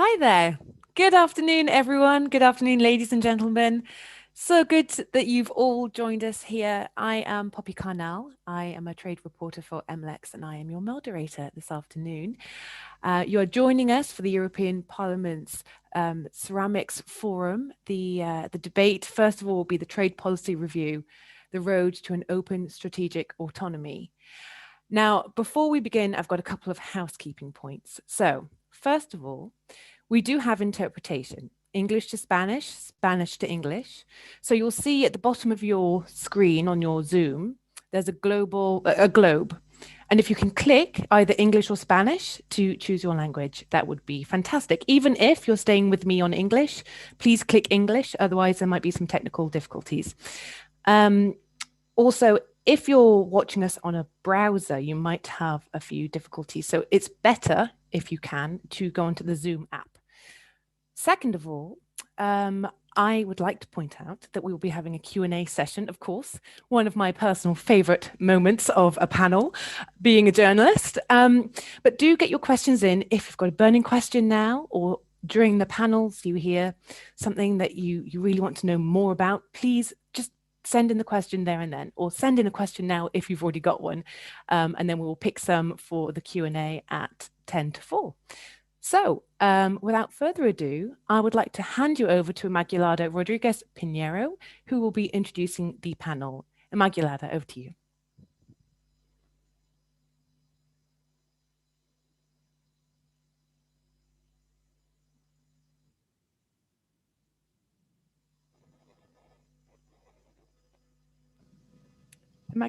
Hi there. Good afternoon, everyone. Good afternoon, ladies and gentlemen. So good that you've all joined us here. I am Poppy Carnell. I am a trade reporter for MLEX and I am your moderator this afternoon. You are joining us for the European Parliament's Ceramics Forum. The debate, first of all, will be the trade policy review, the road to an open strategic autonomy. Now, before we begin, I've got a couple of housekeeping points. So, first of all, we do have interpretation, English to Spanish, Spanish to English. So you'll see at the bottom of your screen on your Zoom, there's a globe. And if you can click either English or Spanish to choose your language, that would be fantastic. Even if you're staying with me on English, please click English. Otherwise, there might be some technical difficulties. Also, if you're watching us on a browser, you might have a few difficulties. So it's better, if you can, to go onto the Zoom app. Second of all, I would like to point out that we will be having a Q&A session, of course, one of my personal favorite moments of a panel, being a journalist. But do get your questions in if you've got a burning question now or during the panels you hear something that you really want to know more about, please just send in the question there and then, or send in a question now if you've already got one, and then we will pick some for the Q&A at 10 to 4. So without further ado, I would like to hand you over to Immaculada Rodriguez Pinheiro, who will be introducing the panel. Immaculada, over to you.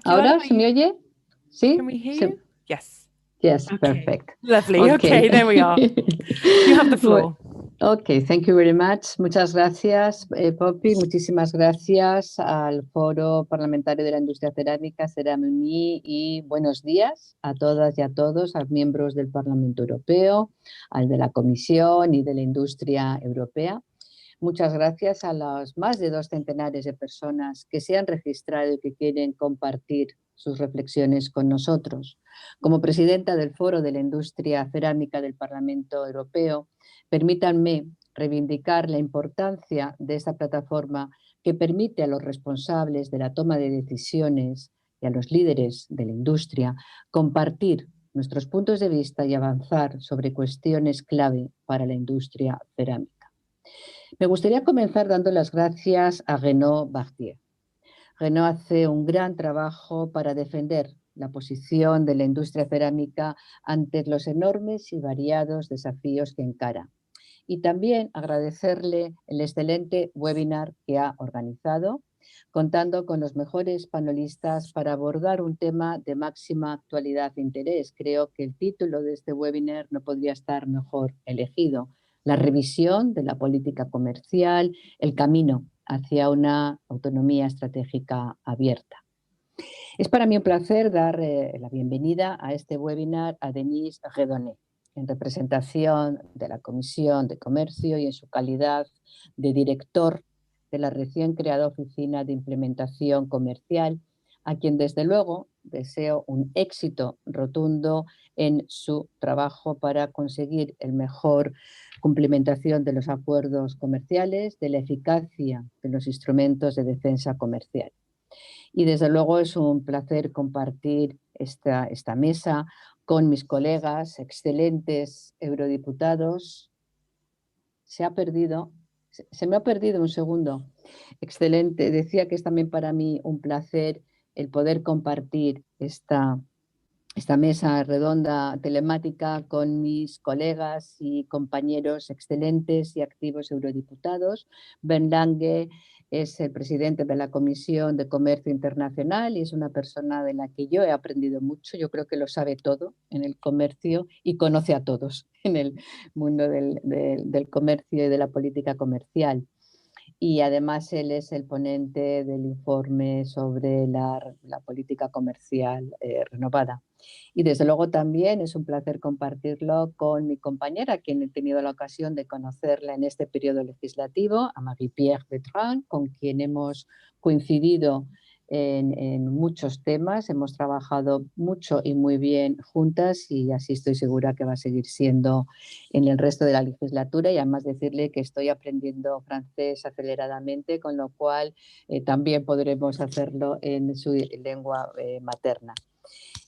¿Ahora se me oye? ¿Sí? Can we hear you? Yes. Yes, Okay. perfect. Lovely. Okay, there we are. You have the floor. Okay, thank you very much. Muchas gracias, Poppy. Muchísimas gracias al Foro Parlamentario de la Industria Cerámica, Cerame-Unie, y buenos días a todas y a todos, a los miembros del Parlamento Europeo, al de la Comisión y de la Industria Europea. Muchas gracias a los más de 2 centenares de personas que se han registrado y que quieren compartir sus reflexiones con nosotros. Como presidenta del Foro de la Industria Cerámica del Parlamento Europeo, permítanme reivindicar la importancia de esta plataforma que permite a los responsables de la toma de decisiones y a los líderes de la industria compartir nuestros puntos de vista y avanzar sobre cuestiones clave para la industria cerámica. Me gustaría comenzar dando las gracias a Renaud Bartier. Renaud hace un gran trabajo para defender la posición de la industria cerámica ante los enormes y variados desafíos que encara. Y también agradecerle el excelente webinar que ha organizado, contando con los mejores panelistas para abordar un tema de máxima actualidad e interés. Creo que el título de este webinar no podría estar mejor elegido: la revisión de la política comercial, el camino hacia una autonomía estratégica abierta. Es para mí un placer dar la bienvenida a este webinar a Denise Redonnet, en representación de la Comisión de Comercio y en su calidad de director de la recién creada Oficina de Implementación Comercial, a quien desde luego deseo un éxito rotundo en su trabajo para conseguir el mejor cumplimentación de los acuerdos comerciales, de la eficacia de los instrumentos de defensa comercial. Y desde luego es un placer compartir esta mesa con mis colegas, excelentes eurodiputados. Se me ha perdido un segundo. Excelente. Decía que es también para mí un placer el poder compartir esta mesa redonda telemática con mis colegas y compañeros excelentes y activos eurodiputados. Ben Lange es el presidente de la Comisión de Comercio Internacional y es una persona de la que yo he aprendido mucho. Yo creo que lo sabe todo en el comercio y conoce a todos en el mundo del comercio y de la política comercial. Y además él es el ponente del informe sobre la política comercial renovada. Y desde luego también es un placer compartirlo con mi compañera, quien he tenido la ocasión de conocerla en este periodo legislativo, a Marie-Pierre Bertrand, con quien hemos coincidido en muchos temas. Hemos trabajado mucho y muy bien juntas y así estoy segura que va a seguir siendo en el resto de la legislatura, y además decirle que estoy aprendiendo francés aceleradamente, con lo cual también podremos hacerlo en su lengua materna.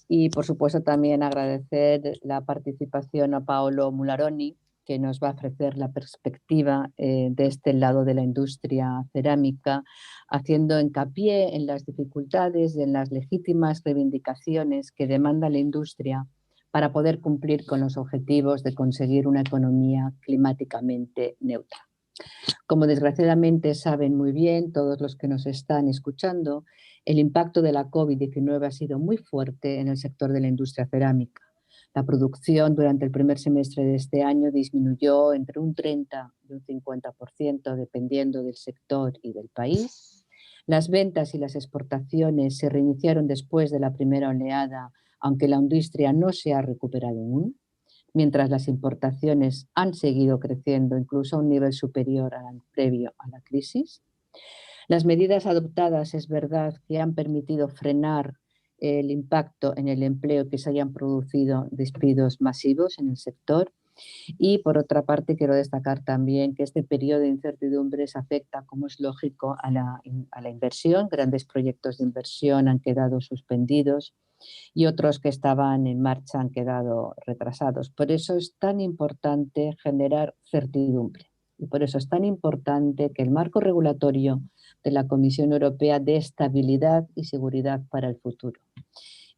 Y por supuesto también agradecer la participación a Paolo Mularoni, que nos va a ofrecer la perspectiva de este lado de la industria cerámica, haciendo hincapié en las dificultades y en las legítimas reivindicaciones que demanda la industria para poder cumplir con los objetivos de conseguir una economía climáticamente neutra. Como desgraciadamente saben muy bien todos los que nos están escuchando, el impacto de la COVID-19 ha sido muy fuerte en el sector de la industria cerámica. La producción durante el primer semestre de este año disminuyó entre un 30 y un 50%, dependiendo del sector y del país. Las ventas y las exportaciones se reiniciaron después de la primera oleada, aunque la industria no se ha recuperado aún, mientras las importaciones han seguido creciendo incluso a un nivel superior al previo a la crisis. Las medidas adoptadas es verdad que han permitido frenar el impacto en el empleo, que se hayan producido despidos masivos en el sector. Y por otra parte, quiero destacar también que este periodo de incertidumbres afecta, como es lógico, a la inversión. Grandes proyectos de inversión han quedado suspendidos y otros que estaban en marcha han quedado retrasados. Por eso es tan importante generar certidumbre y por eso es tan importante que el marco regulatorio de la Comisión Europea dé estabilidad y seguridad para el futuro.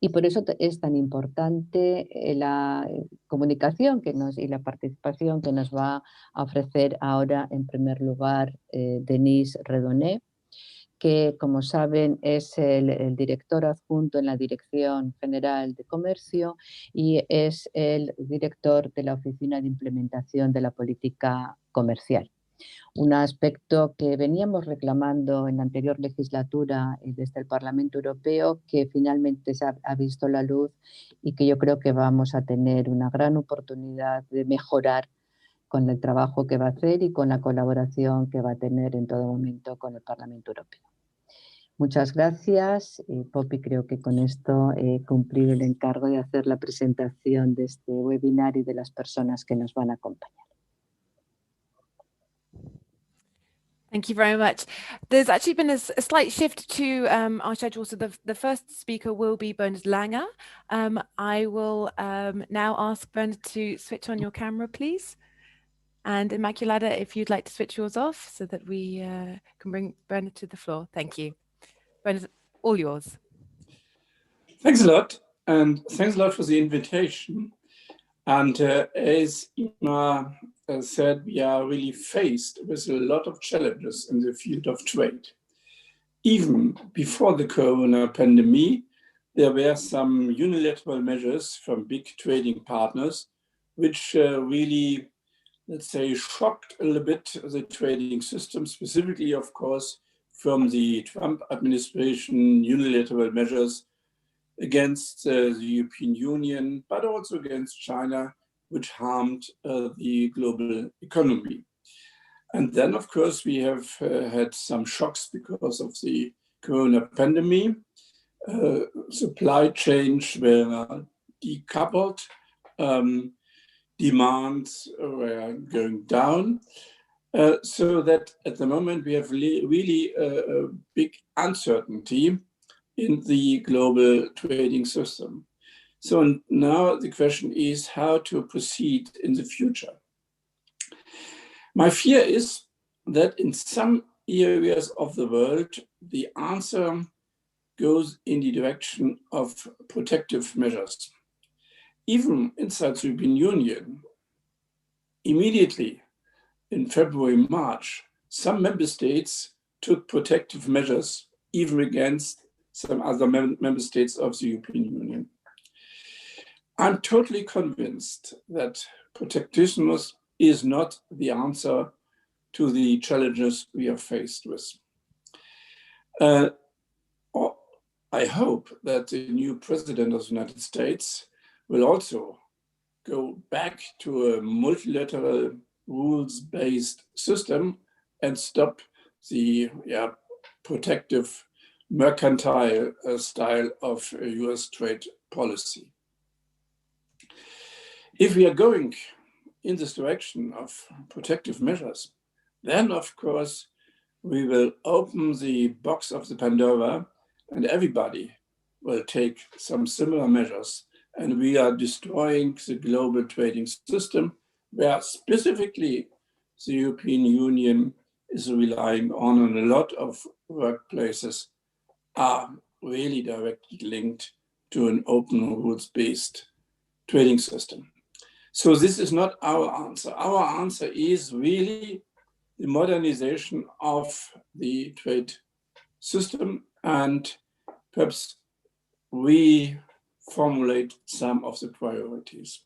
Y por eso es tan importante la comunicación y la participación que nos va a ofrecer ahora, en primer lugar, Denise Redonné, que, como saben, es el director adjunto en la Dirección General de Comercio y es el director de la Oficina de Implementación de la Política Comercial. Un aspecto que veníamos reclamando en la anterior legislatura desde el Parlamento Europeo, que finalmente ha visto la luz y que yo creo que vamos a tener una gran oportunidad de mejorar con el trabajo que va a hacer y con la colaboración que va a tener en todo momento con el Parlamento Europeo. Muchas gracias. Poppy, creo que con esto he cumplido el encargo de hacer la presentación de este webinar y de las personas que nos van a acompañar. Thank you very much. There's actually been a slight shift to our schedule. So the first speaker will be Bernard Langer. I will now ask Bernard to switch on your camera, please. And Immaculada, if you'd like to switch yours off so that we can bring Bernard to the floor. Thank you. Bernard, all yours. Thanks a lot. And thanks a lot for the invitation. And as Ima said, we are really faced with a lot of challenges in the field of trade. Even before the corona pandemic, there were some unilateral measures from big trading partners, which really, let's say, shocked a little bit the trading system, specifically, of course, from the Trump administration unilateral measures against the European Union, but also against China, which harmed the global economy. And then, of course, we have had some shocks because of the corona pandemic. Supply chains were decoupled, demands were going down. So that at the moment we have really a big uncertainty in the global trading system. So now the question is how to proceed in the future. My fear is that in some areas of the world, the answer goes in the direction of protective measures. Even inside the European Union, immediately in February, March, some member states took protective measures even against some other member states of the European Union. I'm totally convinced that protectionism is not the answer to the challenges we are faced with. I hope that the new president of the United States will also go back to a multilateral rules-based system and stop the protective mercantile style of US trade policy. If we are going in this direction of protective measures, then of course we will open the box of the Pandora and everybody will take some similar measures, and we are destroying the global trading system where specifically the European Union is relying on, and a lot of workplaces are really directly linked to an open rules-based trading system. So this is not our answer. Our answer is really the modernization of the trade system, and perhaps we formulate some of the priorities.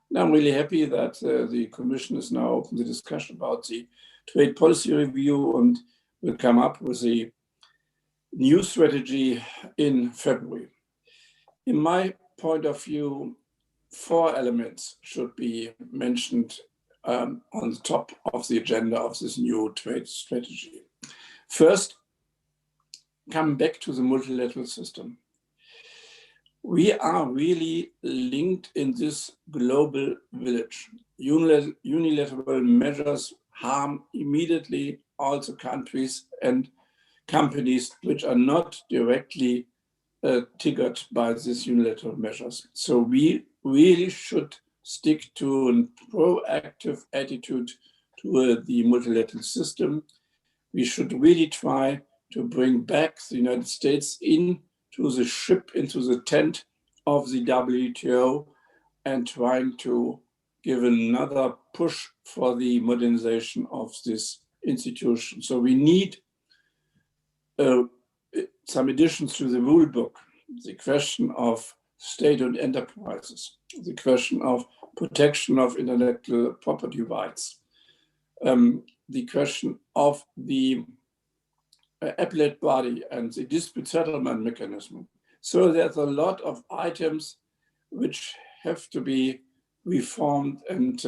And I'm really happy that the Commission is now open the discussion about the trade policy review and will come up with a new strategy in February. In my point of view, 4 elements should be mentioned on the top of the agenda of this new trade strategy. First, come back to the multilateral system. We are really linked in this global village. Unilateral measures harm immediately also countries and companies which are not directly triggered by these unilateral measures. So we really should stick to a proactive attitude to the multilateral system. We should really try to bring back the United States into the ship, into the tent of the WTO, and trying to give another push for the modernization of this institution. So we need some additions to the rule book, the question of state-owned enterprises, the question of protection of intellectual property rights, the question of the appellate body and the dispute settlement mechanism. So there's a lot of items which have to be reformed and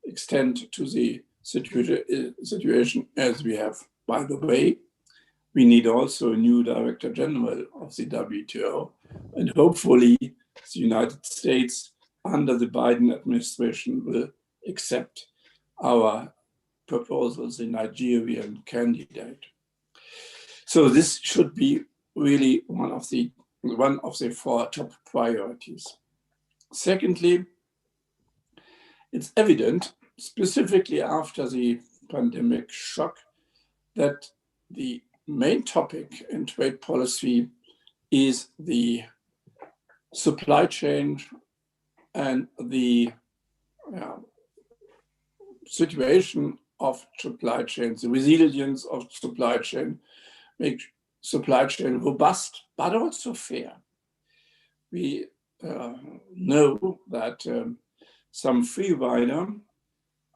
extend to the situation as we have. By the way, we need also a new Director General of the WTO, and hopefully the United States under the Biden administration will accept our proposals, the Nigerian candidate. So this should be really one of the 4 top priorities. Secondly, it's evident, specifically after the pandemic shock, that the main topic in trade policy is the supply chain and the situation of supply chains, the resilience of supply chain, make supply chain robust, but also fair. We know that some free riders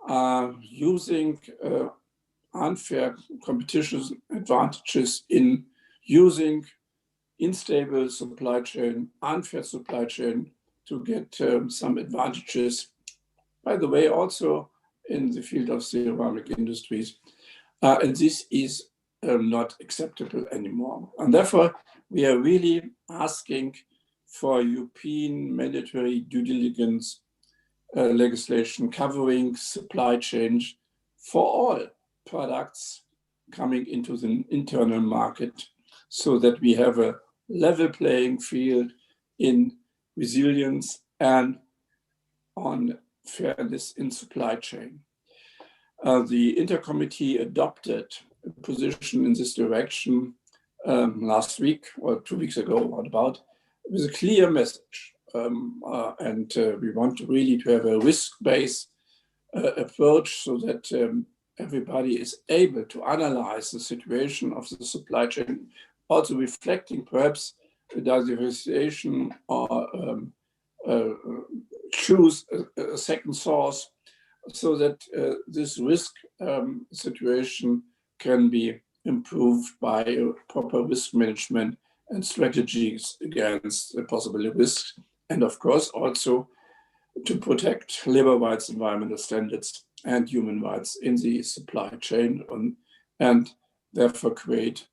are using unfair competition advantages in using unstable supply chain, unfair supply chain to get some advantages. By the way, also in the field of ceramic industries. And this is not acceptable anymore. And therefore, we are really asking for European mandatory due diligence legislation covering supply chain for all products coming into the internal market, so that we have a level playing field in resilience and on fairness in supply chain. The Intercommittee adopted a position in this direction last week or 2 weeks ago, what about, with a clear message. And we want to really to have a risk-based approach so that everybody is able to analyze the situation of the supply chain, also reflecting perhaps the diversification or choose a second source, so that this risk situation can be improved by proper risk management and strategies against possible risks, and of course also to protect labor rights, environmental standards, and human rights in the supply chain, and therefore create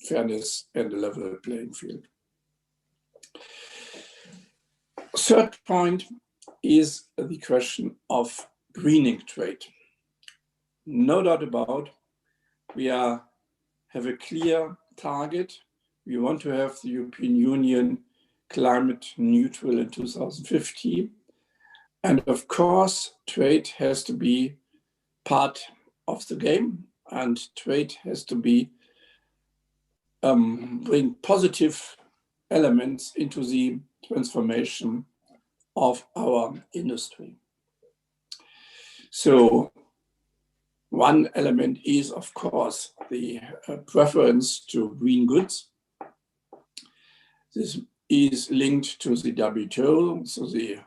fairness and a level playing field. Third point is the question of greening trade. No doubt about, we have a clear target. We want to have the European Union climate neutral in 2050. And of course, trade has to be part of the game, and trade has to be bring positive elements into the transformation of our industry. So one element is, of course, the preference to green goods. This is linked to the WTO, so the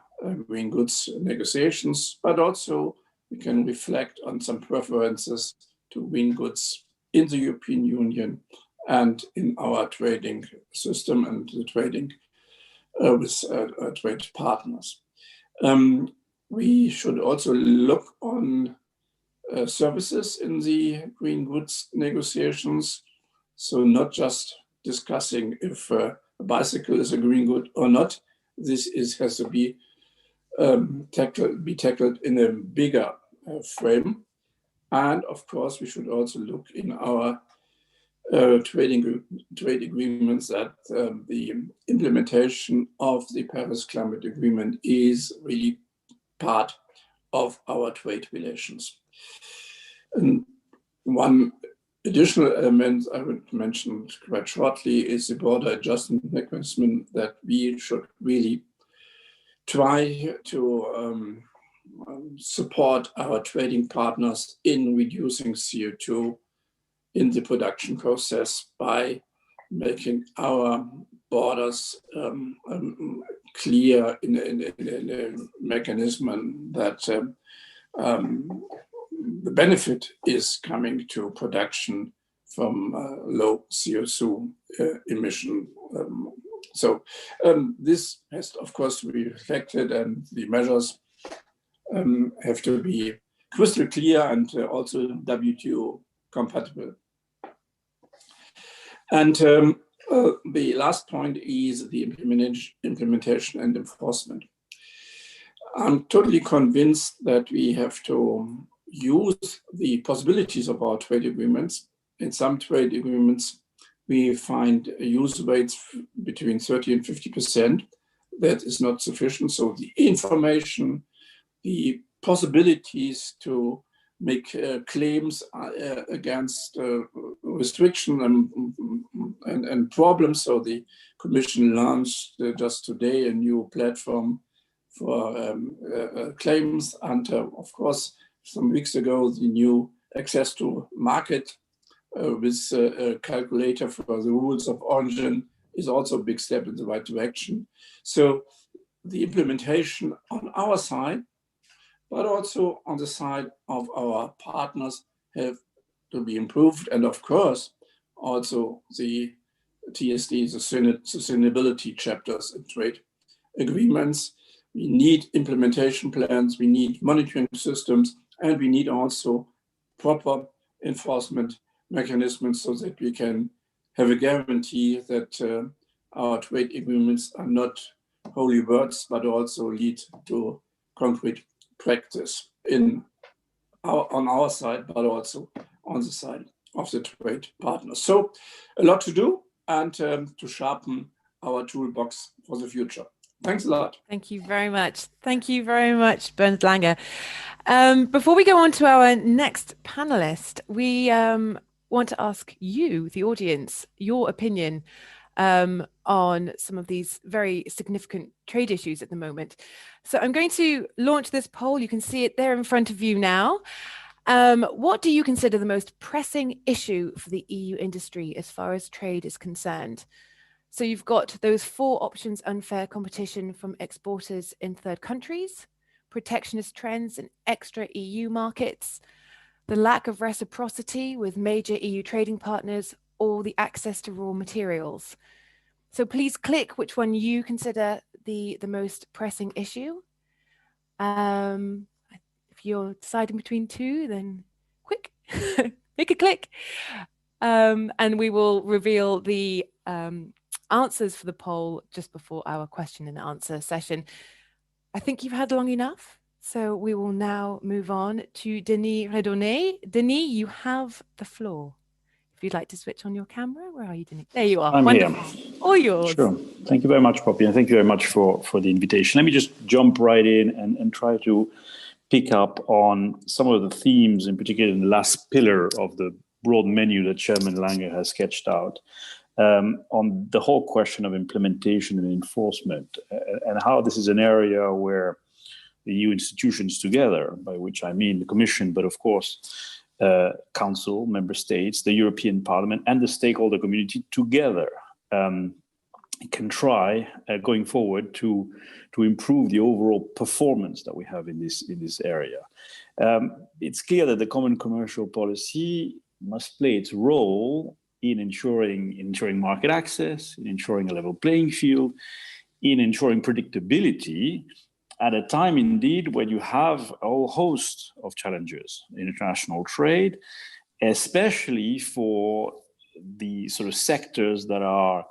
green goods negotiations, but also we can reflect on some preferences to green goods in the European Union and in our trading system and the trading with trade partners. We should also look on services in the green goods negotiations. So not just discussing if a bicycle is a green good or not. This has to be tackled in a bigger frame. And of course, we should also look in our trade agreements that the implementation of the Paris Climate Agreement is really part of our trade relations. And one additional element I would mention quite shortly is the border adjustment mechanism, that we should really try to support our trading partners in reducing CO2 in the production process by making our borders clear in a mechanism that the benefit is coming to production from low CO2 emission. So this has, of course, to be reflected, and the measures have to be crystal clear and also WTO compatible. And the last point is the implementation and enforcement. I'm totally convinced that we have to use the possibilities of our trade agreements. In some trade agreements, we find use rates between 30 and 50%. That is not sufficient. So the information, the possibilities to make claims against restriction and problems. So the Commission launched just today a new platform for claims, and of course, some weeks ago, the new access to market with a calculator for the rules of origin is also a big step in the right direction. So the implementation on our side, but also on the side of our partners, have to be improved. And of course, also the TSD, the sustainability chapters and trade agreements. We need implementation plans, we need monitoring systems, and we need also proper enforcement mechanisms so that we can have a guarantee that our trade agreements are not holy words, but also lead to concrete practice on our side, but also on the side of the trade partners. So a lot to do, and to sharpen our toolbox for the future. Thanks a lot. Thank you very much. Thank you very much, Bernd Lange. Before we go on to our next panelist, we want to ask you, the audience, your opinion on some of these very significant trade issues at the moment. So I'm going to launch this poll. You can see it there in front of you now. What do you consider the most pressing issue for the EU industry as far as trade is concerned? So you've got those 4 options: unfair competition from exporters in third countries, protectionist trends in extra EU markets, the lack of reciprocity with major EU trading partners, or the access to raw materials. So please click which one you consider the most pressing issue. If you're deciding between 2, then quick, make a click. And we will reveal the answers for the poll just before our question and answer session. I think you've had long enough. So we will now move on to Denis Redonnet. Denis, you have the floor. If you'd like to switch on your camera, where are you, Denis? There you are. I'm Wonderful. here. All yours. Sure. Thank you very much, Poppy, and thank you very much for the invitation. Let me just jump right in and try to pick up on some of the themes, in particular in the last pillar of the broad menu that Chairman Lange has sketched out, on the whole question of implementation and enforcement, and how this is an area where the EU institutions together, by which I mean the Commission, but of course, Council, Member States, the European Parliament, and the stakeholder community together can try going forward to improve the overall performance that we have in this area. It's clear that the common commercial policy must play its role in ensuring market access, in ensuring a level playing field, in ensuring predictability, at a time indeed when you have a whole host of challenges in international trade, especially for the sort of sectors that are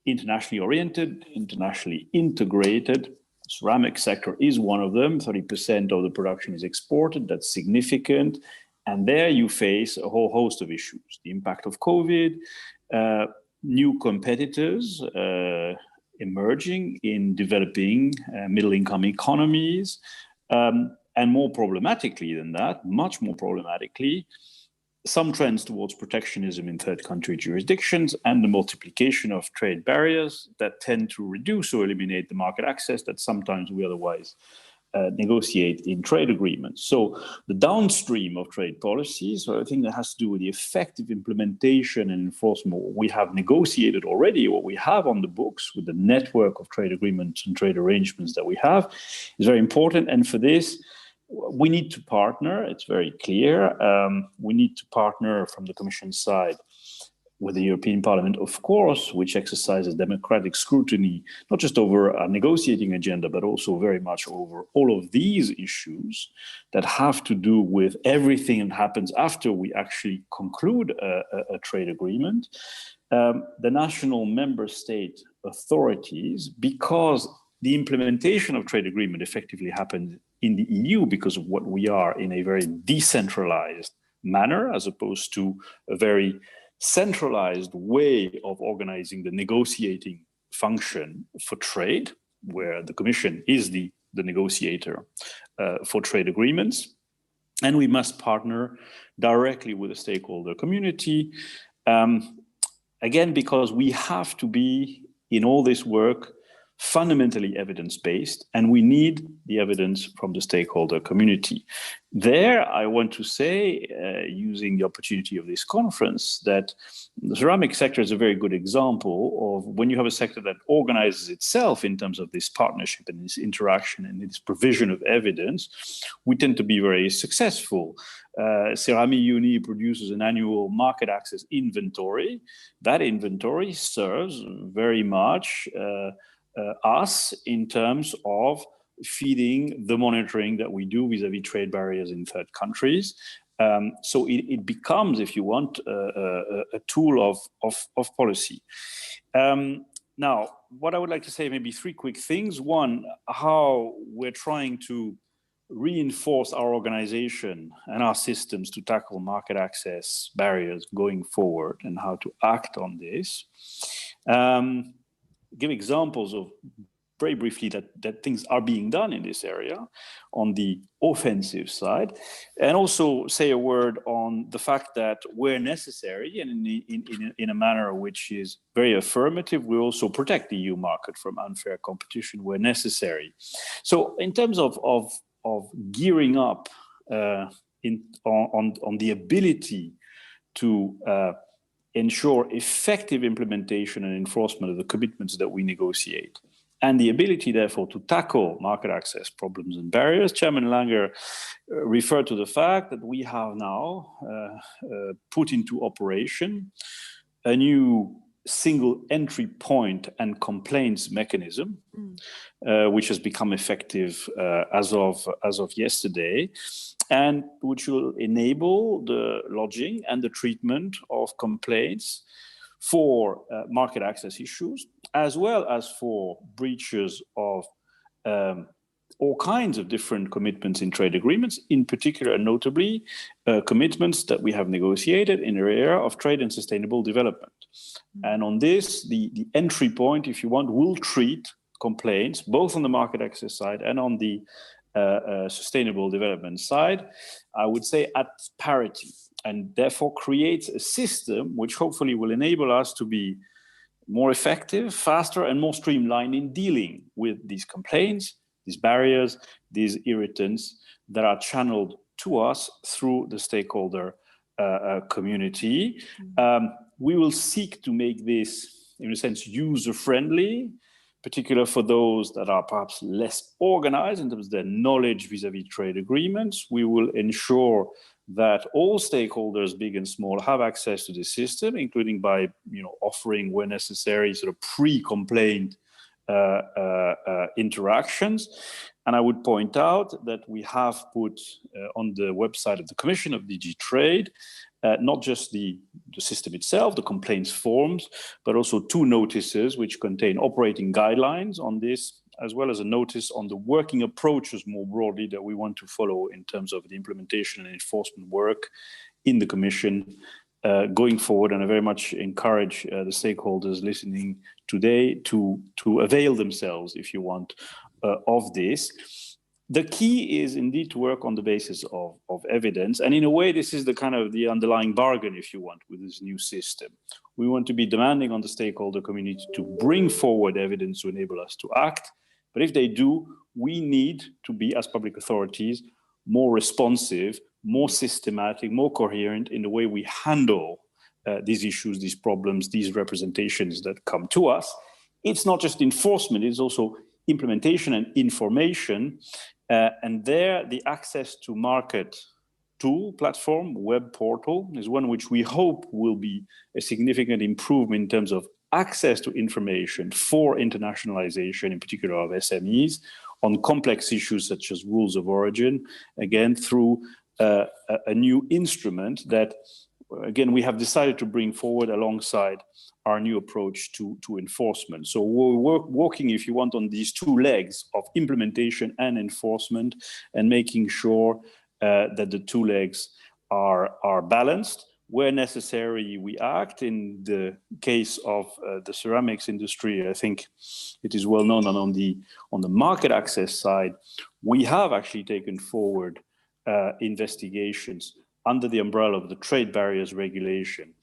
internationally oriented, internationally integrated. Ceramic sector is one of them. 30% of the production is exported. That's significant. And there you face a whole host of issues. The impact of COVID, new competitors, emerging in developing middle-income economies, and more problematically than that, much more problematically, some trends towards protectionism in third country jurisdictions and the multiplication of trade barriers that tend to reduce or eliminate the market access that sometimes we otherwise negotiate in trade agreements. So the downstream of trade policies, so I think that has to do with the effective implementation and enforcement. What we have negotiated already, what we have on the books with the network of trade agreements and trade arrangements that we have is very important. And for this, we need to partner. It's very clear. We need to partner from the Commission side with the European Parliament, of course, which exercises democratic scrutiny, not just over a negotiating agenda, but also very much over all of these issues that have to do with everything that happens after we actually conclude a trade agreement. The national member state authorities, because the implementation of trade agreement effectively happened in the EU because of what we are in a very decentralized manner, as opposed to a very centralized way of organizing the negotiating function for trade, where the Commission is the negotiator for trade agreements. And we must partner directly with the stakeholder community, again, because we have to be, in all this work, fundamentally evidence-based, and we need the evidence from the stakeholder community. There, I want to say, using the opportunity of this conference, that the ceramic sector is a very good example of when you have a sector that organizes itself in terms of this partnership and this interaction and this provision of evidence, we tend to be very successful. Cerame-Unie produces an annual market access inventory. That inventory serves very much us in terms of feeding the monitoring that we do vis-a-vis trade barriers in third countries. So it becomes, if you want, a tool of policy. Now, what I would like to say, maybe three quick things. One, how we're trying to reinforce our organization and our systems to tackle market access barriers going forward and how to act on this. Give examples of, very briefly, that things are being done in this area on the offensive side, and also say a word on the fact that where necessary and in a manner which is very affirmative, we also protect the EU market from unfair competition where necessary. So in terms of gearing up on the ability to ensure effective implementation and enforcement of the commitments that we negotiate, and the ability, therefore, to tackle market access problems and barriers, Chairman Lange referred to the fact that we have now put into operation a new single entry point and complaints mechanism, which has become effective as of yesterday. and which will enable the lodging and the treatment of complaints for market access issues, as well as for breaches of all kinds of different commitments in trade agreements, in particular and notably commitments that we have negotiated in the area of trade and sustainable development. And on this, the entry point, if you want, will treat complaints both on the market access side and on the sustainable development side, I would say at parity, and therefore creates a system which hopefully will enable us to be more effective, faster, and more streamlined in dealing with these complaints, these barriers, these irritants that are channeled to us through the stakeholder community. We will seek to make this, in a sense, user-friendly, particularly for those that are perhaps less organized in terms of their knowledge vis-à-vis trade agreements. We will ensure that all stakeholders, big and small, have access to the system, including by offering, where necessary, sort of pre-complaint interactions. And I would point out that we have put on the website of the Commission of DG Trade not just the system itself, the complaints forms, but also 2 notices which contain operating guidelines on this, as well as a notice on the working approaches more broadly that we want to follow in terms of the implementation and enforcement work in the Commission going forward. And I very much encourage the stakeholders listening today to avail themselves, if you want, of this. The key is indeed to work on the basis of evidence. And in a way, this is the kind of the underlying bargain, if you want, with this new system. We want to be demanding on the stakeholder community to bring forward evidence to enable us to act. But if they do, we need to be, as public authorities, more responsive, more systematic, more coherent in the way we handle these issues, these problems, these representations that come to us. It's not just enforcement, it's also implementation and information. And there, the access to market tool platform, web portal, is one which we hope will be a significant improvement in terms of access to information for internationalization, in particular of SMEs, on complex issues such as rules of origin, again, through a new instrument that, again, we have decided to bring forward alongside our new approach to enforcement. So we're working, if you want, on these 2 legs of implementation and enforcement, and making sure that the 2 legs are balanced. Where necessary, we act. In the case of the ceramics industry, I think it is well known that on the market access side, we have actually taken forward investigations under the umbrella of the trade barriers regulation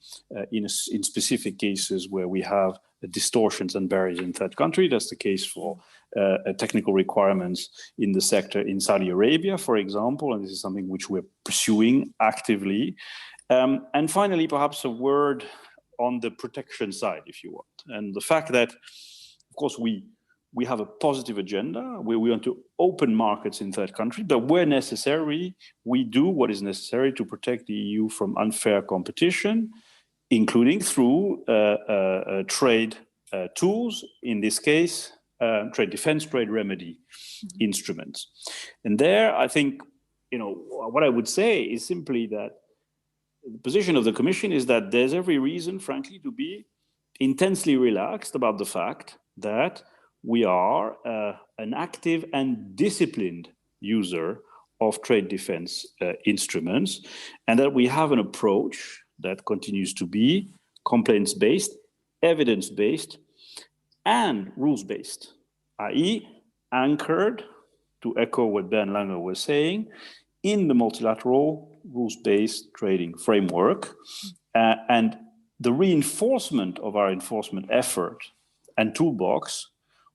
in specific cases where we have distortions and barriers in third country. That's the case for technical requirements in the sector in Saudi Arabia, for example, and this is something which we're pursuing actively. And finally, perhaps a word on the protection side, if you want, and the fact that, of course, we have a positive agenda where we want to open markets in third country, but where necessary, we do what is necessary to protect the EU from unfair competition, including through trade tools, in this case, trade defense, trade remedy instruments. And there, I think, what I would say is simply that the position of the Commission is that there's every reason, frankly, to be intensely relaxed about the fact that we are an active and disciplined user of trade defense instruments, and that we have an approach that continues to be complaints-based, evidence-based, and rules-based, i.e. anchored, to echo what Ben Lange was saying, in the multilateral rules-based trading framework. And the reinforcement of our enforcement effort and toolbox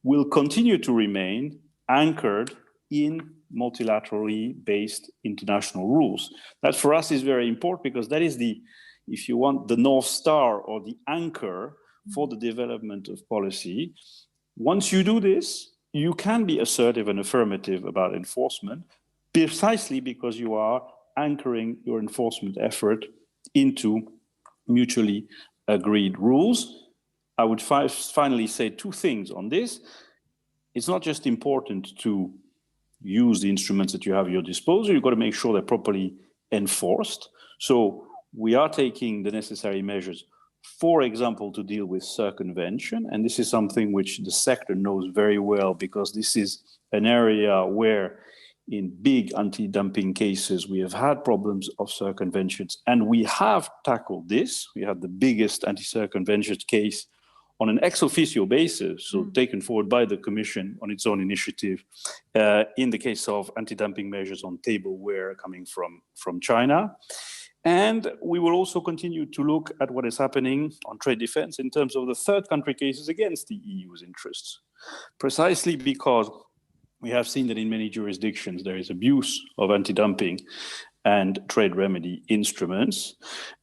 will continue to remain anchored in multilaterally based international rules. That for us is very important because that is the, if you want, the North Star or the anchor for the development of policy. Once you do this, you can be assertive and affirmative about enforcement precisely because you are anchoring your enforcement effort into mutually agreed rules. I would finally say 2 things on this. It's not just important to use the instruments that you have at your disposal. You've got to make sure they're properly enforced. So we are taking the necessary measures, for example, to deal with circumvention. And this is something which the sector knows very well, because this is an area where in big anti-dumping cases, we have had problems of circumventions, and we have tackled this. We had the biggest anti-circumvention case on an ex officio basis, so taken forward by the Commission on its own initiative, in the case of anti-dumping measures on tableware coming from China. And we will also continue to look at what is happening on trade defense in terms of the third country cases against the EU's interests, precisely because we have seen that in many jurisdictions there is abuse of anti-dumping and trade remedy instruments.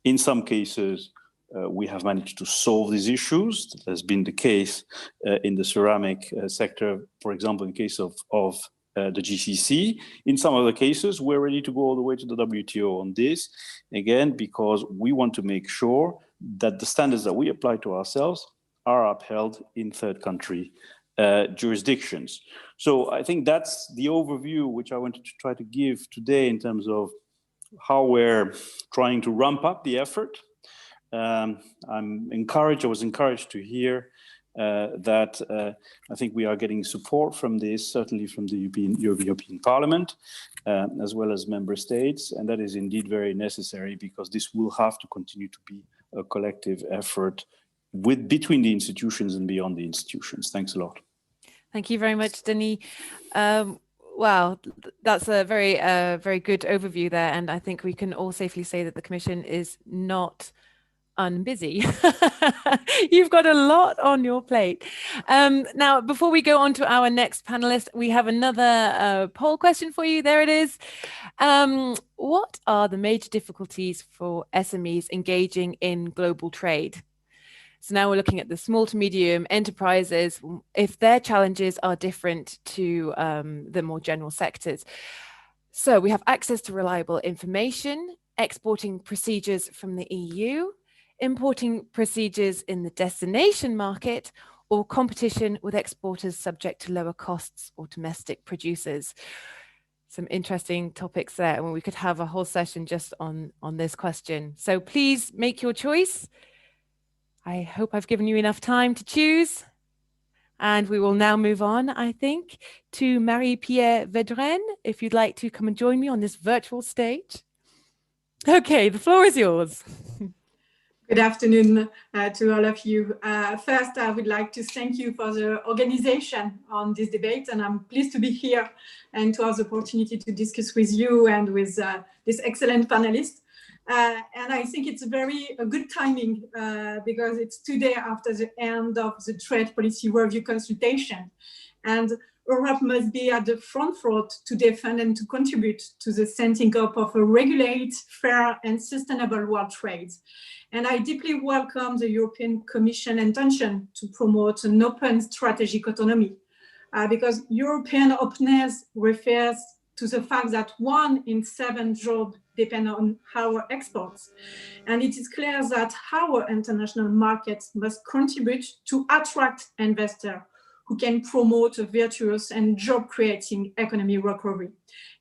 In some cases, we have managed to solve these issues. That has been the case in the ceramic sector, for example, in case of the GCC. In some other cases, we're ready to go all the way to the WTO on this, again, because we want to make sure that the standards that we apply to ourselves are upheld in third country jurisdictions. So I think that's the overview which I wanted to try to give today in terms of how we're trying to ramp up the effort. I was encouraged to hear that I think we are getting support from this, certainly from the European Parliament, as well as member states. And that is indeed very necessary, because this will have to continue to be a collective effort between the institutions and beyond the institutions. Thanks a lot. Thank you very much, Denis. Wow, that's a very good overview there. And I think we can all safely say that the Commission is not unbusy. You've got a lot on your plate. Now, before we go on to our next panelist, we have another poll question for you. There it is. What are the major difficulties for SMEs engaging in global trade? So now we're looking at the small to medium enterprises, if their challenges are different to the more general sectors. So we have access to reliable information, exporting procedures from the EU, importing procedures in the destination market, or competition with exporters subject to lower costs or domestic producers. Some interesting topics there, and we could have a whole session just on this question. So please make your choice. I hope I've given you enough time to choose. And we will now move on, I think, to Marie-Pierre Vedren, if you'd like to come and join me on this virtual stage. Okay, the floor is yours. Good afternoon to all of you. First, I would like to thank you for the organization on this debate, and I'm pleased to be here and to have the opportunity to discuss with you and with this excellent panelist. And I think it's a good timing because it's today after the end of the trade policy review consultation. And Europe must be at the front foot to defend and to contribute to the setting up of a regulated, fair and sustainable world trade. And I deeply welcome the European Commission intention to promote an open strategic autonomy because European openness refers to the fact that 1 in 7 jobs depend on our exports. And it is clear that our international markets must contribute to attract investors who can promote a virtuous and job-creating economy recovery.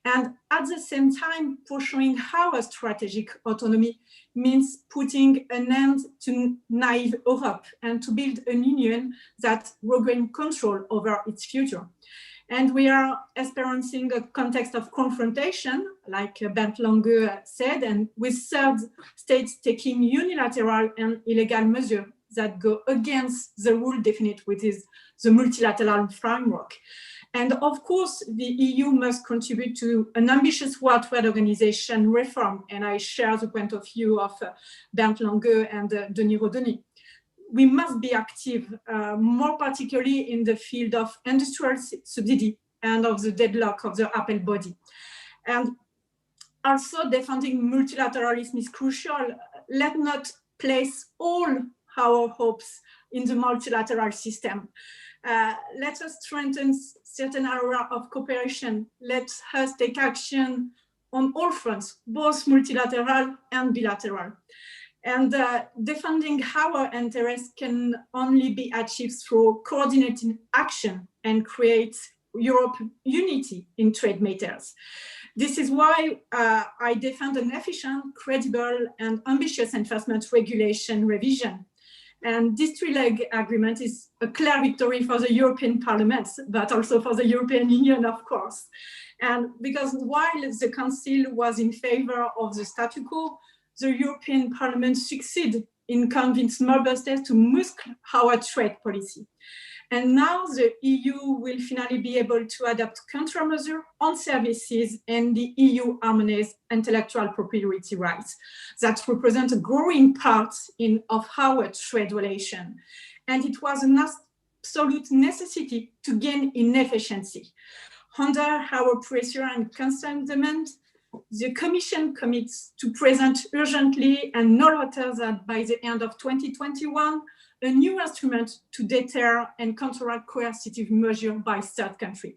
And at the same time, pursuing our strategic autonomy means putting an end to naive Europe and to build an union that regains control over its future. And we are experiencing a context of confrontation, like Bernd Lange said, and with third states taking unilateral and illegal measures that go against the rule defined within the multilateral framework. And of course, the EU must contribute to an ambitious World Trade Organization reform. And I share the point of view of Bernd Lange and Denis Rodoni. We must be active, more particularly in the field of industrial subsidy and of the deadlock of the Appel body. And also defending multilateralism is crucial. Let's not place all our hopes in the multilateral system. Let us strengthen certain areas of cooperation. Let us take action on all fronts, both multilateral and bilateral. And defending our interests can only be achieved through coordinated action and create Europe unity in trade matters. This is why I defend an efficient, credible, and ambitious enforcement regulation revision. And this three-leg agreement is a clear victory for the European Parliament, but also for the European Union, of course. And because while the Council was in favor of the statu quo, the European Parliament succeeded in convincing member states to muscle our trade policy. And now the EU will finally be able to adopt countermeasures on services and the EU harmonized intellectual property rights that represent a growing part of our trade relation. And it was an absolute necessity to gain in efficiency. Under our pressure and constant demand, the Commission commits to present urgently and no later than by the end of 2021 a new instrument to deter and counteract coercive measures by third countries.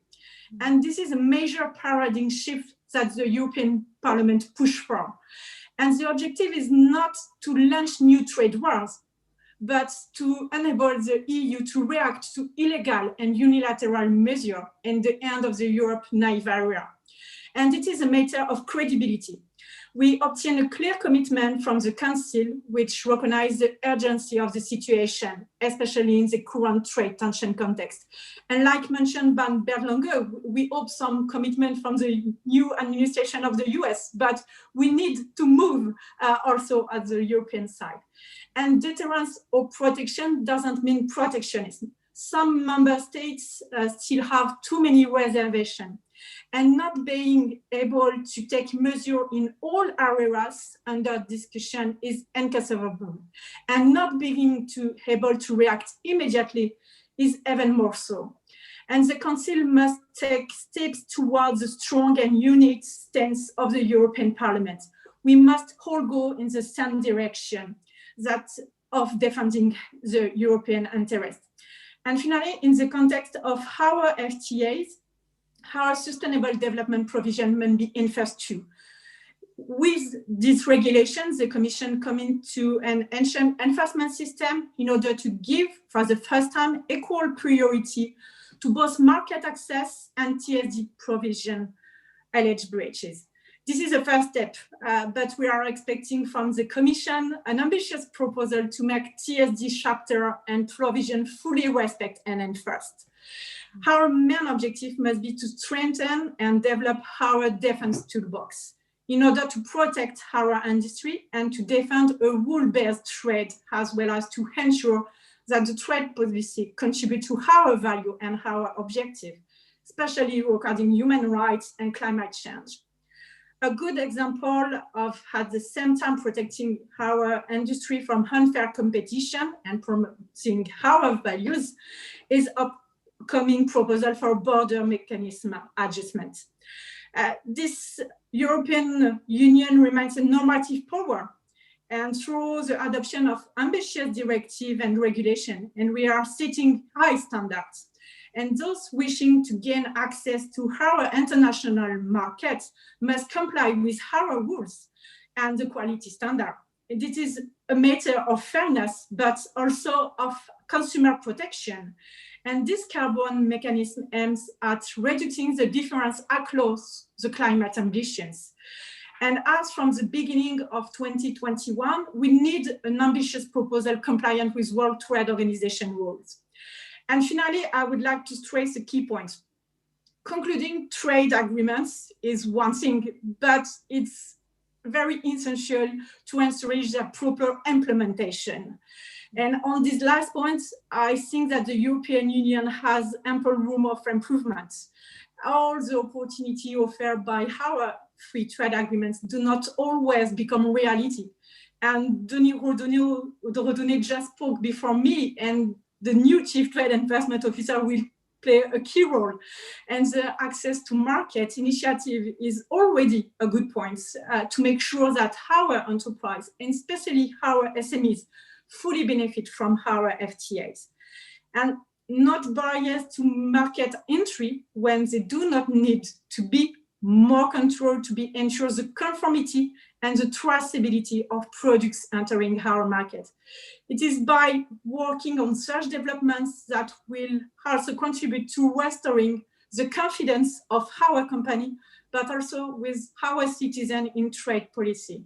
And this is a major paradigm shift that the European Parliament pushed for. And the objective is not to launch new trade wars, but to enable the EU to react to illegal and unilateral measures and the end of the Europe naive era. And it is a matter of credibility. We obtained a clear commitment from the Council, which recognized the urgency of the situation, especially in the current trade tension context. And like mentioned by Bernd Lange, we hope some commitment from the new administration of the US, but we need to move also at the European side. And deterrence or protection doesn't mean protectionism. Some member states still have too many reservations. And not being able to take measures in all areas under discussion is inconceivable. And not being able to react immediately is even more so. And the Council must take steps towards the strong and unique stance of the European Parliament. We must all go in the same direction, that of defending the European interest. And finally, in the context of our FTAs, our sustainable development provision must be enforced too. With these regulations, the Commission commits to an enforcement system in order to give, for the first time, equal priority to both market access and TSD provision alleged breaches. This is a first step, but we are expecting from the Commission an ambitious proposal to make TSD chapter and provision fully respect and enforced. Our main objective must be to strengthen and develop our defense toolbox in order to protect our industry and to defend a rule-based trade, as well as to ensure that the trade policy contributes to our value and our objective, especially regarding human rights and climate change. A good example of at the same time protecting our industry from unfair competition and promoting our values is upcoming proposal for border mechanism adjustment. This European Union remains a normative power, and through the adoption of ambitious directive and regulation, and we are setting high standards. And those wishing to gain access to our international markets must comply with our rules and the quality standard. And it is a matter of fairness, but also of consumer protection. And this carbon mechanism aims at reducing the difference across the climate ambitions. And as from the beginning of 2021, we need an ambitious proposal compliant with World Trade Organization rules. And finally, I would like to stress a key point. Concluding trade agreements is one thing, but it's very essential to encourage their proper implementation. And on these last points, I think that the European Union has ample room of improvement. All the opportunity offered by our free trade agreements do not always become reality. And Denis Redonnet just spoke before me, and the new Chief Trade Enforcement Officer will play a key role. And the access to market initiative is already a good point to make sure that our enterprise, and especially our SMEs, fully benefit from our FTAs. And not barriers to market entry when they do not need to be more control to be ensure the conformity and the traceability of products entering our market. It is by working on such developments that will also contribute to restoring the confidence of our company, but also with our citizens in trade policy.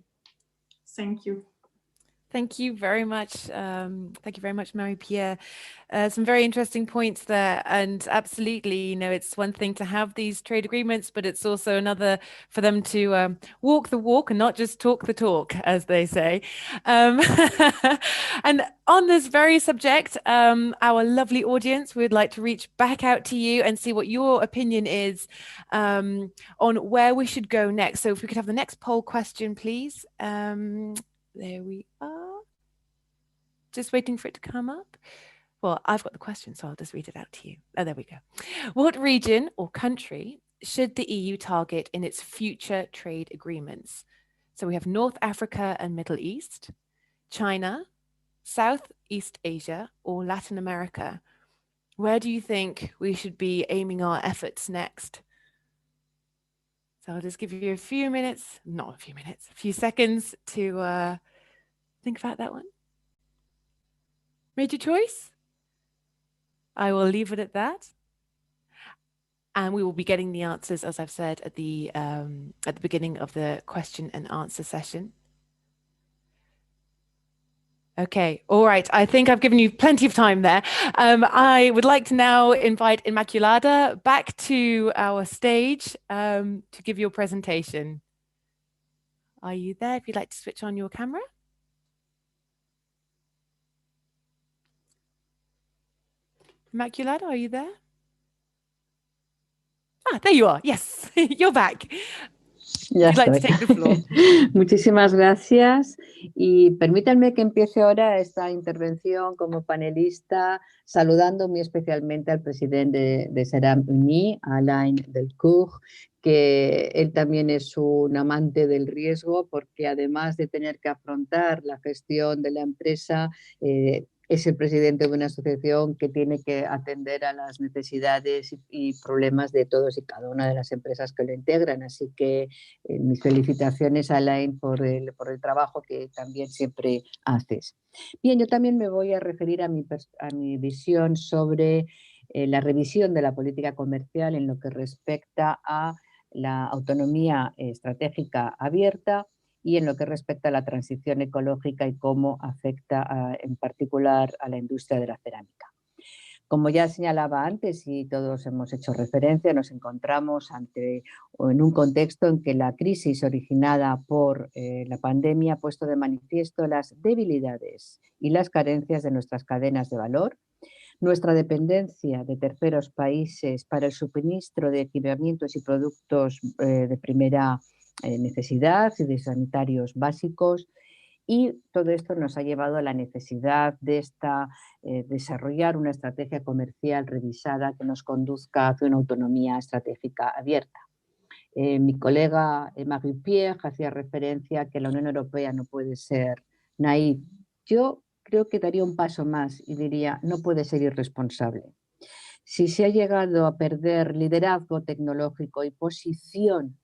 Thank you. Thank you very much. Thank you very much, Marie-Pierre. Some very interesting points there. And absolutely, you know, it's one thing to have these trade agreements, but it's also another for them to walk the walk and not just talk the talk, as they say. And on this very subject, our lovely audience would like to reach back out to you and see what your opinion is on where we should go next. So if we could have the next poll question, please. There we are. Just waiting for it to come up. Well, I've got the question, so I'll just read it out to you. Oh, there we go. What region or country should the EU target in its future trade agreements? So we have North Africa and Middle East, China, Southeast Asia, or Latin America. Where do you think we should be aiming our efforts next? So I'll just give you a few minutes, not a few minutes, a few seconds to think about that one. Made your choice? I will leave it at that. And we will be getting the answers, as I've said, at the beginning of the question and answer session. Okay, all right. I think I've given you plenty of time there. I would like to now invite Immaculada back to our stage to give your presentation. Are you there? If you'd like to switch on your camera. Immaculada, are you there? Ah, there you are. Yes, you're back. Ya You'd like to estoy. take the floor. Muchísimas gracias y permítanme que empiece ahora esta intervención como panelista saludando muy especialmente al presidente de Cerame-Unie, Alain Delcourt, que él también es un amante del riesgo porque además de tener que afrontar la gestión de la empresa, es el presidente de una asociación que tiene que atender a las necesidades y problemas de todos y cada una de las empresas que lo integran. Así que mis felicitaciones a Alain por el trabajo que también siempre haces. Bien, yo también me voy a referir a mi visión sobre la revisión de la política comercial en lo que respecta a la autonomía estratégica abierta y en lo que respecta a la transición ecológica y cómo afecta en particular a la industria de la cerámica. Como ya señalaba antes y todos hemos hecho referencia, nos encontramos en un contexto en que la crisis originada por la pandemia ha puesto de manifiesto las debilidades y las carencias de nuestras cadenas de valor, nuestra dependencia de terceros países para el suministro de equipamientos y productos de primera necesidad y de sanitarios básicos, y todo esto nos ha llevado a la necesidad de desarrollar una estrategia comercial revisada que nos conduzca hacia una autonomía estratégica abierta. Mi colega Marie-Pierre hacía referencia a que la Unión Europea no puede ser naïf. Yo creo que daría un paso más y diría, no puede ser irresponsable. Si se ha llegado a perder liderazgo tecnológico y posición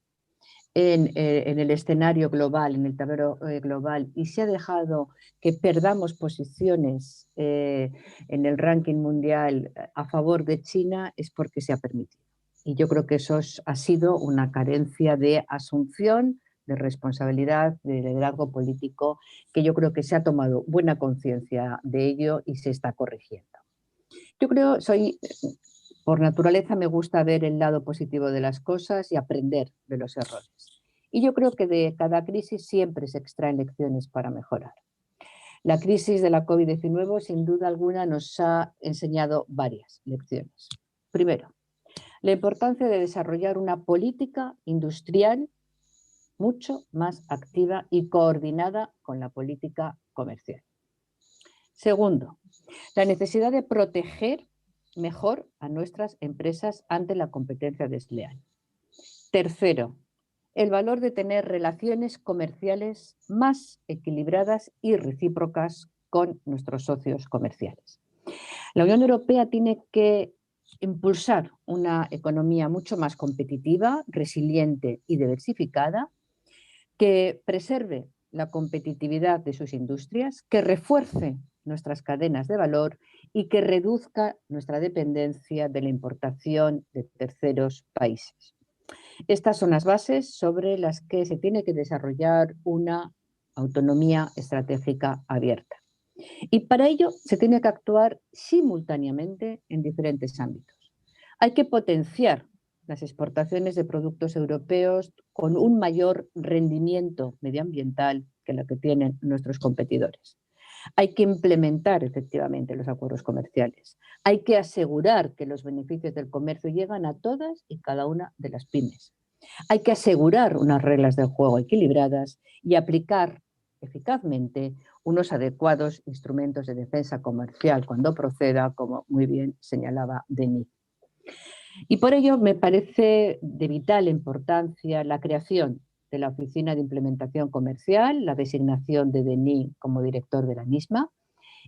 en el escenario global, en el tablero global, y se ha dejado que perdamos posiciones en el ranking mundial a favor de China, es porque se ha permitido. Y yo creo que eso ha sido una carencia de asunción, de responsabilidad, de liderazgo político, que yo creo que se ha tomado buena conciencia de ello y se está corrigiendo. Yo creo, por naturaleza me gusta ver el lado positivo de las cosas y aprender de los errores. Y yo creo que de cada crisis siempre se extraen lecciones para mejorar. La crisis de la COVID-19 sin duda alguna nos ha enseñado varias lecciones. Primero, la importancia de desarrollar una política industrial mucho más activa y coordinada con la política comercial. Segundo, la necesidad de proteger mejor a nuestras empresas ante la competencia desleal. Tercero, el valor de tener relaciones comerciales más equilibradas y recíprocas con nuestros socios comerciales. La Unión Europea tiene que impulsar una economía mucho más competitiva, resiliente y diversificada, que preserve la competitividad de sus industrias, que refuerce nuestras cadenas de valor y que reduzca nuestra dependencia de la importación de terceros países. Estas son las bases sobre las que se tiene que desarrollar una autonomía estratégica abierta. Y para ello se tiene que actuar simultáneamente en diferentes ámbitos. Hay que potenciar las exportaciones de productos europeos con un mayor rendimiento medioambiental que lo que tienen nuestros competidores. Hay que implementar efectivamente los acuerdos comerciales. Hay que asegurar que los beneficios del comercio llegan a todas y cada una de las pymes. Hay que asegurar unas reglas del juego equilibradas y aplicar eficazmente unos adecuados instrumentos de defensa comercial cuando proceda, como muy bien señalaba Denis. Y por ello me parece de vital importancia la creación de la Oficina de Implementación Comercial, la designación de Denis como director de la misma.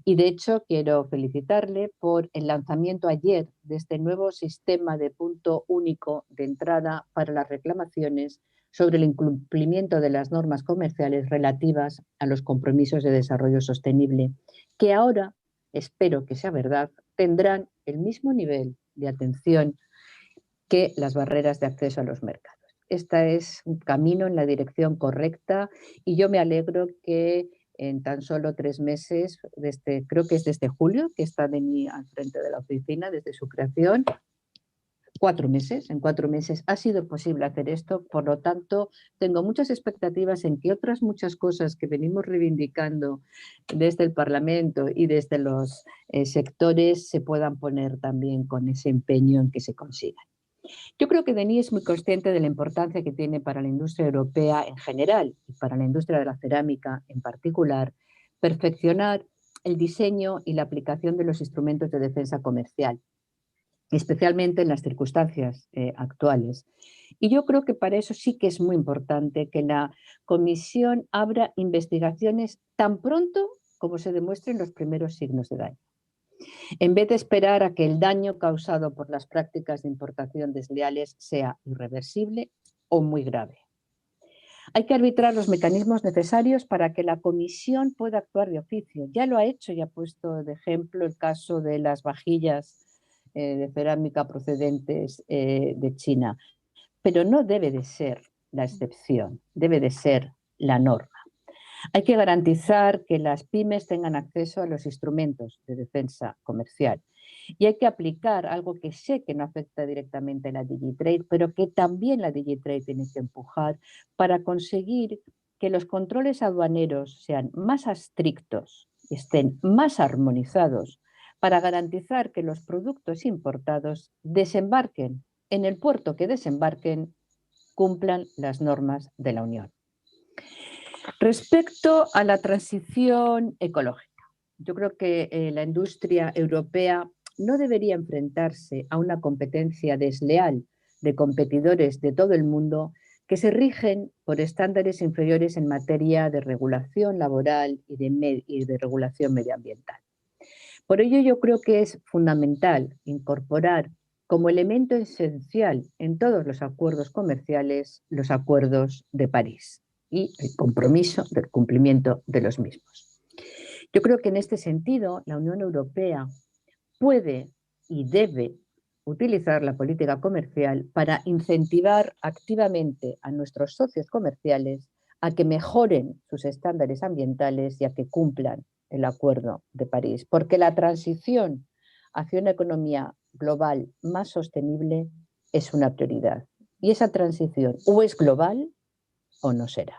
Y de hecho quiero felicitarle por el lanzamiento ayer de este nuevo sistema de punto único de entrada para las reclamaciones sobre el incumplimiento de las normas comerciales relativas a los compromisos de desarrollo sostenible, que ahora, espero que sea verdad, tendrán el mismo nivel de atención que las barreras de acceso a los mercados. Este es un camino en la dirección correcta y yo me alegro que en tan solo 3 meses, creo que es desde julio, que está Denis al frente de la oficina, desde su creación, 4 meses, en 4 meses ha sido posible hacer esto, por lo tanto tengo muchas expectativas en que otras muchas cosas que venimos reivindicando desde el Parlamento y desde los sectores se puedan poner también con ese empeño en que se consigan. Yo creo que Denis es muy consciente de la importancia que tiene para la industria europea en general y para la industria de la cerámica en particular, perfeccionar el diseño y la aplicación de los instrumentos de defensa comercial, especialmente en las circunstancias actuales. Y yo creo que para eso sí que es muy importante que la Comisión abra investigaciones tan pronto como se demuestren los primeros signos de daño, en vez de esperar a que el daño causado por las prácticas de importación desleales sea irreversible o muy grave. Hay que arbitrar los mecanismos necesarios para que la Comisión pueda actuar de oficio. Ya lo ha hecho y ha puesto de ejemplo el caso de las vajillas de cerámica procedentes de China. Pero no debe de ser la excepción, debe de ser la norma. Hay que garantizar que las pymes tengan acceso a los instrumentos de defensa comercial y hay que aplicar algo que sé que no afecta directamente a la Ghg Trade, pero que también la Ghg Trade tiene que empujar para conseguir que los controles aduaneros sean más estrictos, estén más armonizados, para garantizar que los productos importados desembarquen en el puerto que desembarquen, cumplan las normas de la Unión. Respecto a la transición ecológica, yo creo que la industria europea no debería enfrentarse a una competencia desleal de competidores de todo el mundo que se rigen por estándares inferiores en materia de regulación laboral y de regulación medioambiental. Por ello yo creo que es fundamental incorporar como elemento esencial en todos los acuerdos comerciales los acuerdos de París y el compromiso del cumplimiento de los mismos. Yo creo que en este sentido la Unión Europea puede y debe utilizar la política comercial para incentivar activamente a nuestros socios comerciales a que mejoren sus estándares ambientales y a que cumplan el Acuerdo de París, porque la transición hacia una economía global más sostenible es una prioridad. Y esa transición o es global o no será.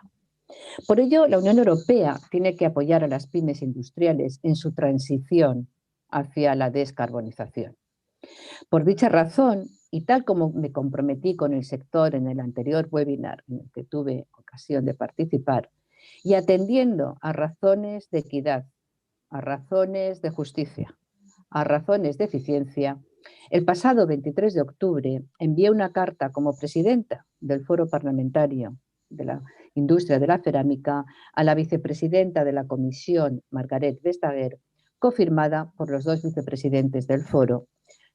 Por ello, la Unión Europea tiene que apoyar a las pymes industriales en su transición hacia la descarbonización. Por dicha razón, y tal como me comprometí con el sector en el anterior webinar en el que tuve ocasión de participar, y atendiendo a razones de equidad, a razones de justicia, a razones de eficiencia, el pasado 23 de octubre envié una carta como presidenta del Foro Parlamentario de la Industria de la Cerámica a la vicepresidenta de la Comisión, Margaret Vestager, cofirmada por los 2 vicepresidentes del Foro,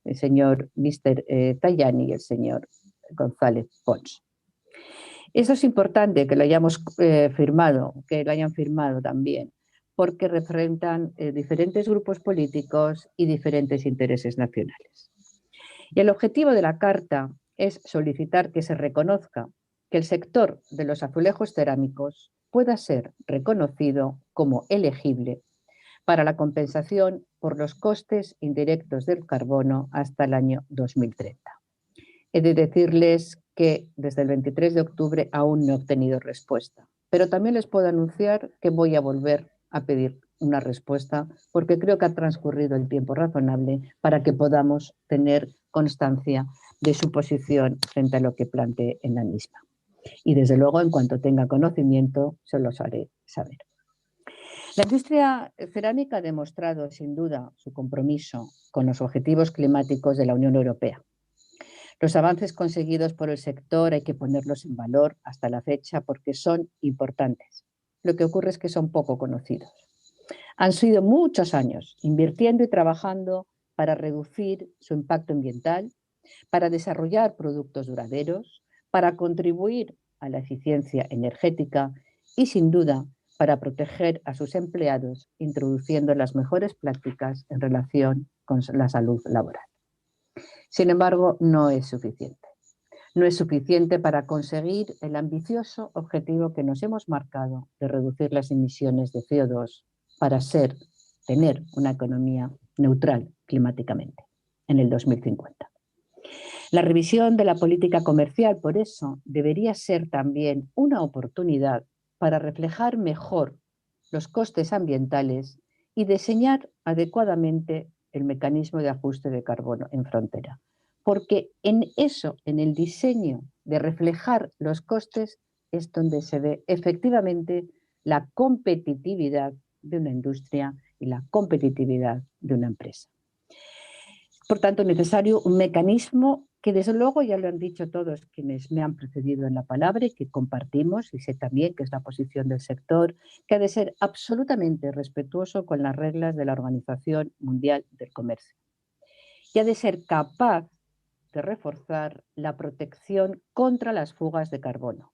el señor Mr. Tajani y el señor González Pons. Eso es importante que lo hayamos firmado, que lo hayan firmado también, porque representan diferentes grupos políticos y diferentes intereses nacionales. Y el objetivo de la Carta es solicitar que se reconozca que el sector de los azulejos cerámicos pueda ser reconocido como elegible para la compensación por los costes indirectos del carbono hasta el año 2030. He de decirles que desde el 23 de octubre aún no he obtenido respuesta, pero también les puedo anunciar que voy a volver a pedir una respuesta porque creo que ha transcurrido el tiempo razonable para que podamos tener constancia de su posición frente a lo que plantee en la misma. Y desde luego, en cuanto tenga conocimiento, se los haré saber. La industria cerámica ha demostrado sin duda su compromiso con los objetivos climáticos de la Unión Europea. Los avances conseguidos por el sector hay que ponerlos en valor hasta la fecha porque son importantes. Lo que ocurre es que son poco conocidos. Han sido muchos años invirtiendo y trabajando para reducir su impacto ambiental, para desarrollar productos duraderos, para contribuir a la eficiencia energética y, sin duda, para proteger a sus empleados, introduciendo las mejores prácticas en relación con la salud laboral. Sin embargo, no es suficiente. No es suficiente para conseguir el ambicioso objetivo que nos hemos marcado de reducir las emisiones de CO2 para tener una economía neutral climáticamente en el 2050. La revisión de la política comercial, por eso, debería ser también una oportunidad para reflejar mejor los costes ambientales y diseñar adecuadamente el mecanismo de ajuste de carbono en frontera. Porque en eso, en el diseño de reflejar los costes, es donde se ve efectivamente la competitividad de una industria y la competitividad de una empresa. Por tanto, es necesario un mecanismo que, desde luego, ya lo han dicho todos quienes me han precedido en la palabra y que compartimos, y sé también que es la posición del sector, que ha de ser absolutamente respetuoso con las reglas de la Organización Mundial del Comercio. Y ha de ser capaz de reforzar la protección contra las fugas de carbono.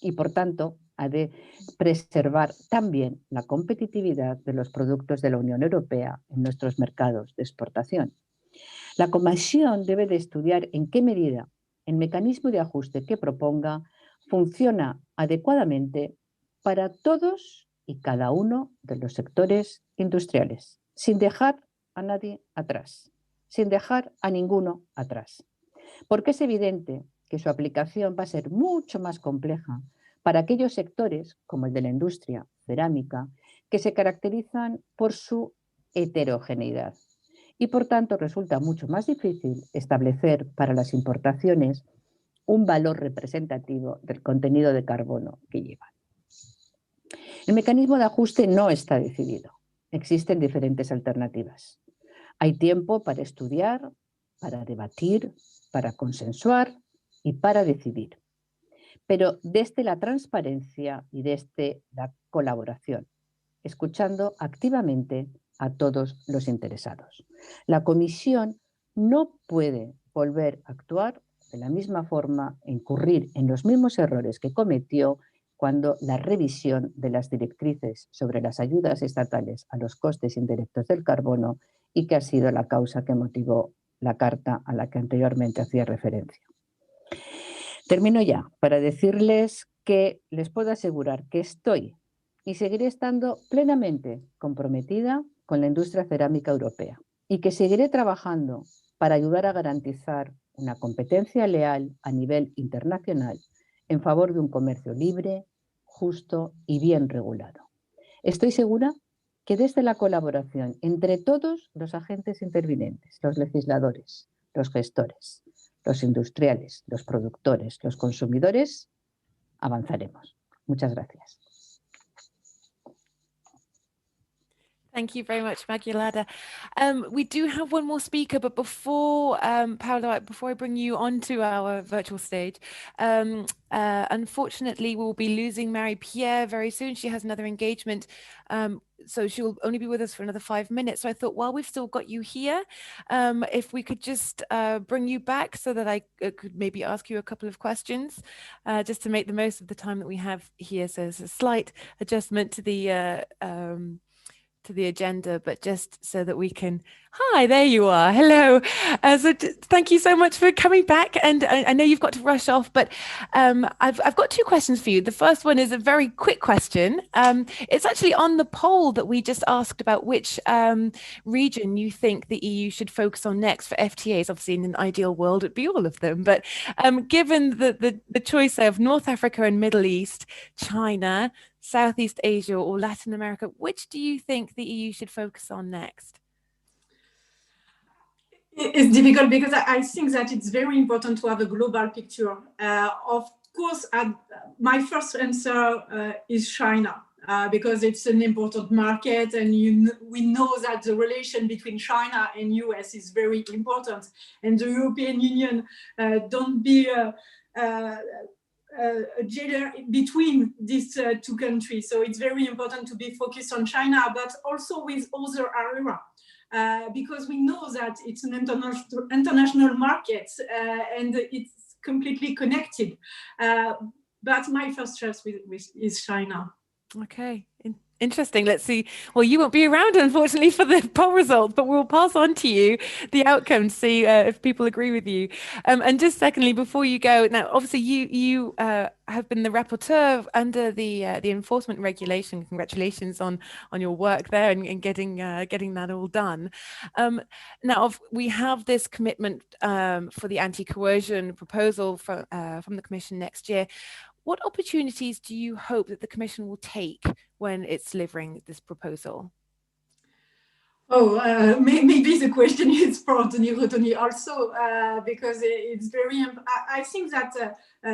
Y, por tanto, ha de preservar también la competitividad de los productos de la Unión Europea en nuestros mercados de exportación. La Comisión debe de estudiar en qué medida el mecanismo de ajuste que proponga funciona adecuadamente para todos y cada uno de los sectores industriales, sin dejar a nadie atrás, sin dejar a ninguno atrás. Porque es evidente que su aplicación va a ser mucho más compleja para aquellos sectores, como el de la industria cerámica, que se caracterizan por su heterogeneidad. Y por tanto resulta mucho más difícil establecer para las importaciones un valor representativo del contenido de carbono que llevan. El mecanismo de ajuste no está decidido. Existen diferentes alternativas. Hay tiempo para estudiar, para debatir, para consensuar y para decidir. Pero desde la transparencia y desde la colaboración, escuchando activamente a todos los interesados. La Comisión no puede volver a actuar de la misma forma, incurrir en los mismos errores que cometió cuando la revisión de las directrices sobre las ayudas estatales a los costes indirectos del carbono y que ha sido la causa que motivó la carta a la que anteriormente hacía referencia. Termino ya para decirles que les puedo asegurar que estoy y seguiré estando plenamente comprometida con la industria cerámica europea y que seguiré trabajando para ayudar a garantizar una competencia leal a nivel internacional en favor de un comercio libre, justo y bien regulado. Estoy segura que desde la colaboración entre todos los agentes intervinientes, los legisladores, los gestores, los industriales, los productores, los consumidores, avanzaremos. Muchas gracias. Thank you very much, Maguilada. We do have one more speaker, but before, Paolo, before I bring you onto our virtual stage, unfortunately, we'll be losing Marie-Pierre very soon. She has another engagement, so she'll only be with us for another 5 minutes. So I thought, while we've still got you here, if we could just bring you back so that I could maybe ask you a couple of questions, just to make the most of the time that we have here. So there's a slight adjustment to the agenda, but just so that we can. Hi, there you are. Hello. Thank you so much for coming back. And I know you've got to rush off, but I've got two questions for you. The first one is a very quick question. It's actually on the poll that we just asked about which region you think the EU should focus on next for FTAs. Obviously, in an ideal world, it'd be all of them. But given the choice of North Africa and Middle East, China, Southeast Asia, or Latin America, which do you think the EU should focus on next? It's difficult because I think that it's very important to have a global picture. Of course, my first answer is China, because it's an important market, and we know that the relation between China and US is very important, and the European Union don't be a jailer between these two countries. So it's very important to be focused on China, but also with other areas. Because we know that it's an international market, and it's completely connected. But my first choice is China. Okay, interesting. Let's see. Well, you won't be around, unfortunately, for the poll results, but we'll pass on to you the outcome to see if people agree with you. And just secondly, before you go, now, obviously, you have been the rapporteur under the enforcement regulation. Congratulations on your work there and getting that all done. Now, we have this commitment for the anti-coercion proposal from the Commission next year. What opportunities do you hope that the Commission will take when it's delivering this proposal? Oh, maybe the question is for Tony also, because it's very. I think that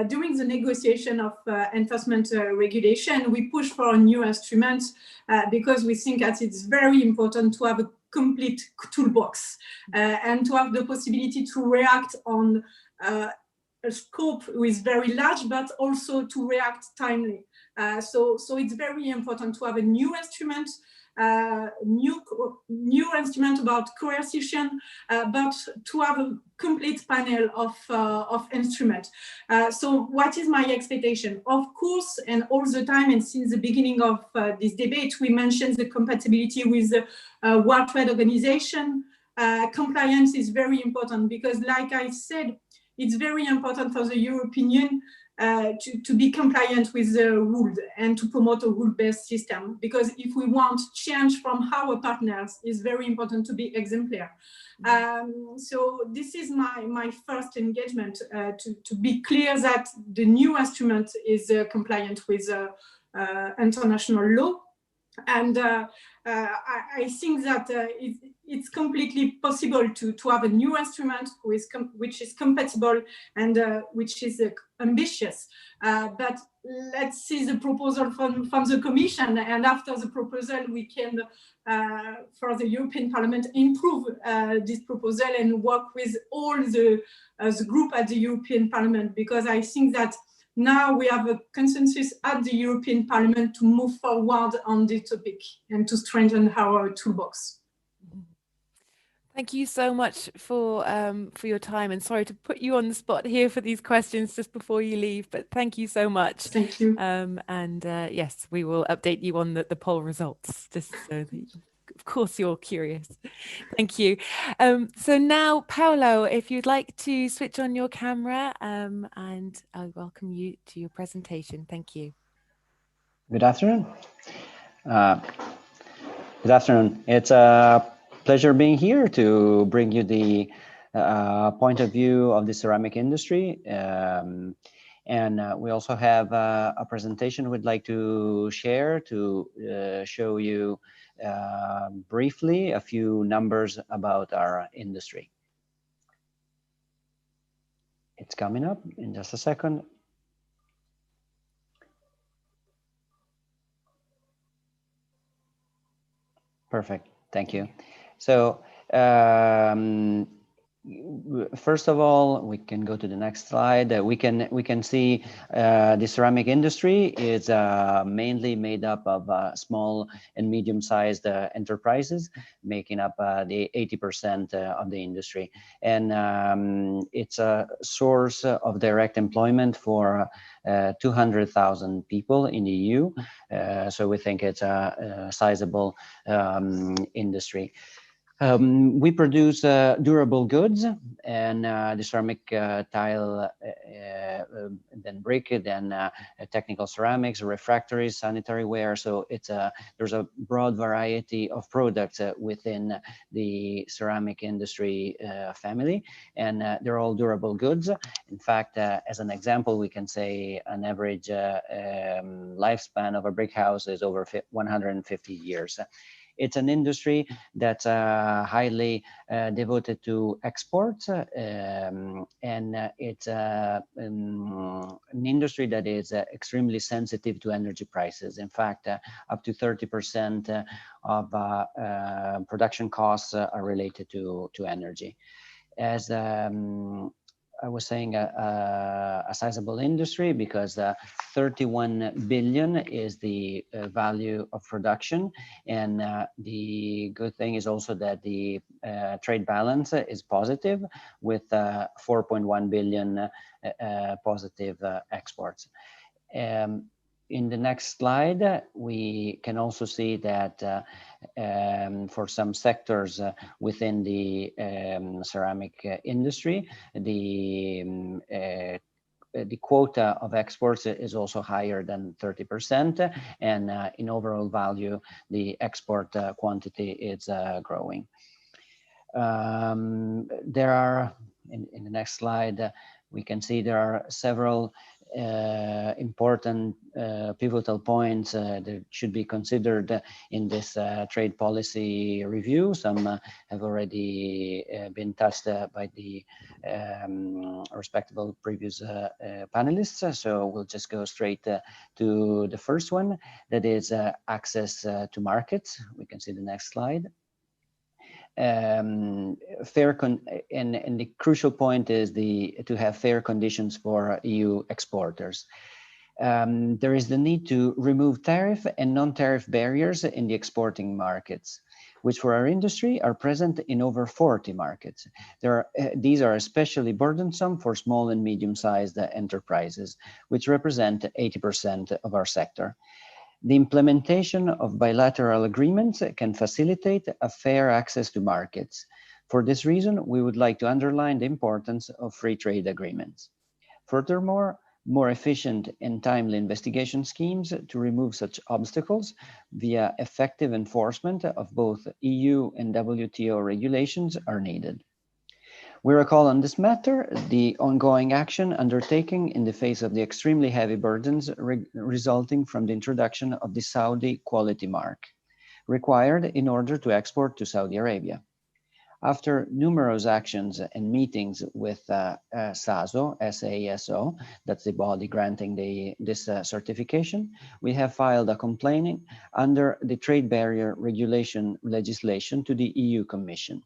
during the negotiation of enforcement regulation, we push for a new instrument because we think that it's very important to have a complete toolbox and to have the possibility to react on a scope is very large, but also to react timely. So it's very important to have a new instrument, new instrument about coercion, but to have a complete panel of instruments. So what is my expectation? Of course, and all the time, and since the beginning of this debate, we mentioned the compatibility with the World Trade Organization. Compliance is very important because, like I said, it's very important for the European Union to be compliant with the rules and to promote a rule-based system. Because if we want change from our partners, it's very important to be exemplar. So this is my first engagement to be clear that the new instrument is compliant with international law. And I think that it's completely possible to have a new instrument which is compatible and which is ambitious. But let's see the proposal from the Commission, and after the proposal, we can, for the European Parliament, improve this proposal and work with all the group at the European Parliament, because I think that now we have a consensus at the European Parliament to move forward on this topic and to strengthen our toolbox. Thank you so much for your time, and sorry to put you on the spot here for these questions just before you leave, but thank you so much. Thank you. Yes, we will update you on the poll results, just so that of course you're curious. Thank you. So now, Paolo, if you'd like to switch on your camera, and I'll welcome you to your presentation. Thank you. Good afternoon. Good afternoon. It's a pleasure being here to bring you the point of view of the ceramic industry. And we also have a presentation we'd like to share to show you briefly a few numbers about our industry. It's coming up in just a second. Perfect. Thank you. So first of all, we can go to the next slide. We can see the ceramic industry is mainly made up of small and medium-sized enterprises, making up the 80% of the industry, and it's a source of direct employment for 200,000 people in the EU. So we think it's a sizable industry. We produce durable goods, and the ceramic tile, then brick, then technical ceramics, refractories, sanitary ware. So it's there's a broad variety of products within the ceramic industry family, and they're all durable goods. In fact, as an example, we can say an average lifespan of a brick house is over 150 years. It's an industry that's highly devoted to exports, and it's an industry that is extremely sensitive to energy prices. In fact, up to 30% of production costs are related to energy. As I was saying, a sizable industry, because 31 billion is the value of production. And the good thing is also that the trade balance is positive, with 4.1 billion positive exports. In the next slide, we can also see that for some sectors within the ceramic industry, the quota of exports is also higher than 30%, and in overall value, the export quantity is growing. There are, in the next slide, we can see there are several important pivotal points that should be considered in this trade policy review. Some have already been touched by the respectable previous panelists. So we'll just go straight to the first one, that is access to markets. We can see the next slide. And the crucial point is to have fair conditions for EU exporters. There is the need to remove tariff and non-tariff barriers in the exporting markets, which for our industry are present in over 40 markets. These are especially burdensome for small and medium-sized enterprises, which represent 80% of our sector. The implementation of bilateral agreements can facilitate a fair access to markets. For this reason, we would like to underline the importance of free trade agreements. Furthermore, more efficient and timely investigation schemes to remove such obstacles via effective enforcement of both EU and WTO regulations are needed. We recall on this matter the ongoing action undertaken in the face of the extremely heavy burdens resulting from the introduction of the Saudi quality mark, required in order to export to Saudi Arabia. After numerous actions and meetings with SASO, S-A-S-O, that's the body granting this certification, we have filed a complaint under the trade barrier regulation legislation to the EU Commission.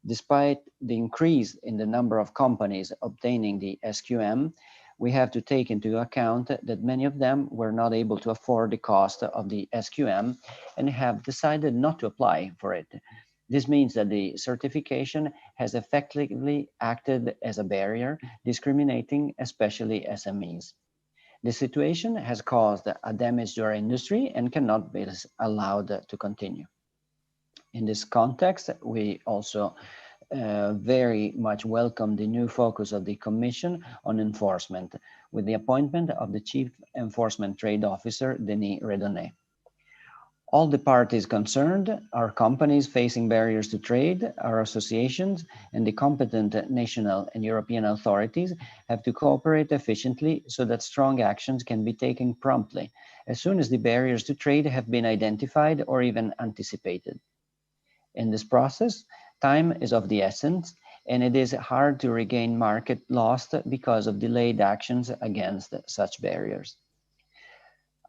Despite the increase in the number of companies obtaining the SQM, we have to take into account that many of them were not able to afford the cost of the SQM and have decided not to apply for it. This means that the certification has effectively acted as a barrier, discriminating especially SMEs. The situation has caused a damage to our industry and cannot be allowed to continue. In this context, we also very much welcome the new focus of the Commission on enforcement, with the appointment of the Chief Enforcement Trade Officer, Denis Redonnet. All the parties concerned, our companies facing barriers to trade, our associations, and the competent national and European authorities have to cooperate efficiently so that strong actions can be taken promptly, as soon as the barriers to trade have been identified or even anticipated. In this process, time is of the essence, and it is hard to regain market lost because of delayed actions against such barriers.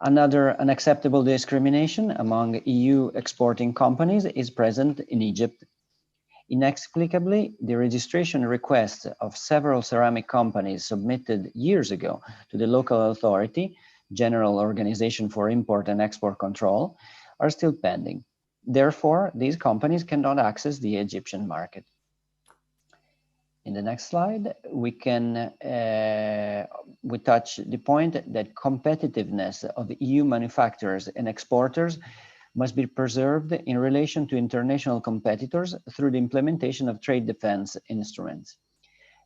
Another unacceptable discrimination among EU exporting companies is present in Egypt. Inexplicably, the registration requests of several ceramic companies submitted years ago to the local authority, General Organization for Import and Export Control, are still pending. Therefore, these companies cannot access the Egyptian market. In the next slide, we touch the point that competitiveness of EU manufacturers and exporters must be preserved in relation to international competitors through the implementation of trade defense instruments.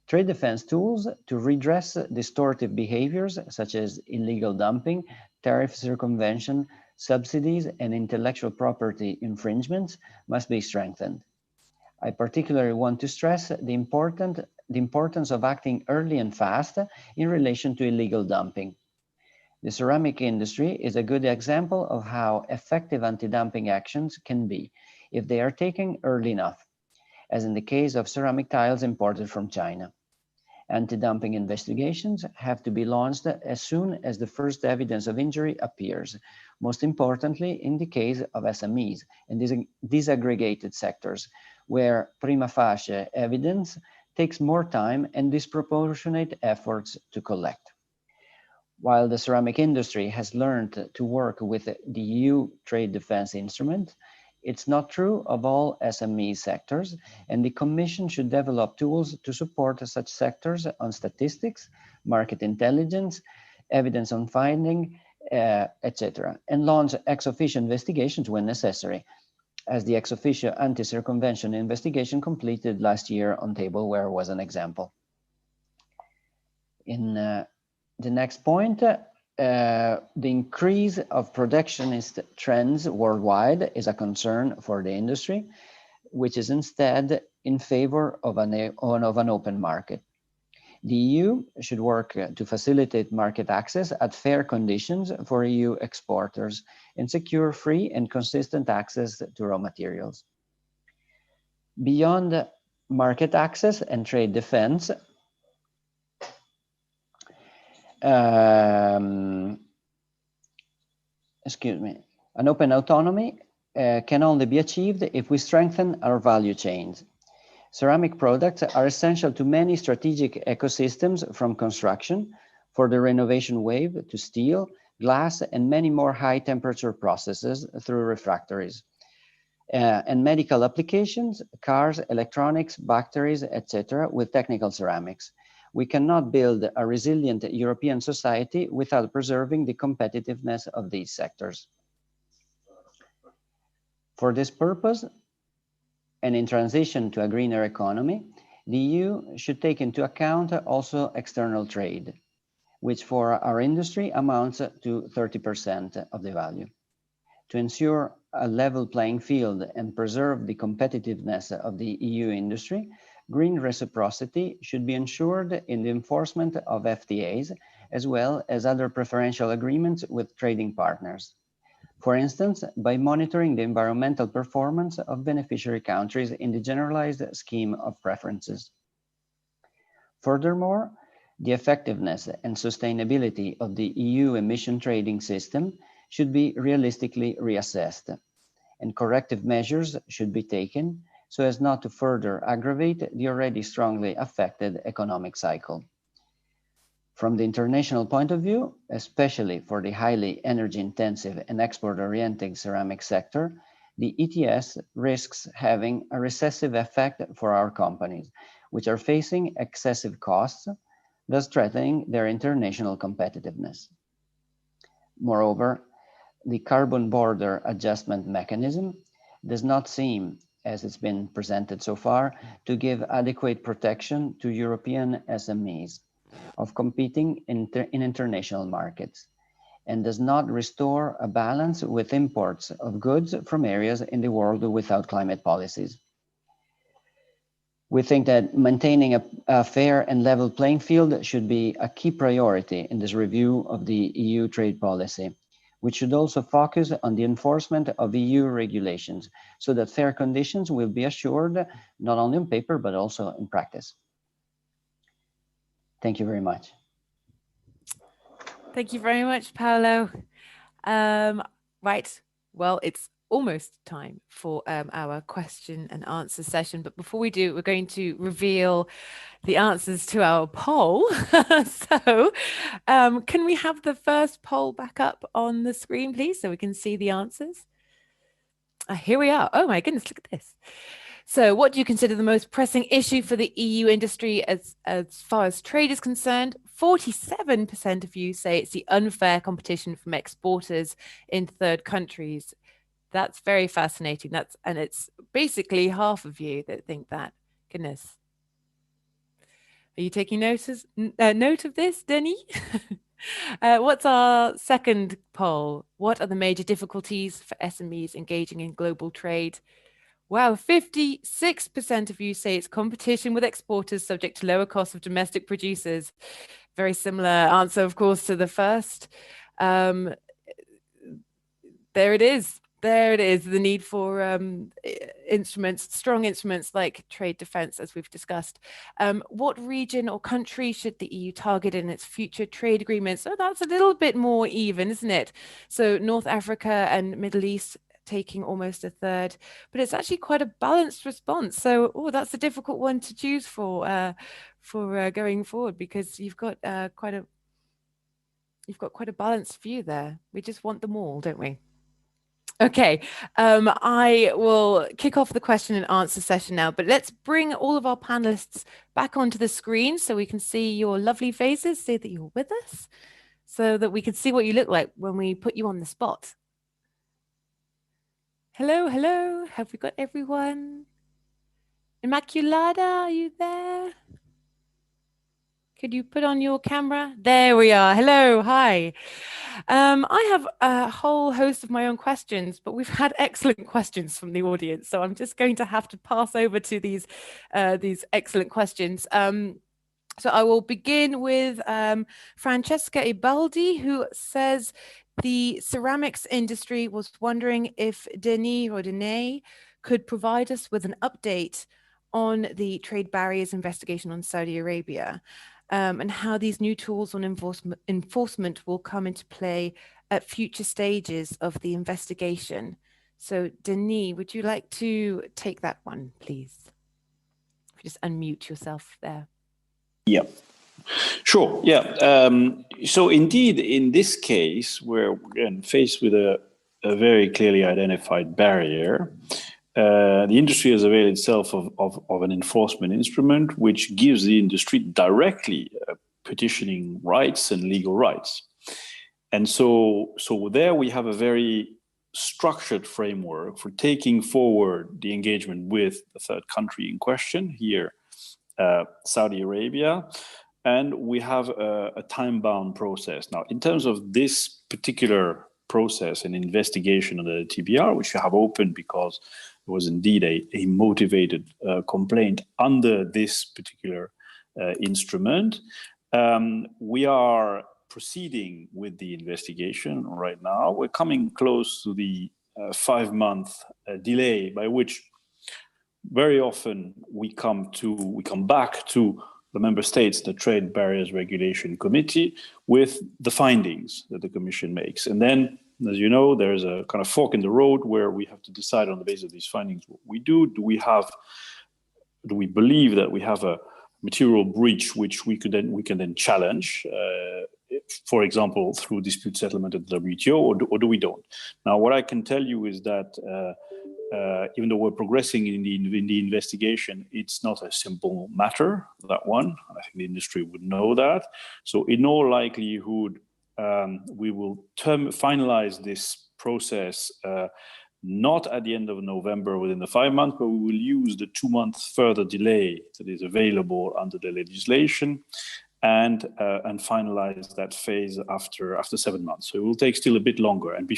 Trade defense tools to redress distortive behaviors such as illegal dumping, tariff circumvention, subsidies, and intellectual property infringements must be strengthened. I particularly want to stress the importance of acting early and fast in relation to illegal dumping. The ceramic industry is a good example of how effective anti-dumping actions can be if they are taken early enough, as in the case of ceramic tiles imported from China. Anti-dumping investigations have to be launched as soon as the first evidence of injury appears, most importantly in the case of SMEs and disaggregated sectors, where prima facie evidence takes more time and disproportionate efforts to collect. While the ceramic industry has learned to work with the EU trade defense instrument, it's not true of all SME sectors, and the Commission should develop tools to support such sectors on statistics, market intelligence, evidence on finding, etc., and launch ex officio investigations when necessary, as the ex officio anti-circumvention investigation completed last year on tableware was an example. In the next point, the increase of protectionist trends worldwide is a concern for the industry, which is instead in favor of an open market. The EU should work to facilitate market access at fair conditions for EU exporters and secure free and consistent access to raw materials. Beyond market access and trade defense, an open autonomy can only be achieved if we strengthen our value chains. Ceramic products are essential to many strategic ecosystems, from construction for the renovation wave to steel, glass, and many more high temperature processes through refractories. And medical applications, cars, electronics, batteries, etc., with technical ceramics. We cannot build a resilient European society without preserving the competitiveness of these sectors. For this purpose, and in transition to a greener economy, the EU should take into account also external trade, which for our industry amounts to 30% of the value. To ensure a level playing field and preserve the competitiveness of the EU industry, green reciprocity should be ensured in the enforcement of FTAs, as well as other preferential agreements with trading partners. For instance, by monitoring the environmental performance of beneficiary countries in the generalized scheme of preferences. Furthermore, the effectiveness and sustainability of the EU emission trading system should be realistically reassessed, and corrective measures should be taken so as not to further aggravate the already strongly affected economic cycle. From the international point of view, especially for the highly energy-intensive and export-oriented ceramic sector, the ETS risks having a recessive effect for our companies, which are facing excessive costs, thus threatening their international competitiveness. Moreover, the carbon border adjustment mechanism does not seem, as it's been presented so far, to give adequate protection to European SMEs of competing in international markets, and does not restore a balance with imports of goods from areas in the world without climate policies. We think that maintaining a fair and level playing field should be a key priority in this review of the EU trade policy, which should also focus on the enforcement of EU regulations so that fair conditions will be assured not only on paper but also in practice. Thank you very much. Thank you very much, Paolo. Right. Well, it's almost time for our question and answer session. But before we do, we're going to reveal the answers to our poll. So can we have the first poll back up on the screen, please, so we can see the answers? Here we are. Oh my goodness, look at this. So what do you consider the most pressing issue for the EU industry as far as trade is concerned? 47% of you say it's the unfair competition from exporters in third countries. That's very fascinating. And it's basically half of you that think that. Goodness. Are you taking note of this, Denis? What's our second poll? What are the major difficulties for SMEs engaging in global trade? Wow, 56% of you say it's competition with exporters subject to lower costs of domestic producers. Very similar answer, of course, to the first. There it is. There it is, the need for instruments, strong instruments like trade defense, as we've discussed. What region or country should the EU target in its future trade agreements? So that's a little bit more even, isn't it? So North Africa and Middle East taking almost a third, but it's actually quite a balanced response. So, that's a difficult one to choose for going forward, because you've got quite a balanced view there. We just want them all, don't we? Okay, I will kick off the question and answer session now, but let's bring all of our panelists back onto the screen so we can see your lovely faces, say that you're with us, so that we can see what you look like when we put you on the spot. Hello, hello. Have we got everyone? Immaculada, are you there? Could you put on your camera? There we are. Hello, hi. I have a whole host of my own questions, but we've had excellent questions from the audience, so I'm just going to have to pass over to these excellent questions. So I will begin with Francesca Ibaldi, who says, the ceramics industry was wondering if Denis or Dene could provide us with an update on the trade barriers investigation on Saudi Arabia, and how these new tools on enforcement will come into play at future stages of the investigation. So Denis, would you like to take that one, please? If you just unmute yourself there. Yeah. Sure. Yeah. So indeed, in this case, we're again faced with a very clearly identified barrier. The industry has availed itself of an enforcement instrument which gives the industry directly petitioning rights and legal rights. And so there we have a very structured framework for taking forward the engagement with the third country in question, here, Saudi Arabia. And we have a time-bound process. Now, in terms of this particular process and investigation under the TBR, which you have opened because there was indeed a motivated complaint under this particular instrument, we are proceeding with the investigation right now. We're coming close to the 5-month delay, by which very often we come back to the member states, the Trade Barriers Regulation Committee, with the findings that the Commission makes. And then, as you know, there's a kind of fork in the road where we have to decide on the basis of these findings what we do. Do we believe that we have a material breach which we can then challenge, for example, through dispute settlement at the WTO, or do we don't? Now, what I can tell you is that even though we're progressing in the investigation, it's not a simple matter, that one. I think the industry would know that. So in all likelihood, we will finalize this process not at the end of November within the 5 months, but we will use the 2-month further delay that is available under the legislation and finalize that phase after 7 months. So it will take still a bit longer. And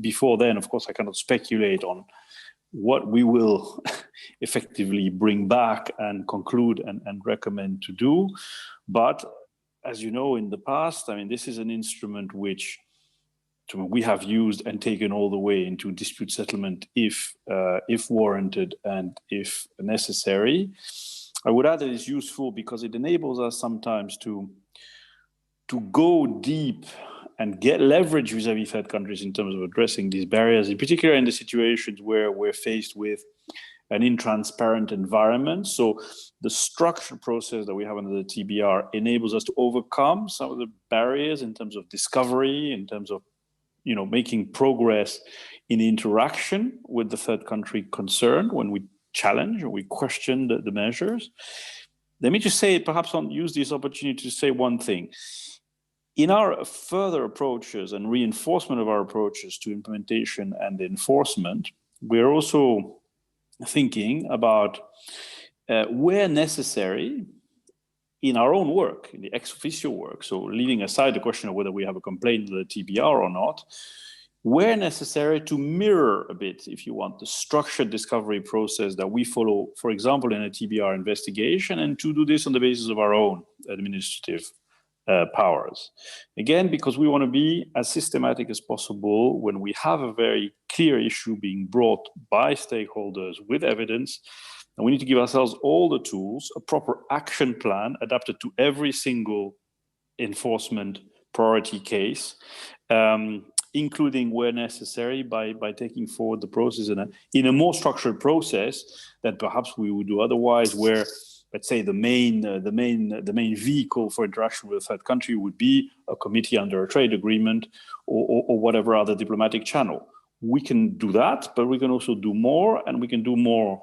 before then, of course, I cannot speculate on what we will effectively bring back and conclude and recommend to do. But as you know, in the past, I mean, this is an instrument which we have used and taken all the way into dispute settlement if warranted and if necessary. I would add that it's useful because it enables us sometimes to go deep and get leverage vis-a-vis third countries in terms of addressing these barriers, in particular in the situations where we're faced with an intransparent environment. So the structured process that we have under the TBR enables us to overcome some of the barriers in terms of discovery, in terms of making progress in interaction with the third country concerned when we challenge or we question the measures. Let me just say, perhaps I'll use this opportunity to say one thing. In our further approaches and reinforcement of our approaches to implementation and enforcement, we're also thinking about where necessary in our own work, in the ex officio work, so leaving aside the question of whether we have a complaint with the TBR or not, where necessary to mirror a bit, if you want, the structured discovery process that we follow, for example, in a TBR investigation, and to do this on the basis of our own administrative powers. Again, because we want to be as systematic as possible when we have a very clear issue being brought by stakeholders with evidence, and we need to give ourselves all the tools, a proper action plan adapted to every single enforcement priority case, including where necessary by taking forward the process in a more structured process than perhaps we would do otherwise, where, let's say, the main vehicle for interaction with a third country would be a committee under a trade agreement or whatever other diplomatic channel. We can do that, but we can also do more, and we can do more.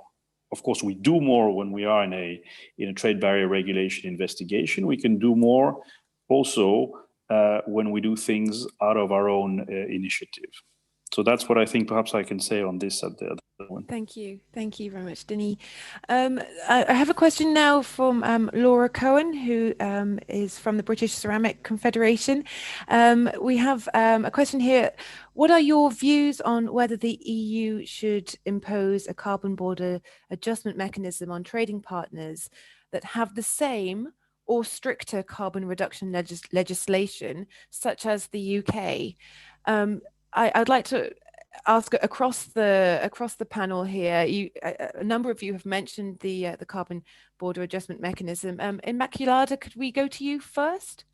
Of course, we do more when we are in a trade barrier regulation investigation. We can do more also when we do things out of our own initiative. So that's what I think perhaps I can say on this at the other one. Thank you. Thank you very much, Denis. I have a question now from Laura Cohen, who is from the British Ceramic Confederation. We have a question here. What are your views on whether the EU should impose a carbon border adjustment mechanism on trading partners that have the same or stricter carbon reduction legislation, such as the UK? I'd like to ask across the panel here. A number of you have mentioned the carbon border adjustment mechanism. Immaculada, could we go to you first?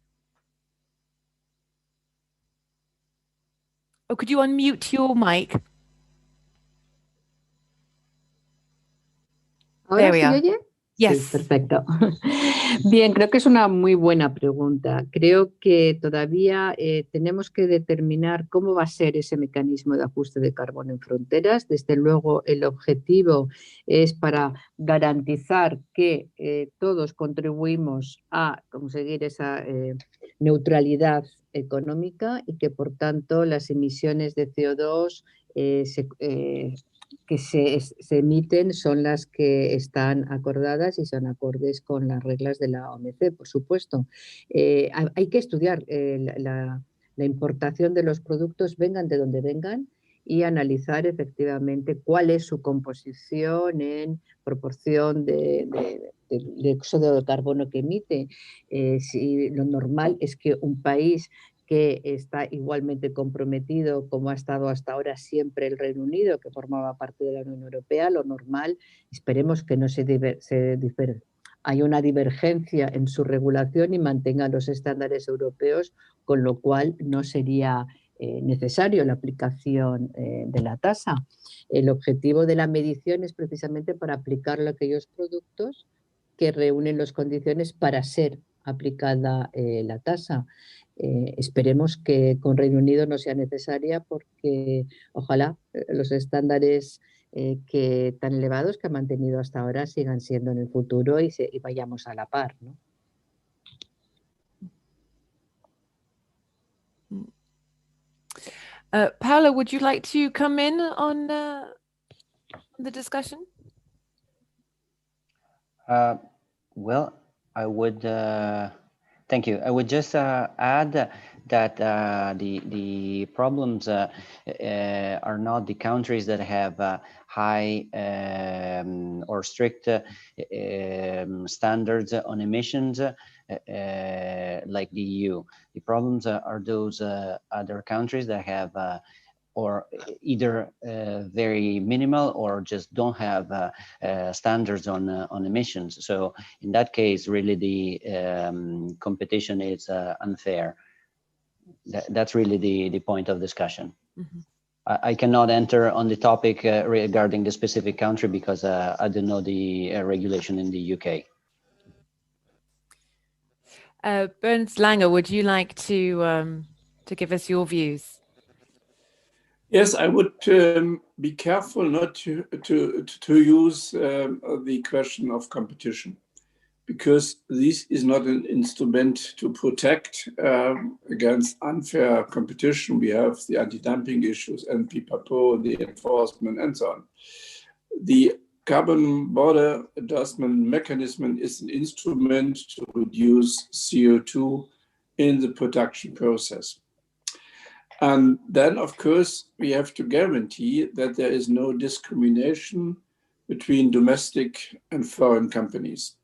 Or could you unmute your mic? ¿Ahora se oye? Yes. Sí, perfecto. Bien, creo que es una muy buena pregunta. Creo que todavía tenemos que determinar cómo va a ser ese mecanismo de ajuste de carbono en fronteras. Desde luego, el objetivo es para garantizar que todos contribuimos a conseguir esa neutralidad económica y que, por tanto, las emisiones de CO2 que se emiten son las que están acordadas y son acordes con las reglas de la OMC, por supuesto. Hay que estudiar la importación de los productos, vengan de donde vengan, y analizar efectivamente cuál es su composición en proporción de dióxido de carbono que emite. Si lo normal es que un país que está igualmente comprometido, como ha estado hasta ahora siempre el Reino Unido, que formaba parte de la Unión Europea, lo normal, esperemos que no hay una divergencia en su regulación y mantenga los estándares europeos, con lo cual no sería necesario la aplicación de la tasa. El objetivo de la medición es precisamente para aplicarlo a aquellos productos que reúnen las condiciones para ser aplicada la tasa. Esperemos que con Reino Unido no sea necesaria, porque ojalá los estándares tan elevados que ha mantenido hasta ahora sigan siendo en el futuro y vayamos a la par, ¿no? Paula, would you like to come in on the discussion? Well, I would. Thank you. I would just add that the problems are not the countries that have high or strict standards on emissions like the EU. The problems are those other countries that have or either very minimal or just don't have standards on emissions. So in that case, really the competition is unfair. That's really the point of discussion. Mhm. I cannot enter on the topic regarding the specific country because I don't know the regulation in the UK. Bernd Langer, would you like to give us your views? Yes, I would be careful not to use the question of competition, because this is not an instrument to protect against unfair competition. We have the anti-dumping issues, NP-PAPO, the enforcement, and so on. The carbon border adjustment mechanism is an instrument to reduce CO2 in the production process. And then, of course, we have to guarantee that there is no discrimination between domestic and foreign companies.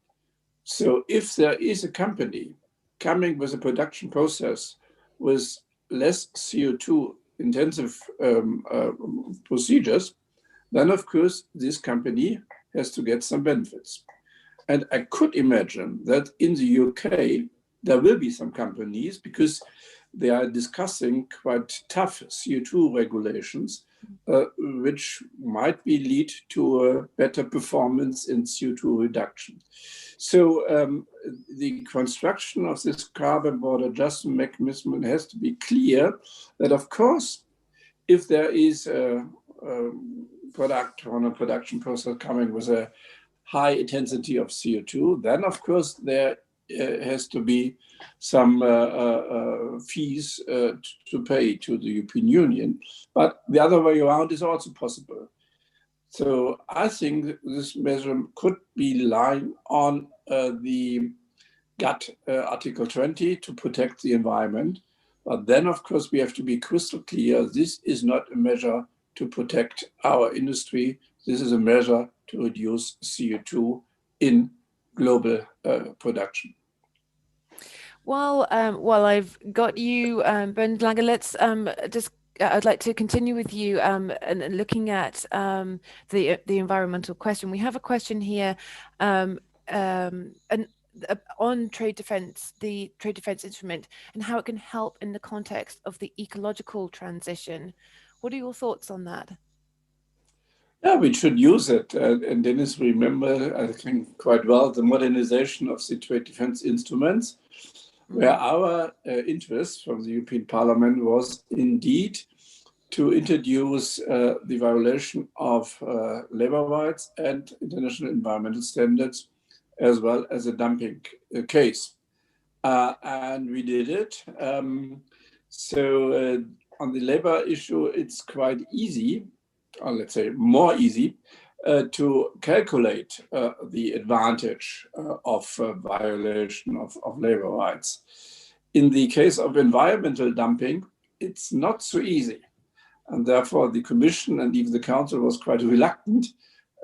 So if there is a company coming with a production process with less CO2 intensive procedures, then of course this company has to get some benefits. And I could imagine that in the UK, there will be some companies, because they are discussing quite tough CO2 regulations, which might be lead to a better performance in CO2 reduction. So the construction of this carbon border adjustment mechanism has to be clear that, of course, if there is a product on a production process coming with a high intensity of CO2, then of course there has to be some fees to pay to the European Union. But the other way around is also possible. So I think this measure could be relying on the GATT Article 20 to protect the environment. But then, of course, we have to be crystal clear. This is not a measure to protect our industry. This is a measure to reduce CO2 in global production. Well, while I've got you, Bernd Langer, let's just. I'd like to continue with you and looking at the environmental question. We have a question here on trade defense, the trade defense instrument, and how it can help in the context of the ecological transition. What are your thoughts on that? Yeah, we should use it. And Dennis, remember, I think quite well, the modernization of the trade defense instruments, where our interest from the European Parliament was indeed to introduce the violation of labor rights and international environmental standards, as well as a dumping case. And we did it. So on the labor issue, it's quite easy, or let's say more easy, to calculate the advantage of violation of labor rights. In the case of environmental dumping, it's not so easy. And therefore, the Commission and even the Council was quite reluctant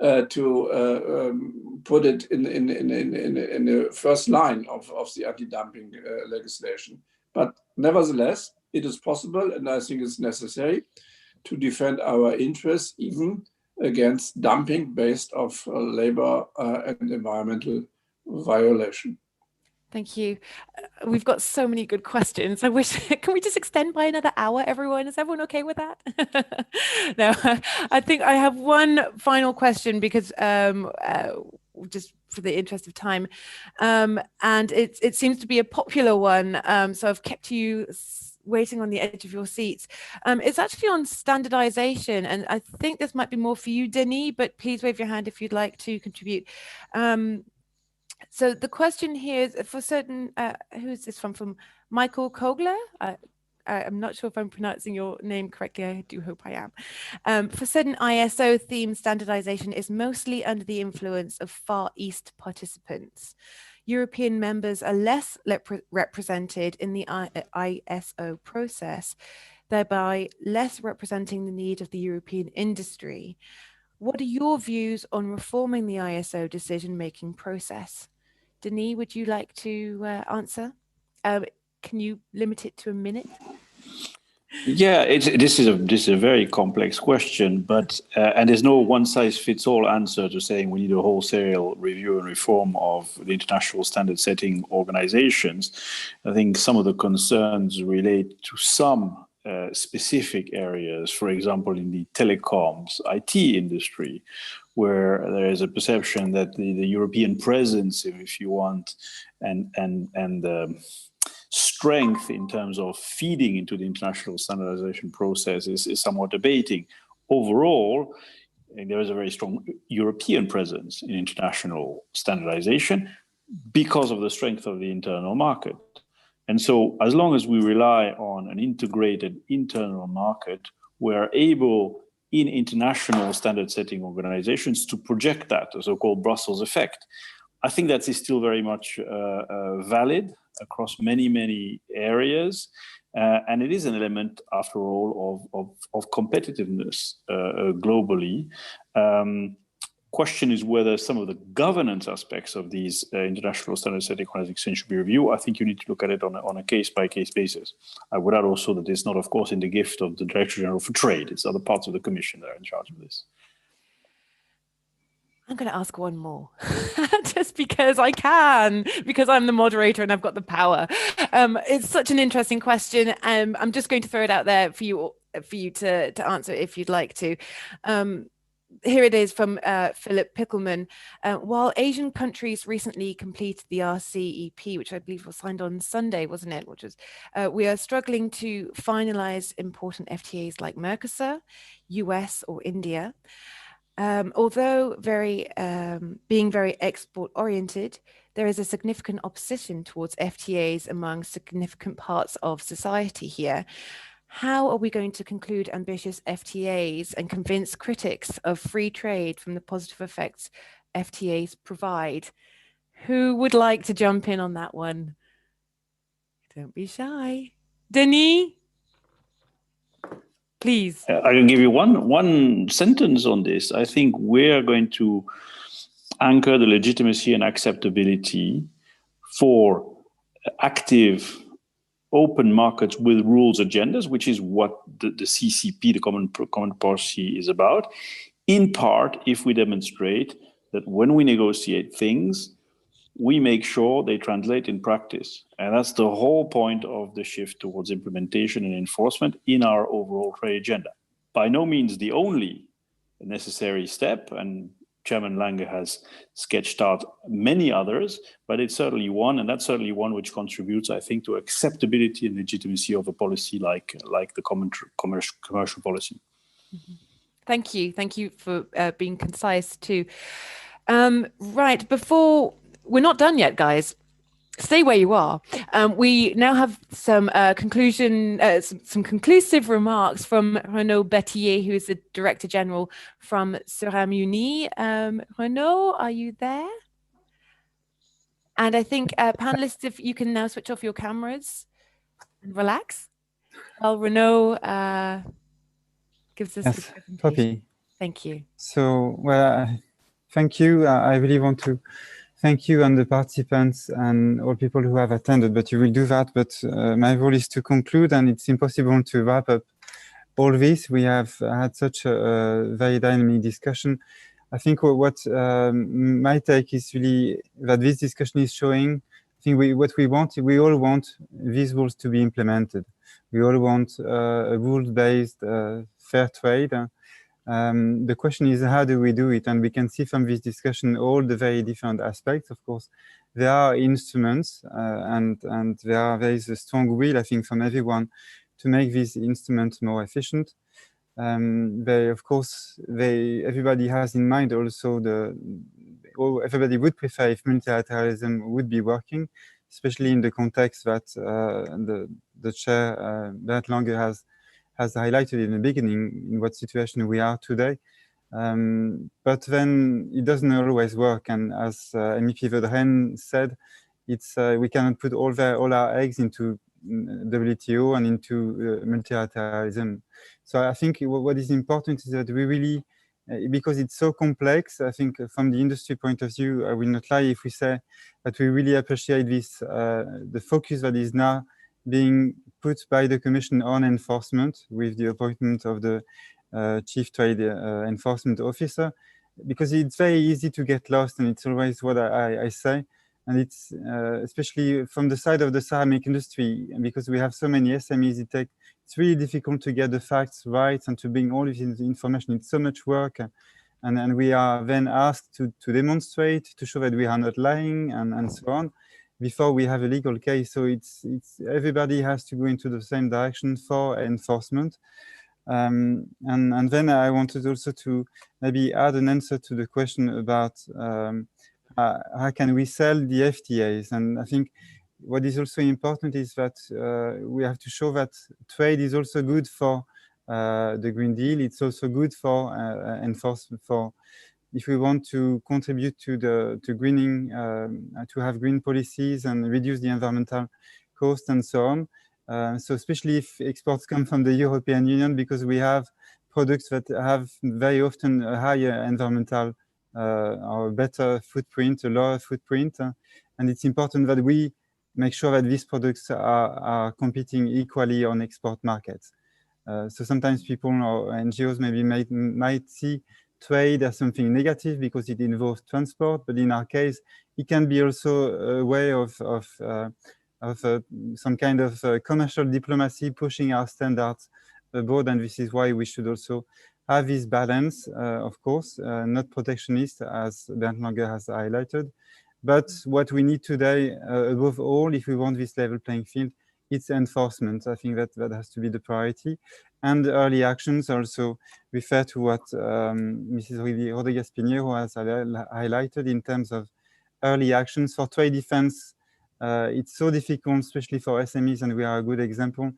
to put it in the first line of the anti-dumping legislation. But nevertheless, it is possible, and I think it's necessary to defend our interests even against dumping based of labor and environmental violation. Thank you. We've got so many good questions. I wish, can we just extend by another hour, everyone? Is everyone okay with that? No, I think I have one final question because just for the interest of time. And it seems to be a popular one. So I've kept you waiting on the edge of your seats. It's actually on standardization. And I think this might be more for you, Denis, but please wave your hand if you'd like to contribute. So the question here is for certain, who is this from Michael Kogler? I'm not sure if I'm pronouncing your name correctly. I do hope I am. For certain ISO theme, standardization is mostly under the influence of Far East participants. European members are less represented in the ISO process, thereby less representing the need of the European industry. What are your views on reforming the ISO decision-making process? Denis, would you like to answer? Can you limit it to a minute? Yeah, this is a very complex question, but and there's no one size fits all answer to saying we need a wholesale review and reform of the international standard setting organizations. I think some of the concerns relate to some specific areas, for example, in the telecoms IT industry, where there is a perception that the European presence, if you want, and strength in terms of feeding into the international standardization process is somewhat debating. Overall, there is a very strong European presence in international standardization because of the strength of the internal market. And so as long as we rely on an integrated internal market, we're able in international standard setting organizations to project that, the so-called Brussels effect. I think that is still very much valid across many areas. And it is an element, after all, of competitiveness globally. Question is whether some of the governance aspects of these international standard setting organizations should be reviewed. I think you need to look at it on a case-by-case basis. I would add also that it's not, of course, in the gift of the Director General for Trade. It's other parts of the Commission that are in charge of this. I'm going to ask one more, just because I can, because I'm the moderator and I've got the power. It's such an interesting question. I'm just going to throw it out there for you to answer if you'd like to. Here it is from Philip Pickelman. While Asian countries recently completed the RCEP, which I believe was signed on Sunday, wasn't it? Which was, we are struggling to finalize important FTAs like Mercosur, US, or India. Although being very export-oriented, there is a significant opposition towards FTAs among significant parts of society here. How are we going to conclude ambitious FTAs and convince critics of free trade from the positive effects FTAs provide? Who would like to jump in on that one? Don't be shy. Denis? Please. I can give you one sentence on this. I think we're going to anchor the legitimacy and acceptability for active open markets with rules agendas, which is what the CCP, the Common Policy, is about, in part if we demonstrate that when we negotiate things, we make sure they translate in practice. And that's the whole point of the shift towards implementation and enforcement in our overall trade agenda. By no means the only necessary step, and Chairman Lange has sketched out many others, but it's certainly one, and that's certainly one which contributes, I think, to acceptability and legitimacy of a policy like the common commercial policy. Mm-hmm. Thank you for being concise too. Right, we're not done yet, guys. Stay where you are. We now have some conclusive remarks from Renaud Bettier, who is the Director General from Cerame-Unie. Renaud, are you there? And I think panelists, if you can now switch off your cameras and relax. Well, Renaud gives us the presentation. Poppy. Thank you. So, well, thank you. I really want to thank you and the participants and all people who have attended, but you will do that. But my role is to conclude, and it's impossible to wrap up all this. We have had such a very dynamic discussion. I think what my take is really that this discussion is showing, I think we all want these rules to be implemented. We all want a rules-based fair trade. The question is, how do we do it? And we can see from this discussion all the very different aspects. Of course, there are instruments and there is a strong will, I think, from everyone to make these instruments more efficient. Everybody has in mind also everybody would prefer if multilateralism would be working, especially in the context that the chair, Bernd Lange, has highlighted in the beginning in what situation we are today. But then it doesn't always work. And as MEP Vedren said, we cannot put all our eggs into WTO and into multilateralism. So I think what is important is that we really, because it's so complex, I think from the industry point of view, I will not lie if we say that we really appreciate this, the focus that is now being put by the Commission on enforcement with the appointment of the Chief Trade Enforcement Officer, because it's very easy to get lost, and it's always what I say. And it's especially from the side of the ceramic industry, because we have so many SMEs, it's really difficult to get the facts right and to bring all of the information. It's so much work. And we are then asked to demonstrate, to show that we are not lying, and so on, before we have a legal case. So it's everybody has to go into the same direction for enforcement. And then I wanted also to maybe add an answer to the question about how can we sell the FTAs. And I think what is also important is that we have to show that trade is also good for the Green Deal. It's also good for enforcement, for if we want to contribute to greening, to have green policies and reduce the environmental cost and so on. So especially if exports come from the European Union, because we have products that have very often a higher environmental or better footprint, a lower footprint. And it's important that we make sure that these products are competing equally on export markets. So sometimes people or NGOs maybe might see trade as something negative because it involves transport, but in our case, it can be also a way of some kind of commercial diplomacy pushing our standards abroad, and this is why we should also have this balance, of course, not protectionist, as Bernd Lange has highlighted. But what we need today, above all, if we want this level playing field, it's enforcement. I think that has to be the priority. And early actions also refer to what Mrs. Rodriguez Pinheiro has highlighted in terms of early actions for trade defense. It's so difficult, especially for SMEs, and we are a good example.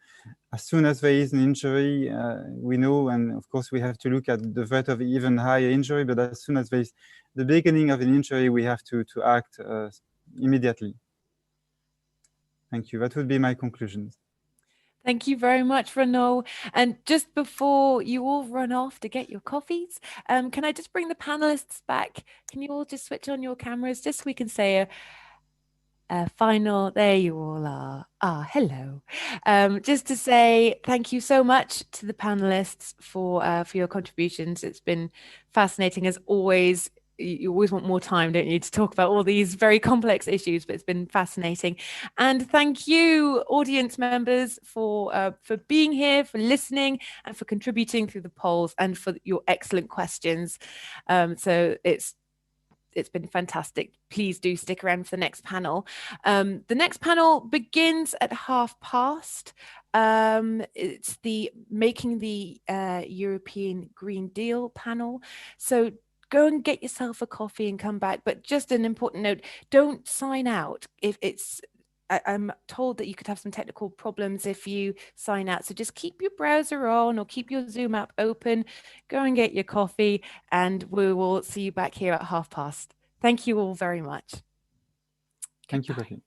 As soon as there is an injury, we know, and of course we have to look at the threat of even higher injury, but as soon as there is the beginning of an injury, we have to act immediately. Thank you. That would be my conclusions. Thank you very much, Renaud. And just before you all run off to get your coffees, can I just bring the panelists back? Can you all just switch on your cameras just so we can say a final, there you all are. Hello. Just to say thank you so much to the panelists for your contributions. It's been fascinating as always. You always want more time, don't you, to talk about all these very complex issues, but it's been fascinating. And thank you, audience members, for being here, for listening, and for contributing through the polls, and for your excellent questions. So it's been fantastic. Please do stick around for the next panel. The next panel begins at past. It's the Making the European Green Deal panel. So go and get yourself a coffee and come back. But just an important note, don't sign out. If it's, I'm told that you could have some technical problems if you sign out. So just keep your browser on or keep your Zoom app open. Go and get your coffee, and we will see you back here at past. Thank you all very much. Thank you, Poppy.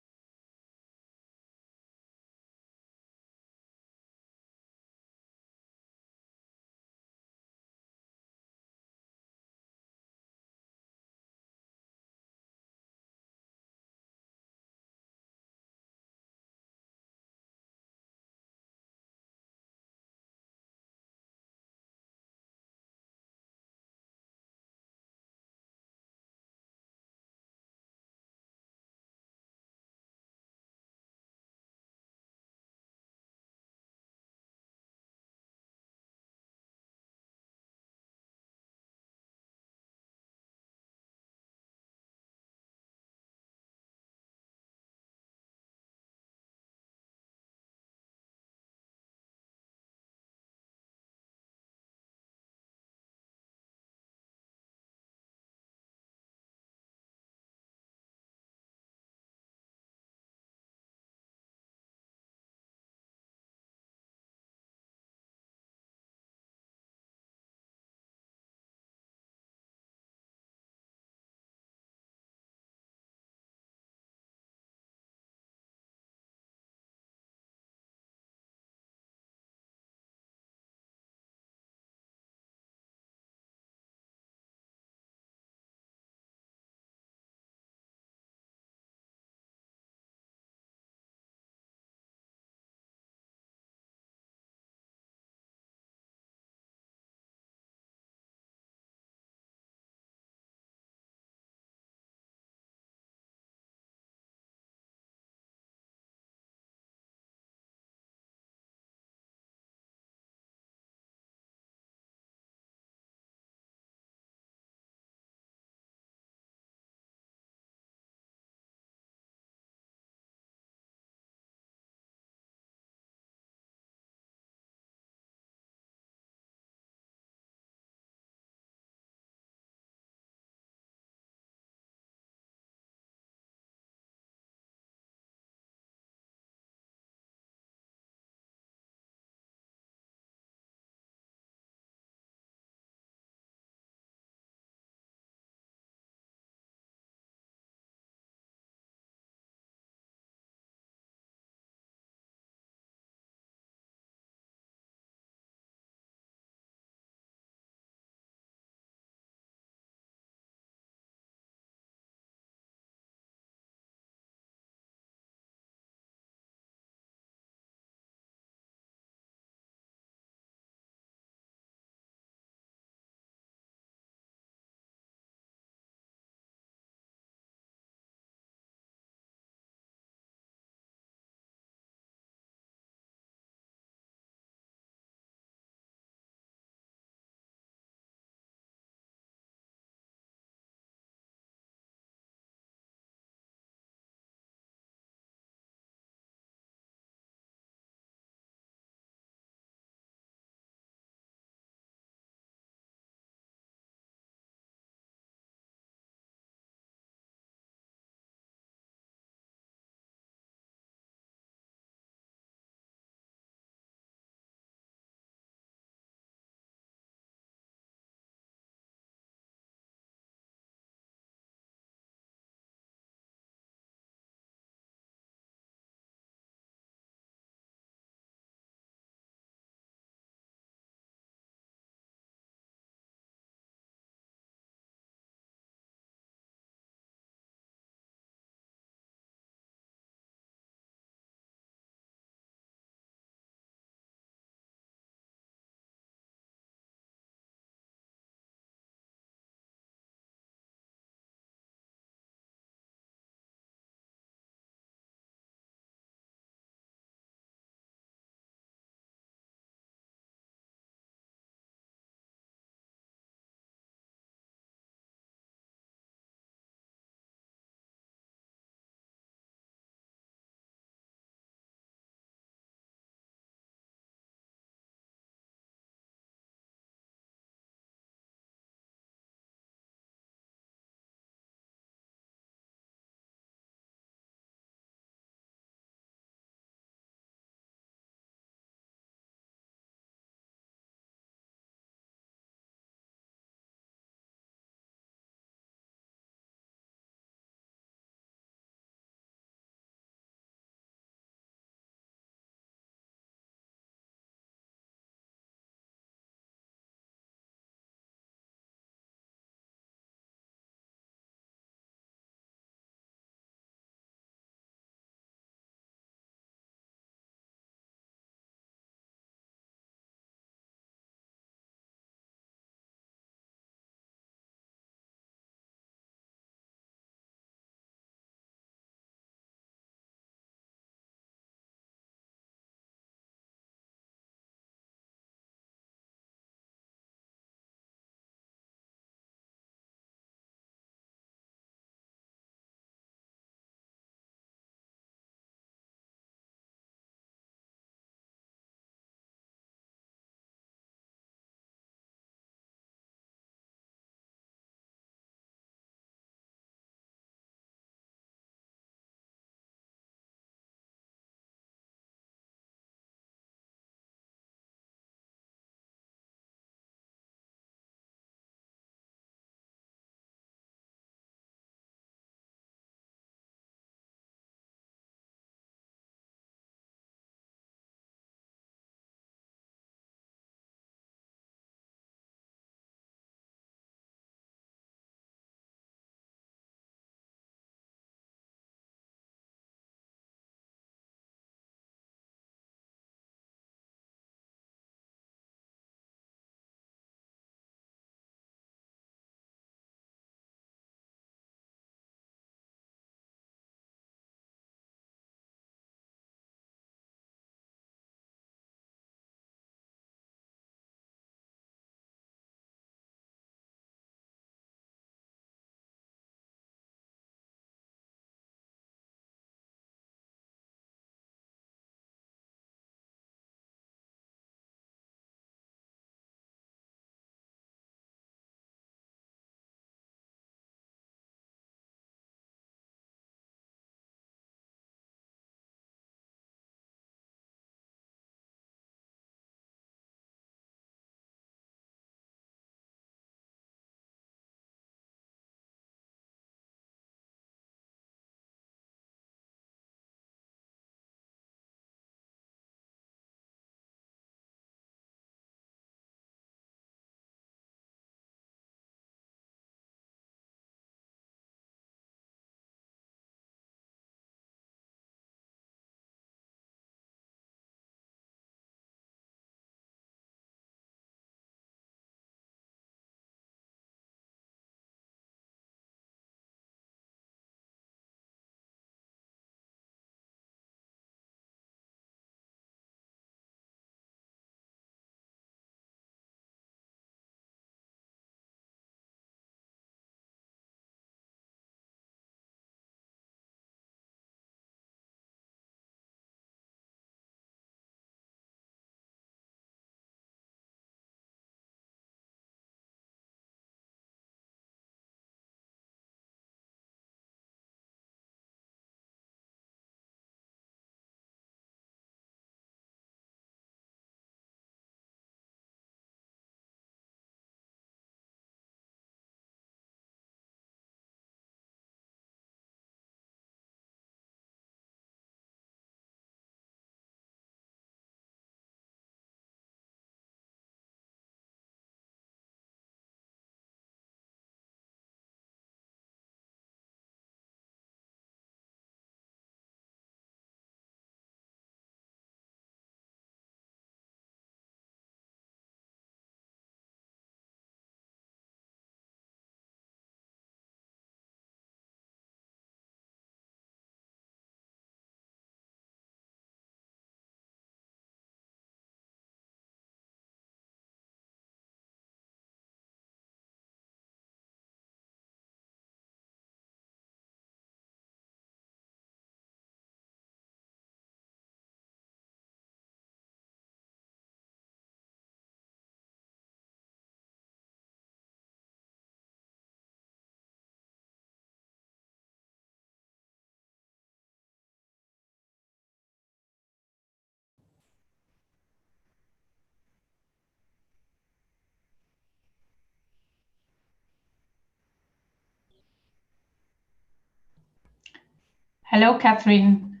Hello, Catherine.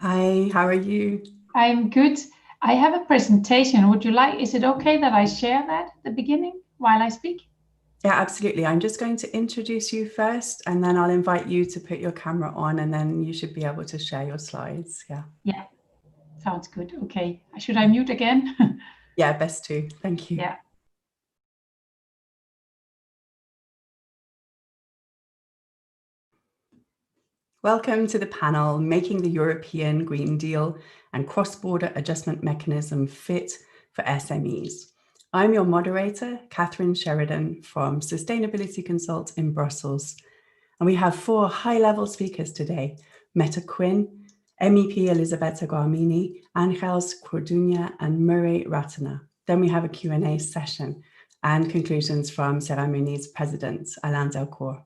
Hi, how are you? I'm good. I have a presentation. Would you like, is it okay that I share that at the beginning while I speak? Yeah, absolutely. I'm just going to introduce you first, and then I'll invite you to put your camera on, and then you should be able to share your slides. Yeah. Yeah, sounds good. Okay. Should I mute again? Yeah, best to. Thank you. Yeah. Welcome to the panel, Making the European Green Deal and Cross-Border Adjustment Mechanism Fit for SMEs. I'm your moderator, Catherine Sheridan from Sustainability Consult in Brussels. And we have 4 high-level speakers today: Meta Quinn, MEP Elisabetta Garmini, Angels Corduña, and Murray Ratana. Then we have a Q&A session and conclusions from Cerame-Unie's president, Alain Delcourt.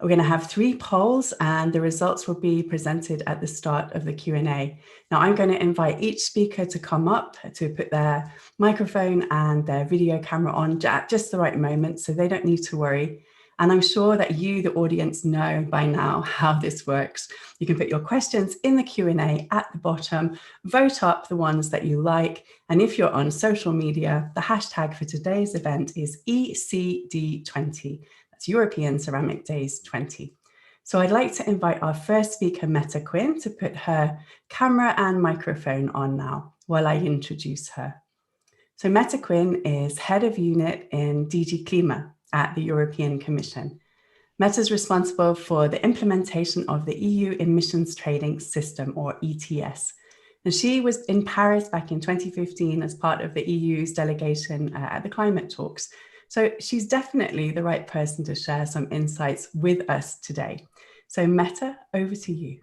We're going to have 3 polls, and the results will be presented at the start of the Q&A. Now, I'm going to invite each speaker to come up to put their microphone and their video camera on at just the right moment, so they don't need to worry. And I'm sure that you, the audience, know by now how this works. You can put your questions in the Q&A at the bottom, vote up the ones that you like. And if you're on social media, the hashtag for today's event is ECD20. That's European Ceramic Days 20. So I'd like to invite our first speaker, Meta Quinn, to put her camera and microphone on now while I introduce her. So Meta Quinn is head of unit in DG Klima at the European Commission. Meta is responsible for the implementation of the EU Emissions Trading System, or ETS. And she was in Paris back in 2015 as part of the EU's delegation at the climate talks. So she's definitely the right person to share some insights with us today. So Meta, over to you.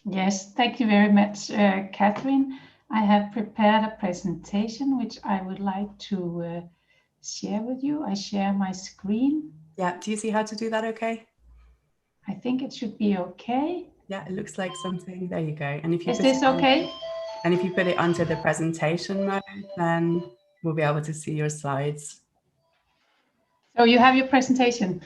Yes, thank you very much, Catherine. I have prepared a presentation which I would like to share with you. I share my screen. Yeah, do you see how to do that okay? I think it should be okay. Yeah, it looks like something. There you go. And if you Is this okay? And if you put it onto the presentation mode, then we'll be able to see your slides. So you have your presentation?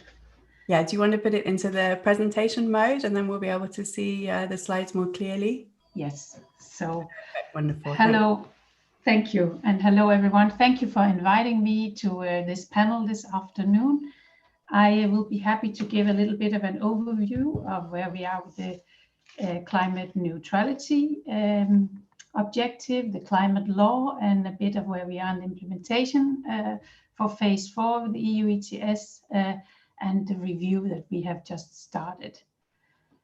Yeah, do you want to put it into the presentation mode, and then we'll be able to see the slides more clearly? Yes. So wonderful. Hello. Thank you. And hello, everyone. Thank you for inviting me to this panel this afternoon. I will be happy to give a little bit of an overview of where we are with the climate neutrality objective, the climate law, and a bit of where we are in the implementation for phase 4 of the EU ETS and the review that we have just started.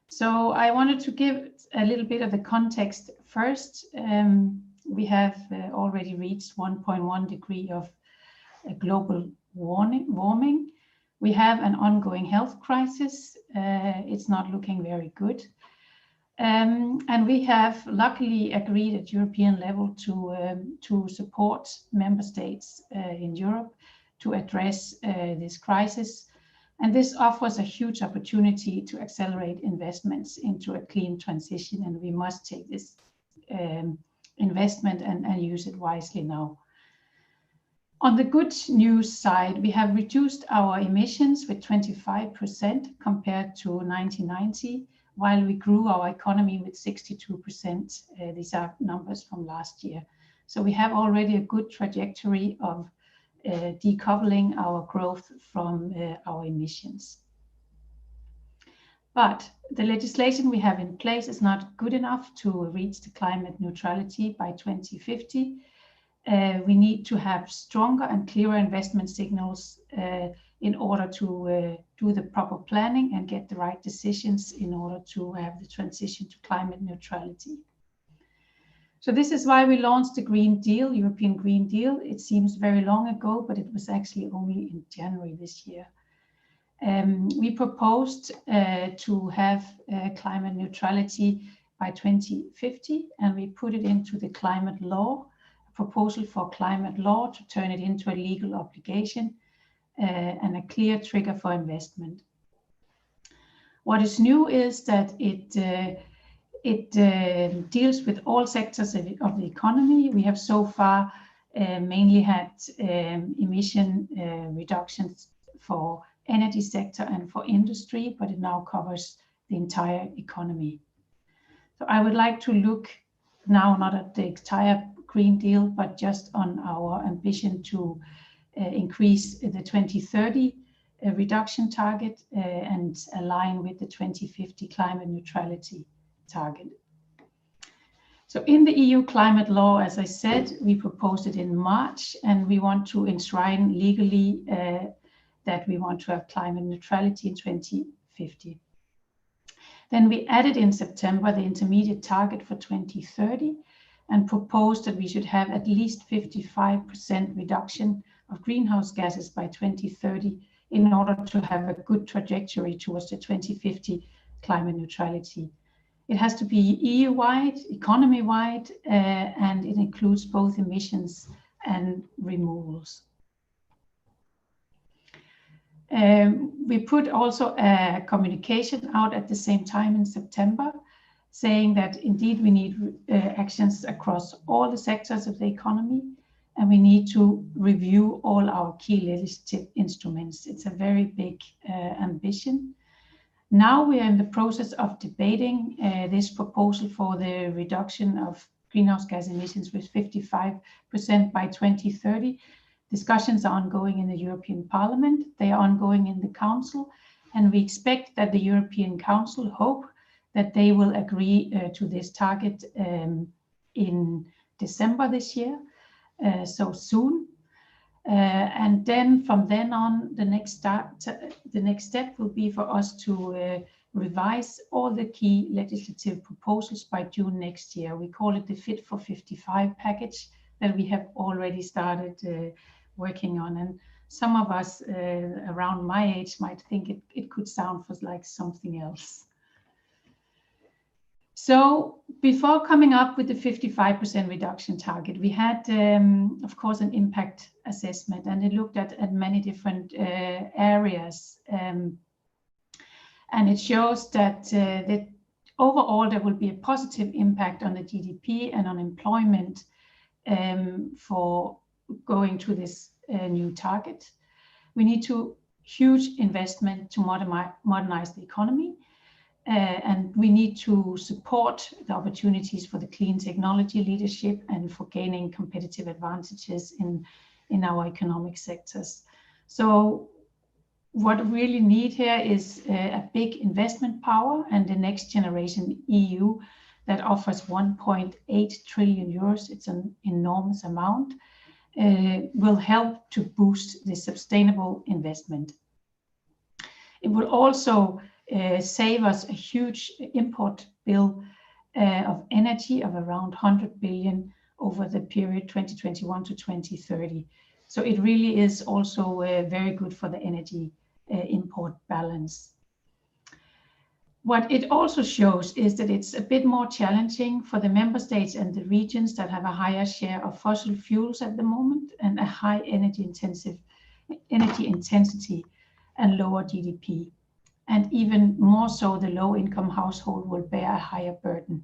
So I wanted to give a little bit of the context first. We have already reached 1.1 degree of global warming. We have an ongoing health crisis. It's not looking very good. And we have luckily agreed at European level to support member states in Europe to address this crisis. And this offers a huge opportunity to accelerate investments into a clean transition, and we must take this investment and use it wisely now. On the good news side, we have reduced our emissions with 25% compared to 1990, while we grew our economy with 62%. These are numbers from last year. So we have already a good trajectory of decoupling our growth from our emissions. But the legislation we have in place is not good enough to reach the climate neutrality by 2050. We need to have stronger and clearer investment signals in order to do the proper planning and get the right decisions in order to have the transition to climate neutrality. So this is why we launched the Green Deal, European Green Deal. It seems very long ago, but it was actually only in January this year. We proposed to have climate neutrality by 2050, and we put it into the climate law, a proposal for climate law to turn it into a legal obligation and a clear trigger for investment. What is new is that it deals with all sectors of the economy. We have so far mainly had emission reductions for energy sector and for industry, but it now covers the entire economy. So I would like to look now not at the entire Green Deal, but just on our ambition to increase the 2030 reduction target and align with the 2050 climate neutrality target. So in the EU climate law, as I said, we proposed it in March, and we want to enshrine legally that we want to have climate neutrality in 2050. Then we added in September the intermediate target for 2030 and proposed that we should have at least 55% reduction of greenhouse gases by 2030 in order to have a good trajectory towards the 2050 climate neutrality. It has to be EU-wide, economy-wide, and it includes both emissions and removals. We put also a communication out at the same time in September, saying that indeed we need actions across all the sectors of the economy, and we need to review all our key legislative instruments. It's a very big ambition. Now we are in the process of debating this proposal for the reduction of greenhouse gas emissions with 55% by 2030. Discussions are ongoing in the European Parliament, they are ongoing in the Council, and we expect that the European Council hope that they will agree to this target in December this year, so soon. And then from then on, the next step will be for us to revise all the key legislative proposals by June next year. We call it the Fit for 55 package that we have already started working on. And some of us around my age might think it could sound like something else. So before coming up with the 55% reduction target, we had, of course, an impact assessment, and it looked at many different areas. And it shows that overall there will be a positive impact on the GDP and on employment for going to this new target. We need huge investment to modernize the economy. And we need to support the opportunities for the clean technology leadership and for gaining competitive advantages in our economic sectors. So what we really need here is a big investment power, and the next generation EU that offers 1.8 trillion euros, it's an enormous amount, will help to boost the sustainable investment. It will also save us a huge import bill of energy of around 100 billion over the period 2021 to 2030. So it really is also very good for the energy import balance. What it also shows is that it's a bit more challenging for the member states and the regions that have a higher share of fossil fuels at the moment and a high energy intensity and lower GDP. And even more so, the low-income household will bear a higher burden.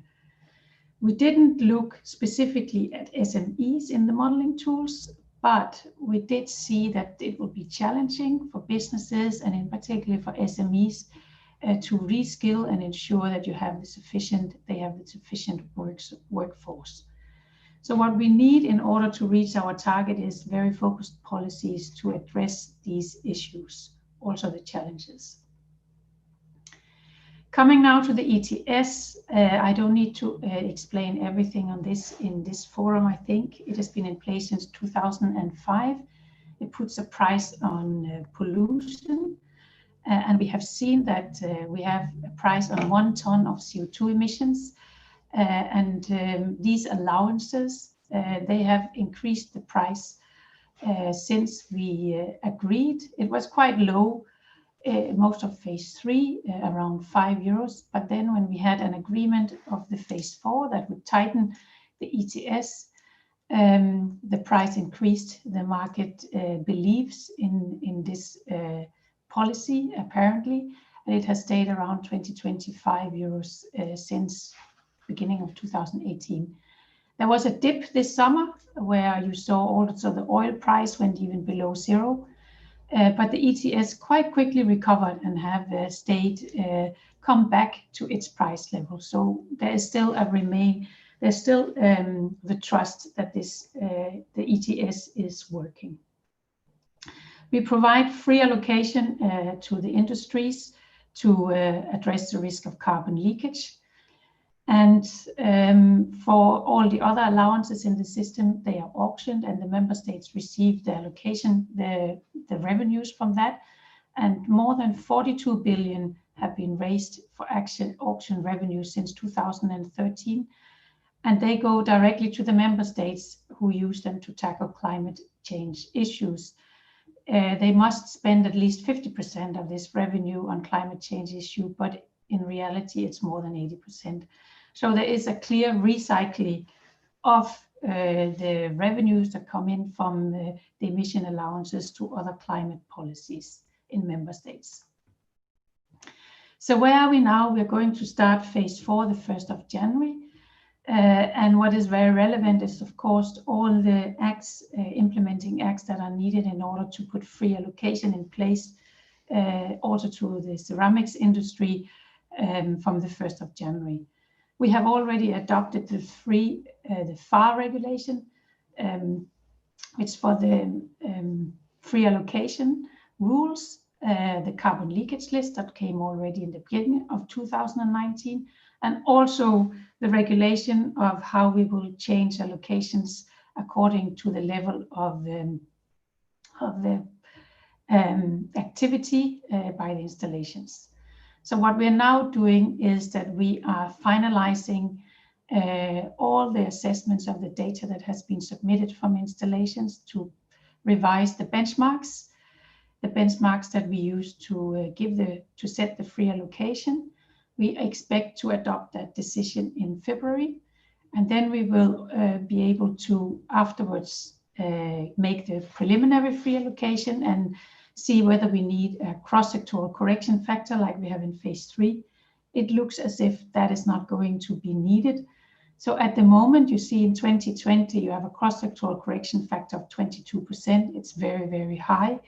We didn't look specifically at SMEs in the modeling tools, but we did see that it will be challenging for businesses and in particular for SMEs to reskill and ensure that they have the sufficient workforce. So what we need in order to reach our target is very focused policies to address these issues, also the challenges. Coming now to the ETS, I don't need to explain everything on this in this forum. I think it has been in place since 2005. It puts a price on pollution, and we have seen that we have a price on 1 ton of CO2 emissions, and these allowances, they have increased the price since we agreed. It was quite low. Most of phase 3, around €5. But then when we had an agreement of the phase 4 that would tighten the ETS, the price increased. The market believes in this policy, apparently, and it has stayed around 20-25 euros since beginning of 2018. There was a dip this summer where you saw also the oil price went even below zero. But the ETS quite quickly recovered and have stayed come back to its price level. So there is still the trust that the ETS is working. We provide free allocation to the industries to address the risk of carbon leakage. And for all the other allowances in the system, they are auctioned and the member states receive the allocation, the revenues from that. And more than 42 billion have been raised for auction revenues since 2013. And they go directly to the member states who use them to tackle climate change issues. They must spend at least 50% of this revenue on climate change issue, but in reality, it's more than 80%. So there is a clear recycling of the revenues that come in from the emission allowances to other climate policies in member states. So where are we now? We're going to start phase 4 the 1st of January. And what is very relevant is, of course, all the acts, implementing acts that are needed in order to put free allocation in place, also to the ceramics industry from the 1st of January. We have already adopted the FAR regulation, which for the free allocation rules, the carbon leakage list that came already in the beginning of 2019, and also the regulation of how we will change allocations according to the level of the activity by the installations. So what we're now doing is that we are finalizing all the assessments of the data that has been submitted from installations to revise the benchmarks that we use to set the free allocation. We expect to adopt that decision in February, and then we will be able to afterwards make the preliminary free allocation and see whether we need a cross-sectoral correction factor like we have in phase 3. It looks as if that is not going to be needed. So at the moment, you see in 2020, you have a cross-sectoral correction factor of 22%. It's very, very high.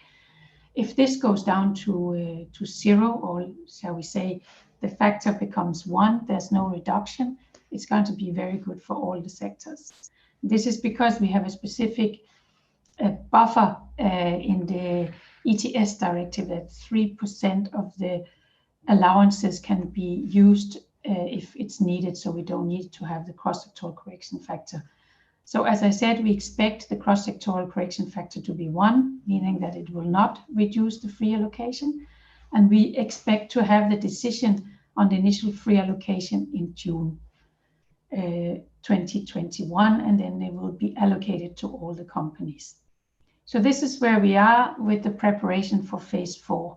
If this goes down to 0, or shall we say, the factor becomes 1, there's no reduction, it's going to be very good for all the sectors. This is because we have a specific buffer in the ETS directive that 3% of the allowances can be used if it's needed, so we don't need to have the cross-sectoral correction factor. So as I said, we expect the cross-sectoral correction factor to be 1, meaning that it will not reduce the free allocation. And we expect to have the decision on the initial free allocation in June 2021, and then they will be allocated to all the companies. So this is where we are with the preparation for phase 4.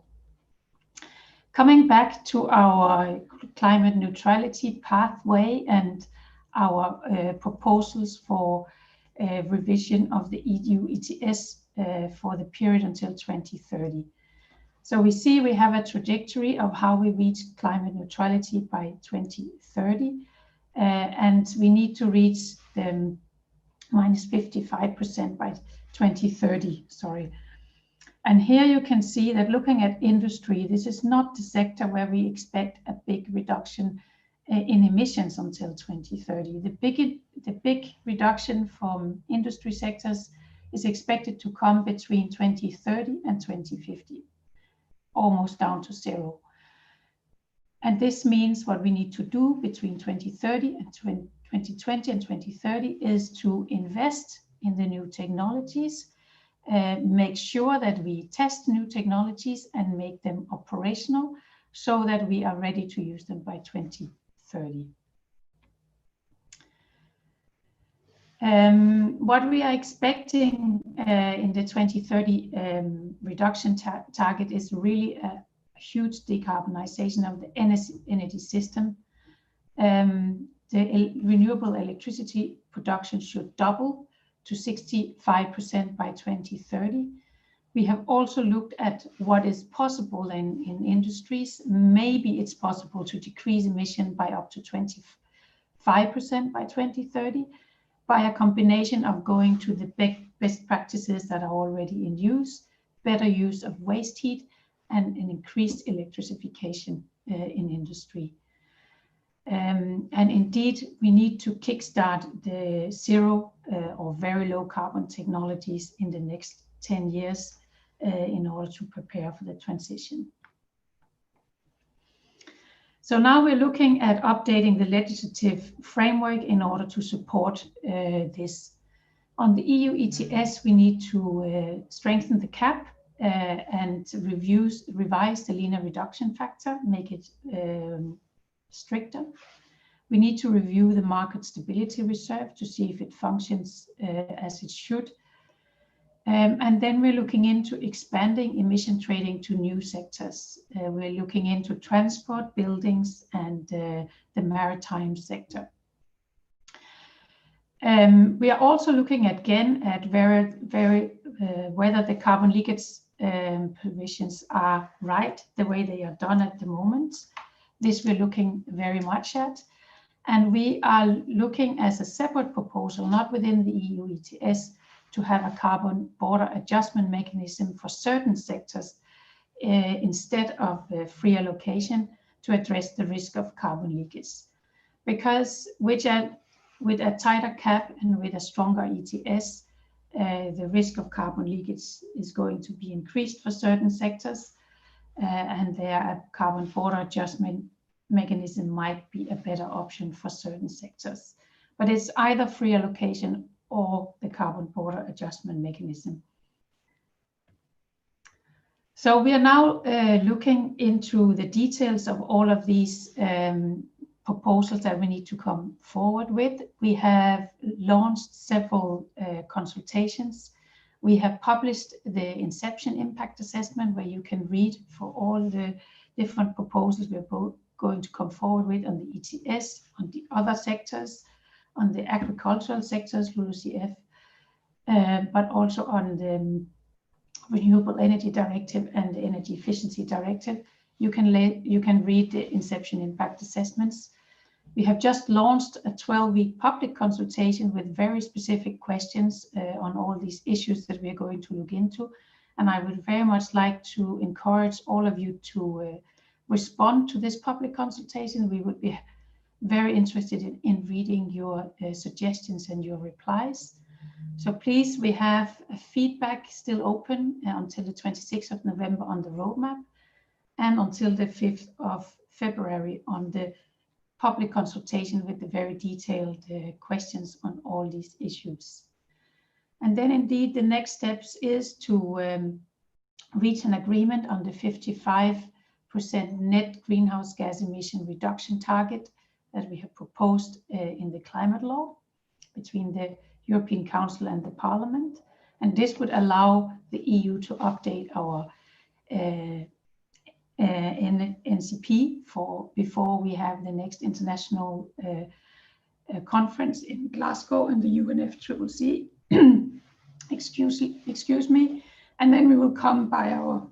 Coming back to our climate neutrality pathway and our proposals for revision of the EU ETS for the period until 2030. So we see we have a trajectory of how we reach climate neutrality by 2030, and we need to reach the minus 55% by 2030, sorry. And here you can see that looking at industry, this is not the sector where we expect a big reduction in emissions until 2030. The big reduction from industry sectors is expected to come between 2030 and 2050. Almost down to 0. And this means what we need to do between 2030 and 2020 and 2030 is to invest in the new technologies, make sure that we test new technologies and make them operational so that we are ready to use them by 2030. What we are expecting in the 2030 reduction target is really a huge decarbonization of the energy system. The renewable electricity production should double to 65% by 2030. We have also looked at what is possible in industries. Maybe it's possible to decrease emission by up to 25% by 2030. By a combination of going to the best practices that are already in use, better use of waste heat, and an increased electrification in industry. And indeed, we need to kickstart the zero or very low carbon technologies in the next 10 years in order to prepare for the transition. So now we're looking at updating the legislative framework in order to support this. On the EU ETS, we need to strengthen the cap and revise the linear reduction factor, make it stricter. We need to review the market stability reserve to see if it functions as it should. And then we're looking into expanding emission trading to new sectors. We're looking into transport, buildings, and the maritime sector. We are also looking again at whether the carbon leakage provisions are right the way they are done at the moment. This we're looking very much at. And we are looking as a separate proposal, not within the EU ETS, to have a carbon border adjustment mechanism for certain sectors instead of free allocation to address the risk of carbon leakage. Because with a tighter cap and with a stronger ETS, the risk of carbon leakage is going to be increased for certain sectors, and there a carbon border adjustment mechanism might be a better option for certain sectors. But it's either free allocation or the carbon border adjustment mechanism. So we are now looking into the details of all of these proposals that we need to come forward with. We have launched several consultations. We have published the Inception Impact Assessment, where you can read for all the different proposals we're both going to come forward with on the ETS, on the other sectors, on the agricultural sectors, LULUCF, but also on the Renewable Energy Directive and the Energy Efficiency Directive. You can read the Inception Impact Assessments. We have just launched a 12-week public consultation with very specific questions on all these issues that we are going to look into. And I would very much like to encourage all of you to respond to this public consultation. We would be very interested in reading your suggestions and your replies. So please, we have a feedback still open until the 26th of November on the roadmap, and until the 5th of February on the public consultation with the very detailed questions on all these issues. And then indeed the next steps is to reach an agreement on the 55% net greenhouse gas emission reduction target that we have proposed in the climate law between the European Council and the Parliament. And this would allow the EU to update our NCP before we have the next international conference in Glasgow and the UNFCCC. Excuse me. And then we will come by our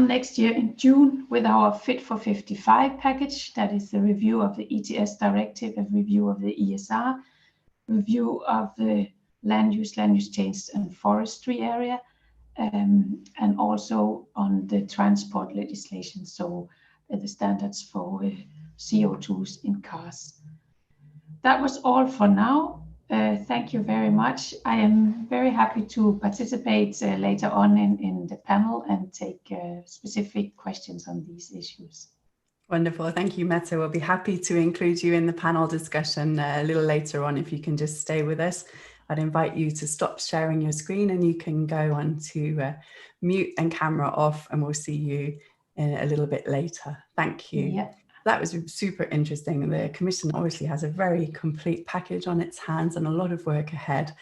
next year in June with our Fit for 55 package. That is the review of the ETS directive, a review of the ESR, review of the land use change and forestry area, and also on the transport legislation, so the standards for CO2s in cars. That was all for now. Thank you very much. I am very happy to participate later on in the panel and take specific questions on these issues. Wonderful. Thank you, Mette. We'll be happy to include you in the panel discussion a little later on if you can just stay with us. I'd invite you to stop sharing your screen and you can go on to mute and camera off, and we'll see you in a little bit later. Thank you. Yeah. That was super interesting. The Commission obviously has a very complete package on its hands and a lot of work ahead.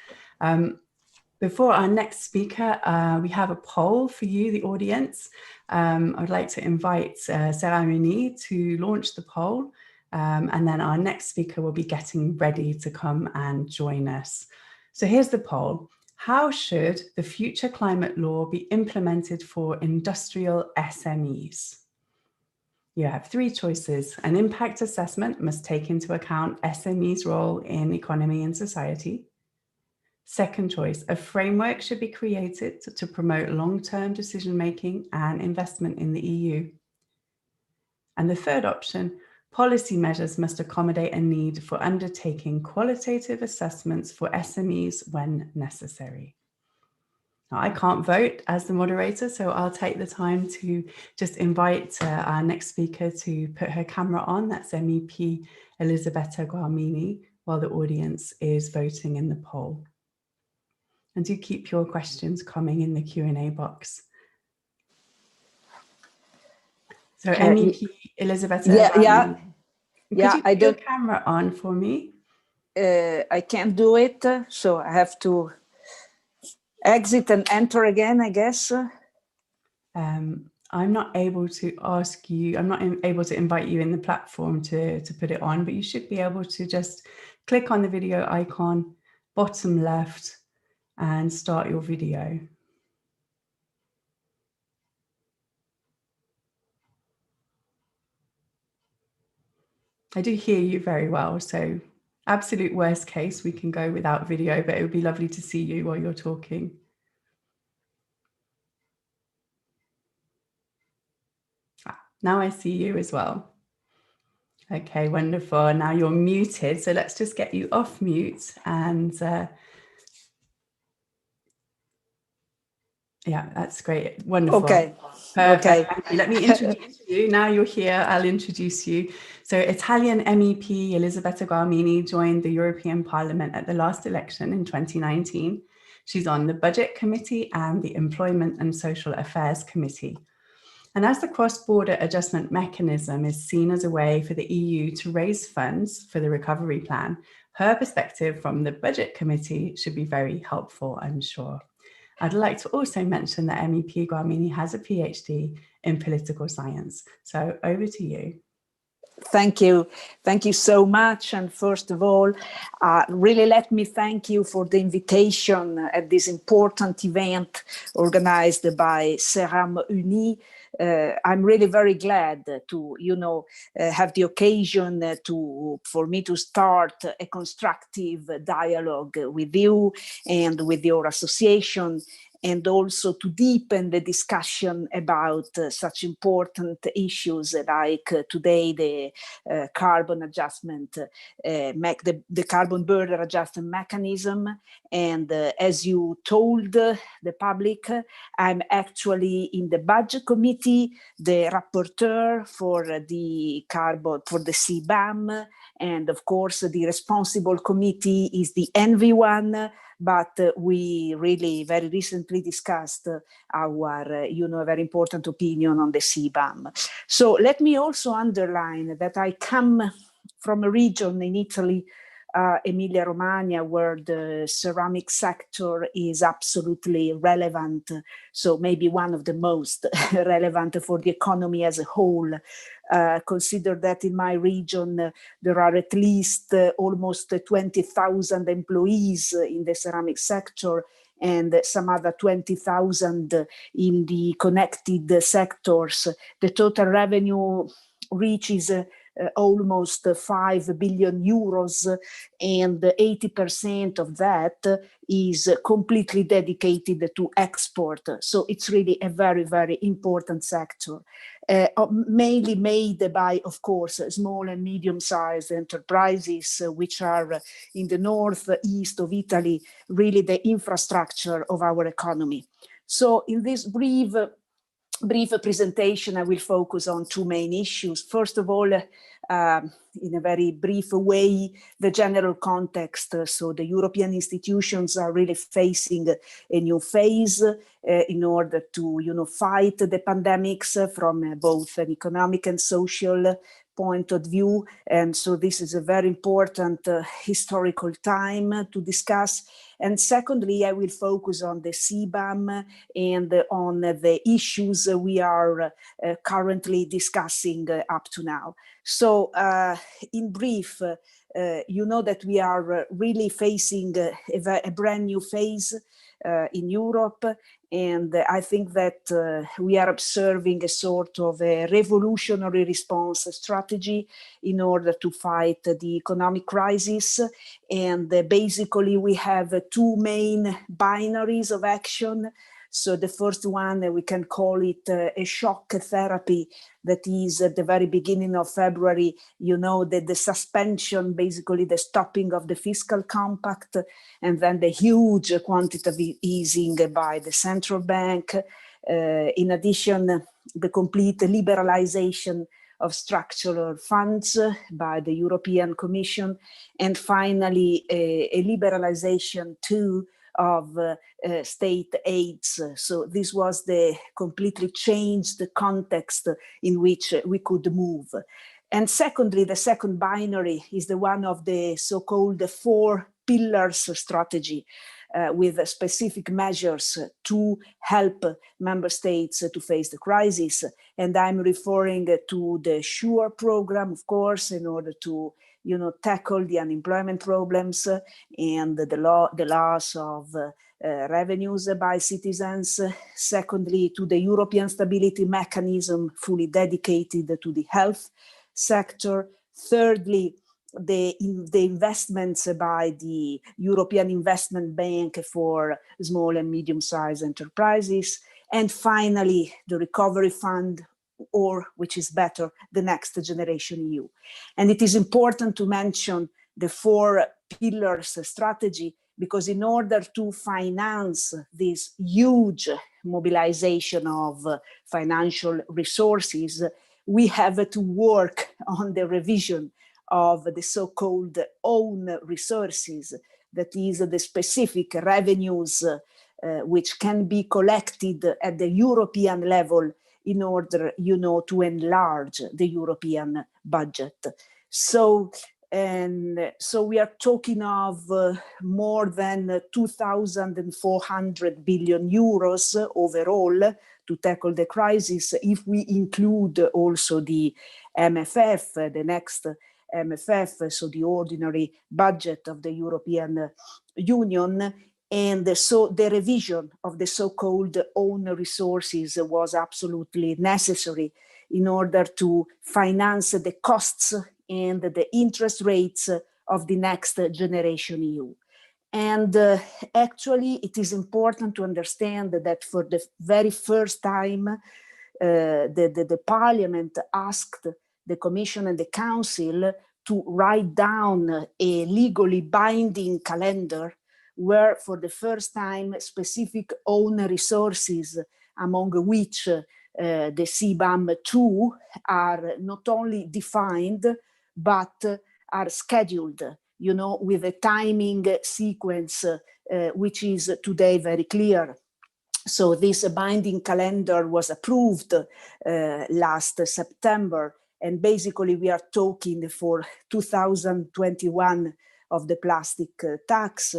Before our next speaker, we have a poll for you, the audience. I'd like to invite Cerame-Unie to launch the poll, and then our next speaker will be getting ready to come and join us. So here's the poll. How should the future climate law be implemented for industrial SMEs? You have three choices. An impact assessment must take into account SMEs' role in economy and society. Second choice, a framework should be created to promote long-term decision-making and investment in the EU. And the third option, policy measures must accommodate a need for undertaking qualitative assessments for SMEs when necessary. Now, I can't vote as the moderator, so I'll take the time to just invite our next speaker to put her camera on. That's MEP Elisabetta Garmini, while the audience is voting in the poll. And do keep your questions coming in the Q&A box. So MEP Elisabetta Garmini, could you put your camera on for me? I can't do it, so I have to exit and enter again, I guess. I'm not able to ask you, I'm not able to invite you in the platform to put it on, but you should be able to just click on the video icon, bottom left, and start your video. I do hear you very well, so absolute worst case, we can go without video, but it would be lovely to see you while you're talking. Now I see you as well. Okay, wonderful. Now you're muted, so let's just get you off mute and yeah, that's great. Wonderful. Okay. Perfect. Okay. Let me introduce you. Now you're here, I'll introduce you. So Italian MEP Elisabetta Garmini joined the European Parliament at the last election in 2019. She's on the Budget Committee and the Employment and Social Affairs Committee. And as the cross-border adjustment mechanism is seen as a way for the EU to raise funds for the recovery plan, her perspective from the Budget Committee should be very helpful, I'm sure. I'd like to also mention that MEP Garmini has a PhD in political science. So over to you. Thank you. Thank you so much. And first of all, really let me thank you for the invitation at this important event organized by Cerame-Unie. I'm really very glad to, have the occasion for me to start a constructive dialogue with you and with your association, and also to deepen the discussion about such important issues like today the carbon adjustment, the carbon border adjustment mechanism. And as you told the public, I'm actually in the Budget Committee, the rapporteur for the Cbam, and of course the responsible committee is the ENVI one. But we really very recently discussed our, very important opinion on the Cbam. So let me also underline that I come from a region in Italy, Emilia-Romagna, where the ceramic sector is absolutely relevant. So maybe one of the most relevant for the economy as a whole. Consider that in my region, there are at least almost 20,000 employees in the ceramic sector and some other 20,000 in the connected sectors. The total revenue reaches almost 5 billion euros, and 80% of that is completely dedicated to export. So it's really a very, very important sector. Mainly made by, of course, small and medium-sized enterprises, which are in the northeast of Italy, really the infrastructure of our economy. So in this brief presentation, I will focus on two main issues. First of all, in a very brief way, the general context. So the European institutions are really facing a new phase in order to, fight the pandemics from both an economic and social point of view. And so this is a very important historical time to discuss. And secondly, I will focus on the Cbam and on the issues we are currently discussing up to now. So in brief, you know that we are really facing a brand new phase in Europe, and I think that we are observing a sort of a revolutionary response strategy in order to fight the economic crisis. And basically we have two main binaries of action. So the first one, we can call it a shock therapy. That is at the very beginning of February, you know, that the suspension, basically the stopping of the fiscal compact, and then the huge quantitative easing by the central bank. In addition, the complete liberalization of structural funds by the European Commission. And finally, a liberalization too of state aids. So this was the completely changed context in which we could move. And secondly, the second binary is the one of the so-called 4 pillars strategy, with specific measures to help member states to face the crisis. And I'm referring to the SURE program, of course, in order to tackle the unemployment problems and the loss of revenues by citizens. Secondly, to the European Stability Mechanism, fully dedicated to the health sector. Thirdly, the investments by the European Investment Bank for small and medium-sized enterprises. And finally, the Recovery Fund, or which is better, the Next Generation EU. And it is important to mention the 4 pillars strategy, because in order to finance this huge mobilization of financial resources, we have to work on the revision of the so-called own resources, that is the specific revenues which can be collected at the European level in order, to enlarge the European budget. So we are talking of more than 2,400 billion euros overall to tackle the crisis, if we include also the MFF, the next MFF, so the ordinary budget of the European Union. And so the revision of the so-called own resources was absolutely necessary in order to finance the costs and the interest rates of the Next Generation EU. And actually, it is important to understand that for the very first time, the Parliament asked the Commission and the Council to write down a legally binding calendar where for the first time specific own resources, among which the Cbam 2 are not only defined, but are scheduled, with a timing sequence which is today very clear. So this binding calendar was approved last September, and basically we are talking for 2021 of the plastic tax,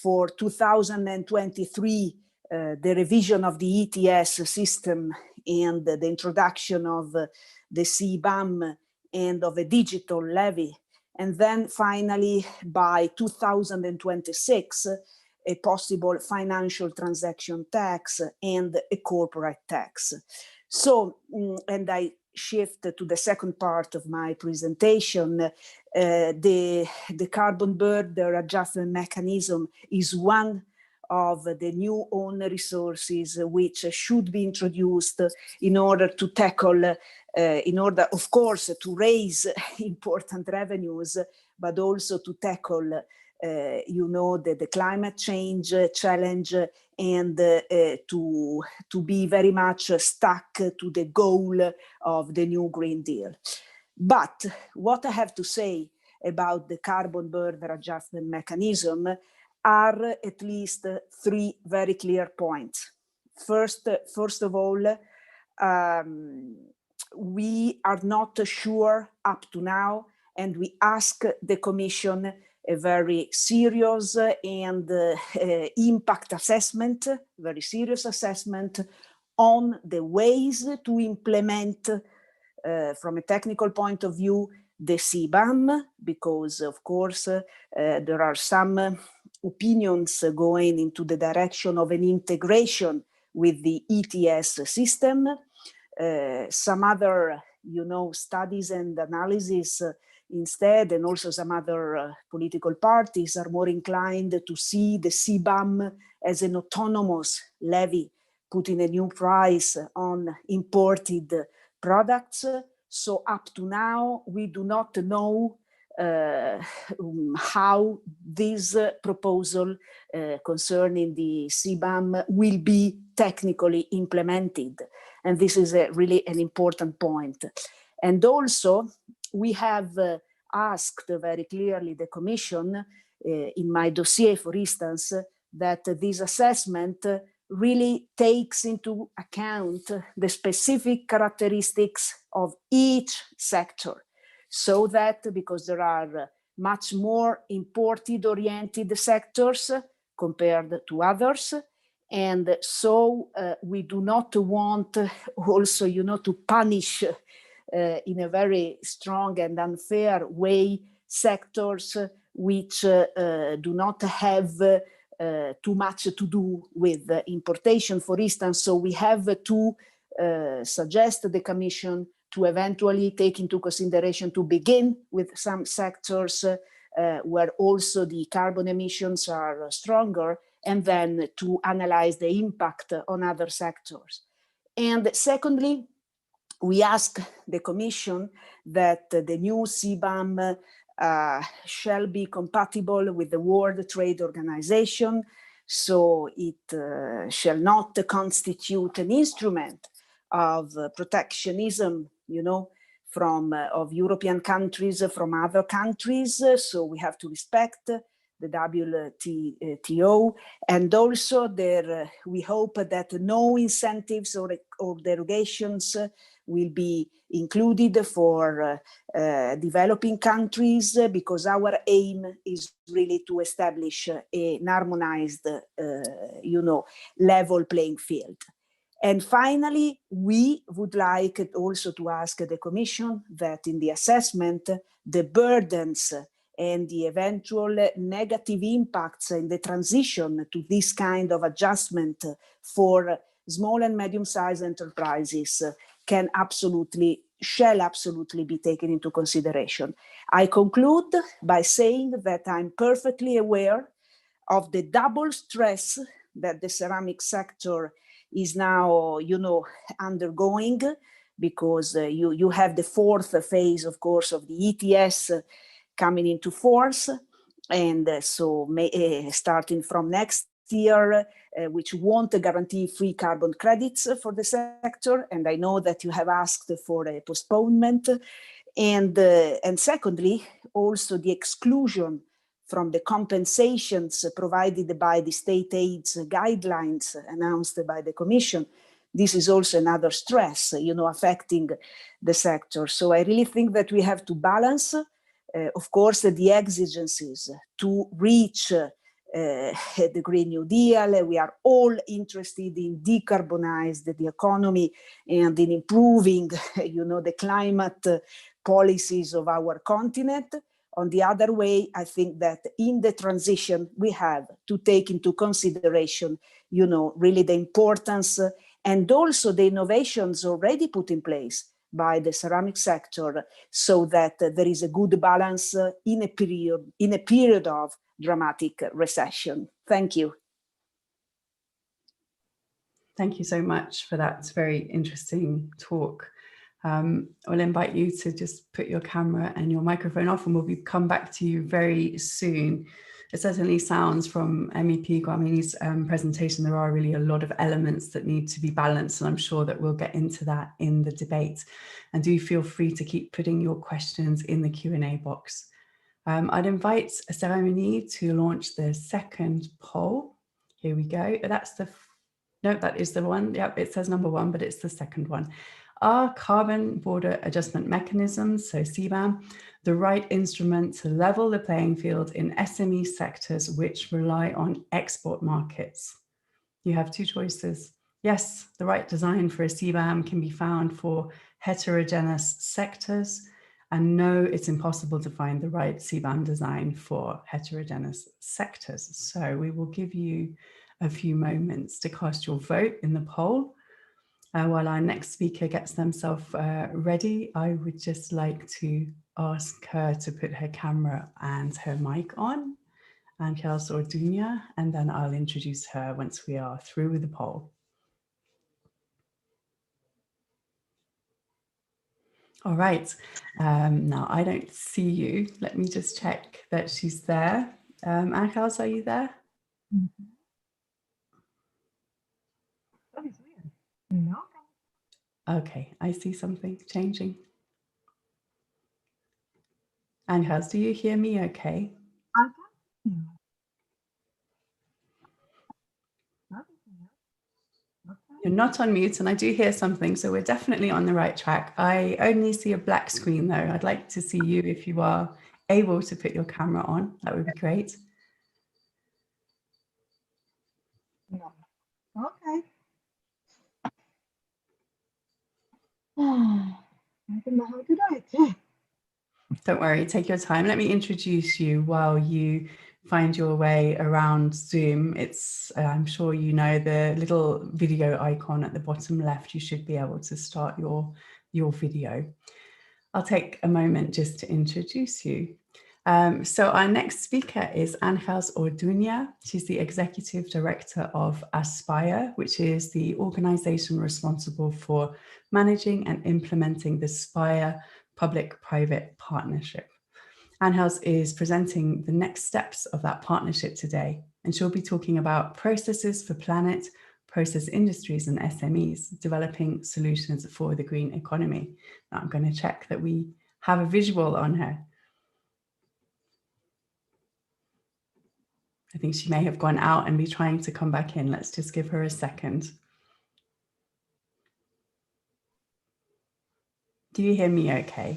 for 2023 the revision of the ETS system and the introduction of the Cbam and of a digital levy, and then finally by 2026 a possible financial transaction tax and a corporate tax. So, and I shift to the second part of my presentation. The carbon border adjustment mechanism is one of the new own resources which should be introduced in order to tackle, in order, of course, to raise important revenues, but also to tackle the climate change challenge, and to be very much stuck to the goal of the new Green Deal. But what I have to say about the carbon border adjustment mechanism are at least 3 very clear points. First of all, we are not sure up to now, and we ask the Commission a very serious and impact assessment, very serious assessment on the ways to implement, from a technical point of view, the Cbam, because of course there are some opinions going into the direction of an integration with the ETS system. Some other, studies and analysis instead, and also some other political parties are more inclined to see the Cbam as an autonomous levy, putting a new price on imported products. So up to now, we do not know how this proposal concerning the Cbam will be technically implemented. And this is really an important point. And also, we have asked very clearly the Commission, in my dossier, for instance, that this assessment really takes into account the specific characteristics of each sector, so that, because there are much more imported-oriented sectors compared to others, and so we do not want also, to punish in a very strong and unfair way sectors which do not have too much to do with importation, for instance. So we have to suggest the Commission to eventually take into consideration to begin with some sectors where also the carbon emissions are stronger, and then to analyze the impact on other sectors. And secondly, we ask the Commission that the new Cbam shall be compatible with the World Trade Organization, so it shall not constitute an instrument of protectionism, of European countries from other countries. So we have to respect the WTO, and also we hope that no incentives or derogations will be included for developing countries, because our aim is really to establish an harmonized, level playing field. And finally, we would like also to ask the Commission that in the assessment, the burdens and the eventual negative impacts in the transition to this kind of adjustment for small and medium-sized enterprises shall absolutely be taken into consideration. I conclude by saying that I'm perfectly aware of the double stress that the ceramic sector is now, undergoing, because you have the fourth phase, of course, of the ETS coming into force, and so starting from next year, which won't guarantee free carbon credits for the sector, and I know that you have asked for a postponement, and secondly, also the exclusion from the compensations provided by the state aids guidelines announced by the Commission. This is also another stress, affecting the sector. So I really think that we have to balance, of course, the exigencies to reach the Green New Deal. We are all interested in decarbonize the economy and in improving, the climate policies of our continent. On the other way, I think that in the transition, we have to take into consideration, really the importance and also the innovations already put in place by the ceramic sector, so that there is a good balance in a period of dramatic recession. Thank you. Thank you so much for that very interesting talk. I'll invite you to just put your camera and your microphone off, and we'll come back to you very soon. It certainly sounds from MEP Garmini's presentation, there are really a lot of elements that need to be balanced, and I'm sure that we'll get into that in the debate. And do feel free to keep putting your questions in the Q&A box. I'd invite Cerame-Unie to launch the second poll. Here we go. That is the one. Yep, it says number 1, but it's the second one. Are carbon border adjustment mechanisms, so Cbam, the right instrument to level the playing field in SME sectors which rely on export markets? You have 2 choices. Yes, the right design for a Cbam can be found for heterogeneous sectors, and no, it's impossible to find the right Cbam design for heterogeneous sectors. So we will give you a few moments to cast your vote in the poll. While our next speaker gets themselves ready, I would just like to ask her to put her camera and her mic on, Angel Orduña, and then I'll introduce her once we are through with the poll. All right, now I don't see you. Let me just check that she's there. Angel, are you there? No. Okay, I see something changing. Angel, do you hear me okay? I can. You're not on mute, and I do hear something, so we're definitely on the right track. I only see a black screen though. I'd like to see you if you are able to put your camera on. That would be great. No. Okay. I don't know how to do it. Don't worry, take your time. Let me introduce you while you find your way around Zoom. It's, I'm sure you know, the little video icon at the bottom left. You should be able to start your video. I'll take a moment just to introduce you. So our next speaker is Angel Orduña. She's the Executive Director of Aspire, which is the organization responsible for managing and implementing the Spire public-private partnership. Angel is presenting the next steps of that partnership today, and she'll be talking about processes for planet, process industries and SMEs, developing solutions for the green economy. Now I'm going to check that we have a visual on her. I think she may have gone out and be trying to come back in. Let's just give her a second. Do you hear me okay?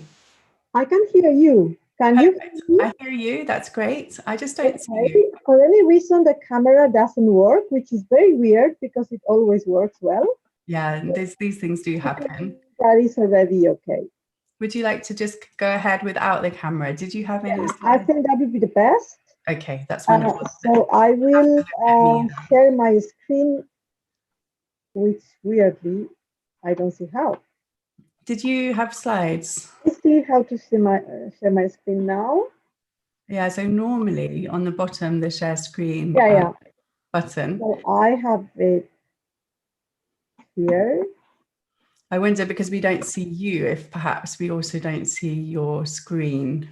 I can hear you. Can you hear me? I hear you. That's great. I just don't see Okay. you. For any reason, the camera doesn't work, which is very weird because it always works well. Yeah, these things do happen. That is already okay. Would you like to just go ahead without the camera? Did you have any? I think that would be the best. Okay, that's wonderful. So I will share my screen, which weirdly, I don't see how. Did you have slides? I see how to see share my screen now. Yeah, so normally on the bottom, the share screen button. So I have it here. I wonder, because we don't see you, if perhaps we also don't see your screen.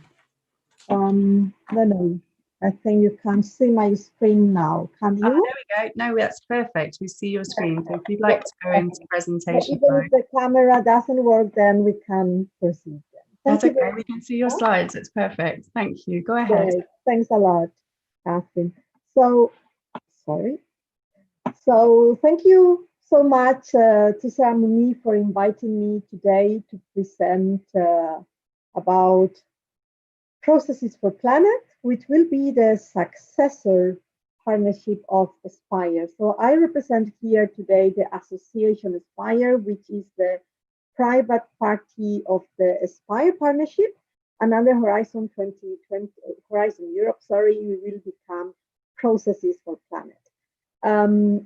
No, I think you can see my screen now. Can you? Oh, there we go. No, that's perfect. We see your screen. So if you'd like to go into presentation even mode. if the camera doesn't work, then we can proceed. That's okay. We can see your slides. It's perfect. Thank you. Go ahead. Great. Thanks a lot, Catherine. So, sorry. So thank you so much to Cerame-Unie for inviting me today to present about Processes for Planet, which will be the successor partnership of Aspire. So I represent here today the association Aspire, which is the private party of the Aspire partnership, and under Horizon 2020, Horizon Europe, we will become Processes for Planet.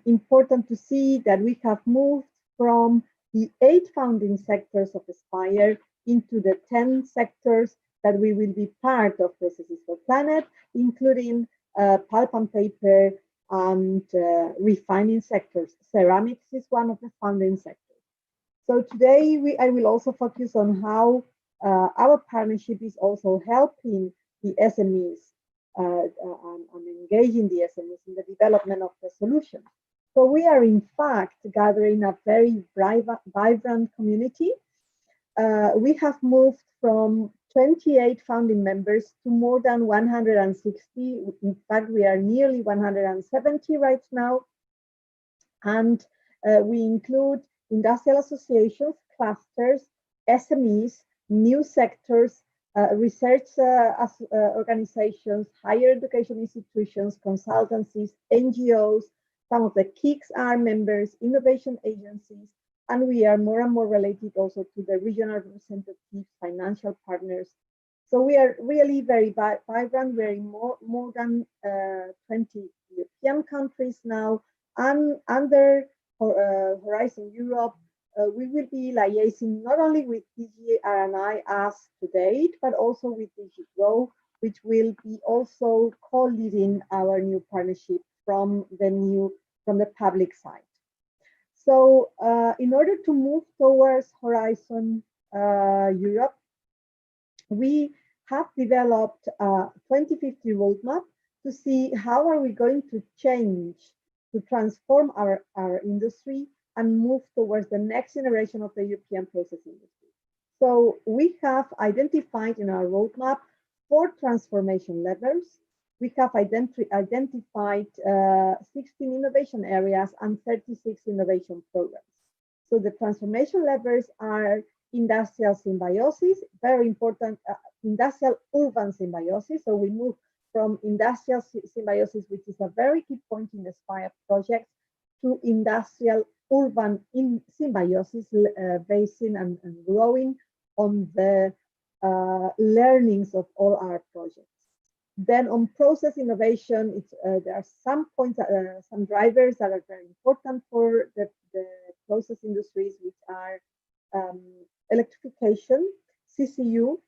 Important to see that we have moved from the 8 founding sectors of Aspire into the 10 sectors that we will be part of Processes for Planet, including pulp and paper and refining sectors. Ceramics is one of the founding sectors. So today I will also focus on how our partnership is also helping the SMEs and engaging the SMEs in the development of the solution. So we are in fact gathering a very vibrant community. We have moved from 28 founding members to more than 160. In fact, we are nearly 170 right now. And we include industrial associations, clusters, SMEs, new sectors, research organizations, higher education institutions, consultancies, NGOs. Some of the KICs are members, innovation agencies, and we are more and more related also to the regional representatives, financial partners. So we are really very vibrant. We're in more than 20 European countries now, and under Horizon Europe, we will be liaising not only with DG R&I as to date, but also with DG Grow, which will be also co-leading our new partnership from the public side. So in order to move towards Horizon Europe, we have developed a 2050 roadmap to see how are we going to change, to transform our industry and move towards the next generation of the European process industry. So we have identified in our roadmap 4 transformation levels. We have identified 16 innovation areas and 36 innovation programs. So the transformation levels are industrial symbiosis, very important, industrial urban symbiosis. So we move from industrial symbiosis, which is a very key point in the SPIRE project, to industrial urban in symbiosis, basing and growing on the learnings of all our projects. Then on process innovation, there are some points, some drivers that are very important for the process industries, which are electrification, CCU,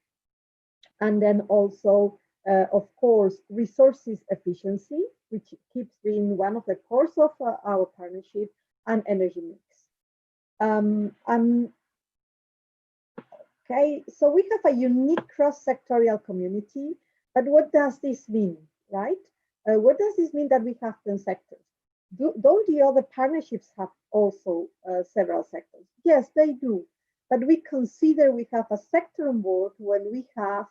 and then also, of course, resources efficiency, which keeps being one of the cores of our partnership, and energy mix. Okay, so we have a unique cross-sectorial community, but what does this mean, right? What does this mean that we have 10 sectors? Don't the other partnerships have also several sectors? Yes, they do, but we consider we have a sector on board when we have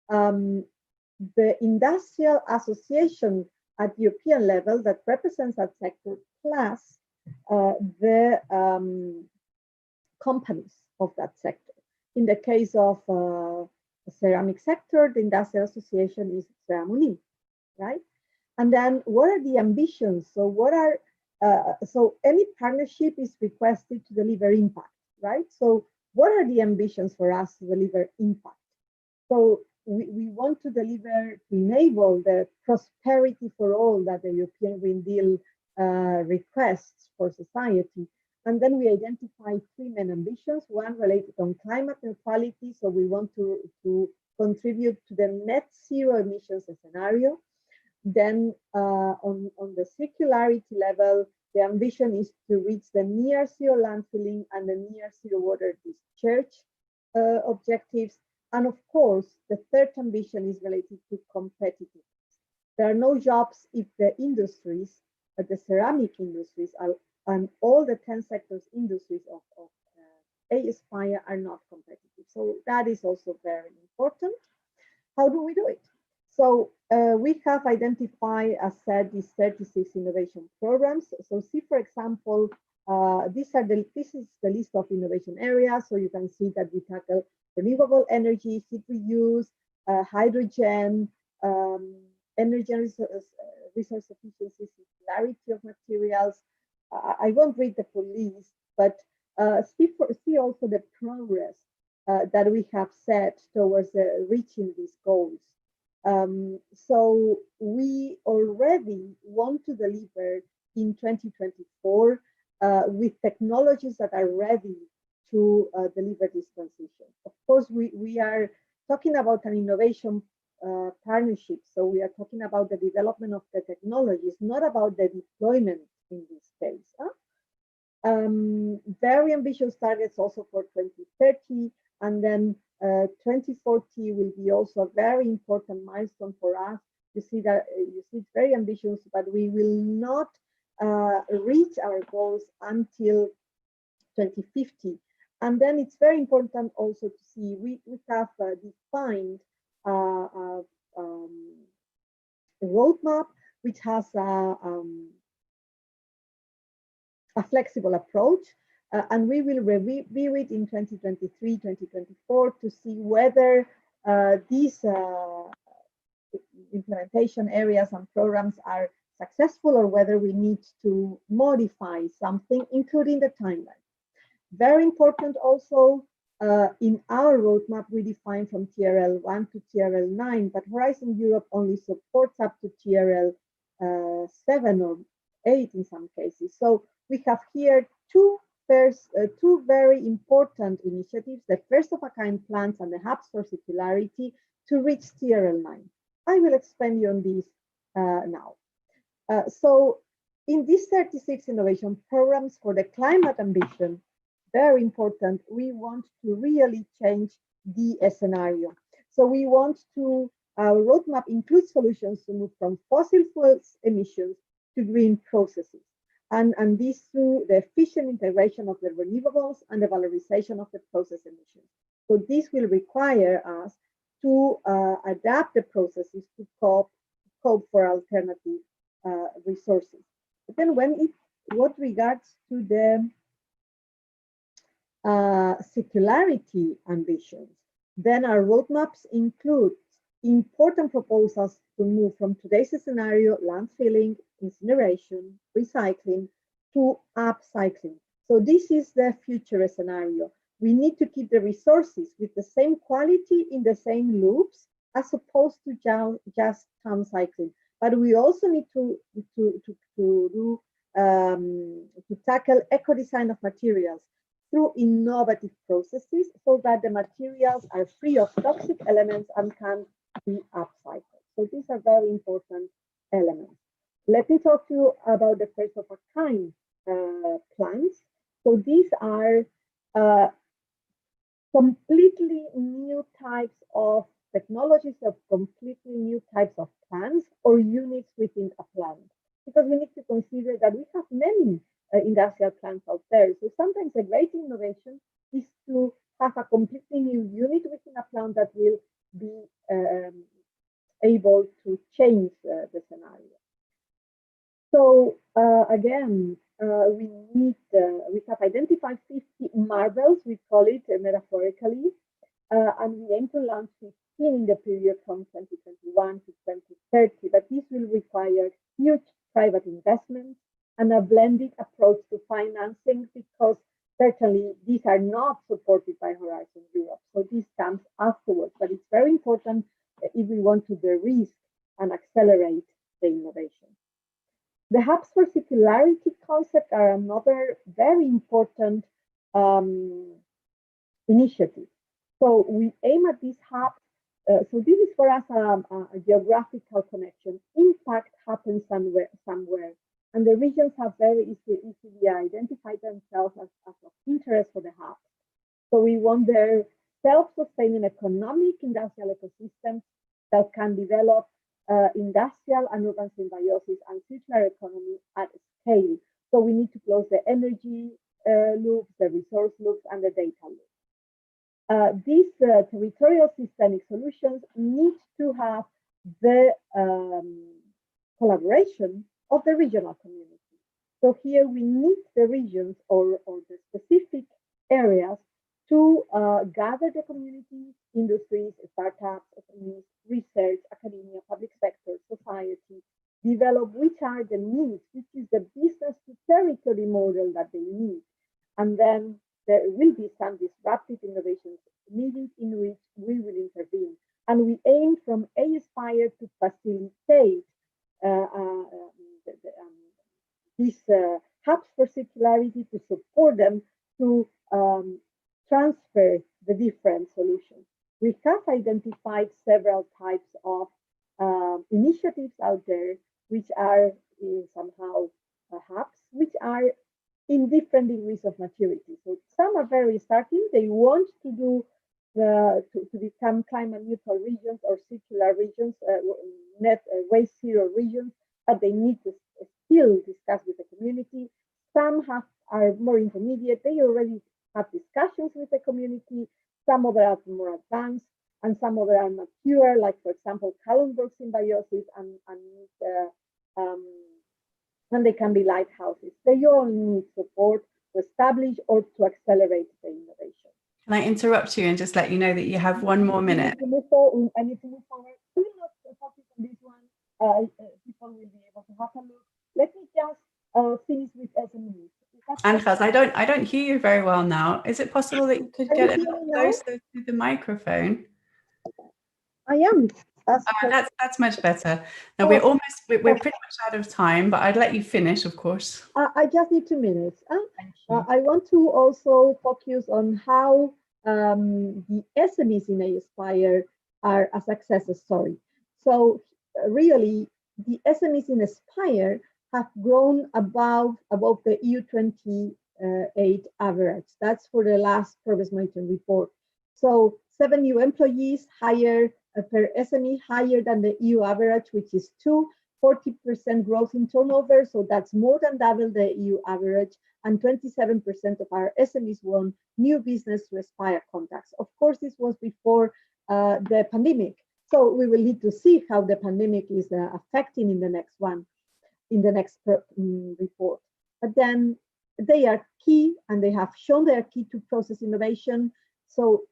the industrial association at European level that represents that sector, plus the companies of that sector. In the case of the ceramic sector, the industrial association is Cerame-Unie, right? And then what are the ambitions? So what are, so any partnership is requested to deliver impact, right? So what are the ambitions for us to deliver impact? So we want to deliver, to enable the prosperity for all that the European Green Deal requests for society. And then we identify 3 main ambitions, one related on climate neutrality. So we want to contribute to the net zero emissions scenario. Then on the circularity level, the ambition is to reach the near zero landfilling and the near zero water discharge objectives. And of course, the third ambition is related to competitiveness. There are no jobs if the industries, the ceramic industries, and all the 10 sectors industries of ASPIRE are not competitive. So that is also very important. How do we do it? So we have identified, as said, these 36 innovation programs. So see, for example, this is the list of innovation areas. So you can see that we tackle renewable energy, heat reuse, hydrogen, energy and resource efficiency, circularity of materials. I won't read the full list, but see also the progress that we have set towards reaching these goals. So we already want to deliver in 2024 with technologies that are ready to deliver this transition. Of course, we are talking about an innovation partnership. So we are talking about the development of the technologies, not about the deployment in this case. Very ambitious targets also for 2030, and then 2040 will be also a very important milestone for us. You see that it's very ambitious, but we will not reach our goals until 2050. And then it's very important also to see we have defined a roadmap which has a flexible approach, and we will review it in 2023, 2024 to see whether these implementation areas and programs are successful or whether we need to modify something, including the timeline. Very important also, in our roadmap, we define from TRL 1 to TRL 9, but Horizon Europe only supports up to TRL 7 or 8 in some cases. So we have here two very important initiatives, the first of a kind plans and the hubs for circularity to reach TRL 9. I will explain you on this now. So in these 36 innovation programs for the climate ambition, very important, we want to really change the scenario. So we want to, our roadmap includes solutions to move from fossil fuels emissions to green processes. And this through the efficient integration of the renewables and the valorization of the process emissions. So this will require us to adapt the processes to cope for alternative resources. But then what regards to the circularity ambitions, then our roadmaps include important proposals to move from today's scenario, landfilling, incineration, recycling, to upcycling. So this is the future scenario. We need to keep the resources with the same quality in the same loops as opposed to just downcycling. But we also need to tackle eco-design of materials through innovative processes so that the materials are free of toxic elements and can be upcycled. So these are very important elements. Let me talk to you about the first of a kind plans. So these are completely new types of technologies, of completely new types of plants or units within a plant. Because we need to consider that we have many industrial plants out there. So sometimes a great innovation is to have a completely new unit within a plant that will be able to change the scenario. So again, we have identified 50 marbles, we call it metaphorically, and we aim to launch 15 in the period from 2021 to 2030, but this will require huge private investments and a blended approach to financing, because certainly these are not supported by Horizon Europe. So this comes afterwards, but it's very important if we want to de-risk and accelerate the innovation. The hubs for circularity concept are another very important initiative. So we aim at these hubs. So this is for us a geographical connection. Impact happens somewhere, and the regions have very easily identified themselves as of interest for the hubs. So we want their self-sustaining economic industrial ecosystems that can develop industrial and urban symbiosis and circular economy at scale. So we need to close the energy loops, the resource loops, and the data loops. These territorial systemic solutions need to have the collaboration of the regional community. So here we need the regions or the specific areas to gather the community, industries, startups, SMEs, research, academia, public sector, society, develop which are the needs, which is the business to territory model that they need. And then there will be some disruptive innovations needed in which we will intervene. And we aim from Aspire to facilitate these hubs for circularity, to support them to transfer the different solutions. We have identified several types of initiatives out there, which are somehow hubs, which are in different degrees of maturity. So some are very starting, they want to do to become climate neutral regions or circular regions, net waste zero regions, but they need to still discuss with the community. Some are more intermediate, they already have discussions with the community. Some of them are more advanced, and some of them are mature, like for example, Kalundborg symbiosis, and they can be lighthouses. They all need support to establish or to accelerate the innovation. Can I interrupt you and just let you know that you have one more minute? I need to move forward. We will not focus on this one. People will be able to have a look. Let me just finish with SMEs. Anjas, I don't hear you very well now. Is it possible that you could get a little closer to the microphone? I am. That's much better. Now we're pretty much out of time, but I'd let you finish, of course. I just need 2 minutes. I want to also focus on how the SMEs in Aspire are a success story. So really, the SMEs in Aspire have grown above the EU 28 average. That's for the last progress monitoring report. So 7 new employees higher per SME, higher than the EU average, which is 40% growth in turnover. So that's more than double the EU average. And 27% of our SMEs won new business to Aspire contacts. Of course, this was before the pandemic. So we will need to see how the pandemic is affecting in the next report. But then they are key, and they have shown they are key to process innovation. So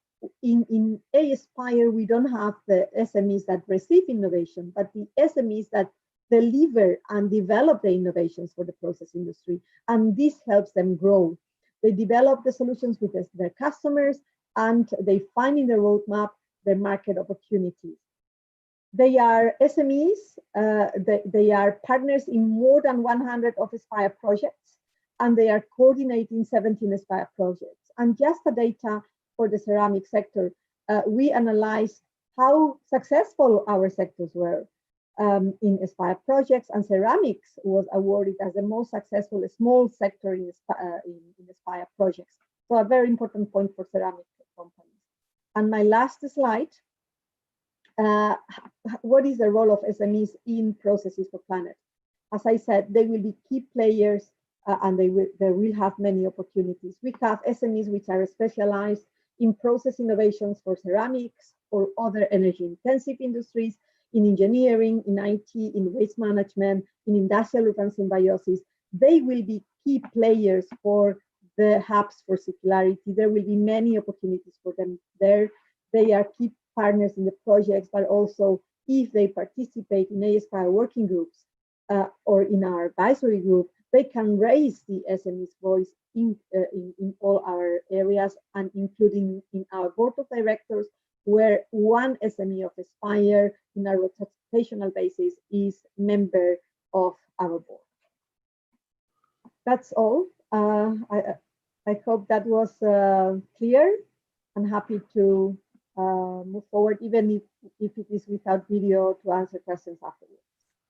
in Aspire, we don't have the SMEs that receive innovation, but the SMEs that deliver and develop the innovations for the process industry. And this helps them grow. They develop the solutions with their customers, and they find in the roadmap the market opportunities. They are SMEs, they are partners in more than 100 of Aspire projects, and they are coordinating 17 Aspire projects. And just the data for the ceramic sector, we analyzed how successful our sectors were in Aspire projects, and ceramics was awarded as the most successful small sector in Aspire projects. So a very important point for ceramic companies. And my last slide, what is the role of SMEs in processes for planet? As I said, they will be key players, and they will have many opportunities. We have SMEs which are specialized in process innovations for ceramics or other energy intensive industries, in engineering, in IT, in waste management, in industrial urban symbiosis. They will be key players for the hubs for circularity. There will be many opportunities for them there. They are key partners in the projects, but also if they participate in Aspire working groups or in our advisory group, they can raise the SME's voice in all our areas, and including in our board of directors, where one SME of Aspire in a rotational basis is member of our board. That's all. I hope that was clear. I'm happy to move forward, even if it is without video, to answer questions afterwards.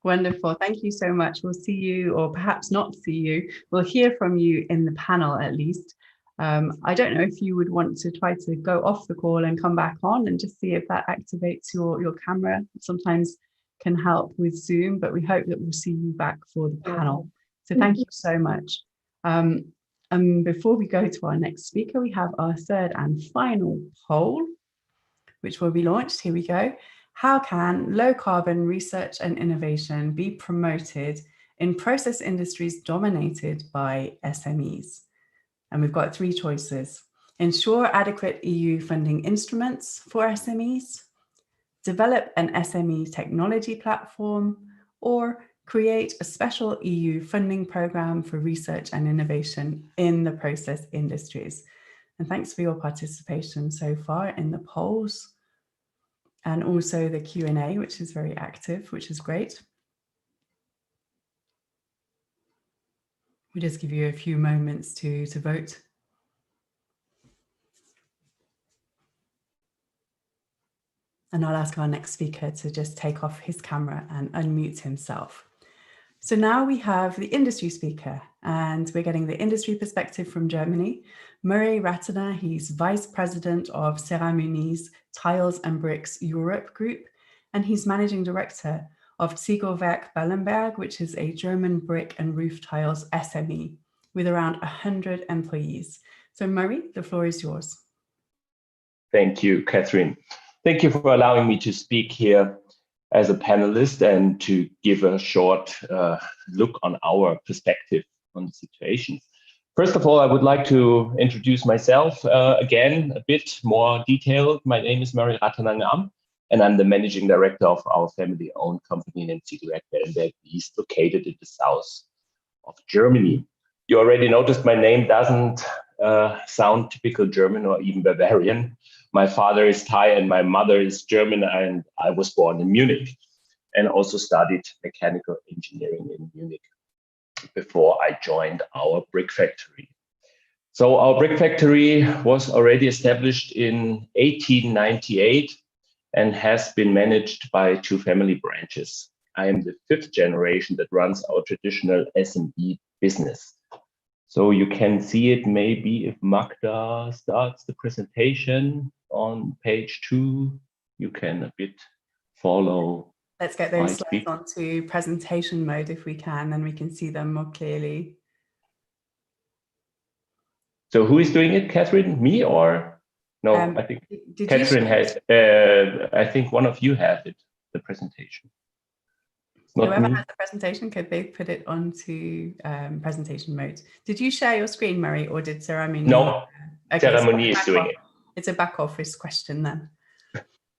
Wonderful. Thank you so much. We'll see you, or perhaps not see you. We'll hear from you in the panel at least. I don't know if you would want to try to go off the call and come back on and just see if that activates your camera. Sometimes can help with Zoom, but we hope that we'll see you back for the panel. So thank you so much. Before we go to our next speaker, we have our third and final poll, which will be launched. Here we go. How can low carbon research and innovation be promoted in process industries dominated by SMEs? And we've got 3 choices. Ensure adequate EU funding instruments for SMEs, develop an SME technology platform, or create a special EU funding program for research and innovation in the process industries. And thanks for your participation so far in the polls, and also the Q&A, which is very active, which is great. We'll just give you a few moments to vote. And I'll ask our next speaker to just take off his camera and unmute himself. So now we have the industry speaker, and we're getting the industry perspective from Germany. Murray Rattener, he's Vice President of Cerame-Unie's Tiles and Bricks Europe Group, and he's Managing Director of Ziegelwerk Bellenberg, which is a German brick and roof tiles SME with around 100 employees. So Murray, the floor is yours. Thank you, Catherine. Thank you for allowing me to speak here as a panelist and to give a short look on our perspective on the situation. First of all, I would like to introduce myself again, a bit more detailed. My name is Murray Rattener, and I'm the Managing Director of our family-owned company named Ziegelwerk Bellenberg East, located in the south of Germany. You already noticed my name doesn't sound typical German or even Bavarian. My father is Thai and my mother is German, and I was born in Munich and also studied mechanical engineering in Munich before I joined our brick factory. So our brick factory was already established in 1898 and has been managed by 2 family branches. I am the 5th generation that runs our traditional SME business. So you can see it maybe if Magda starts the presentation on page 2, you can a bit follow. Let's get those slides onto presentation mode if we can, then we can see them more clearly. So who is doing it, Catherine? Me or? No, I think Catherine has, I think one of you have it, the presentation. Whoever has the presentation, could they put it onto presentation mode? Did you share your screen, Murray, or did Cerame-Unie? No, okay, Cerame-Unie is doing it. It's a back office question then.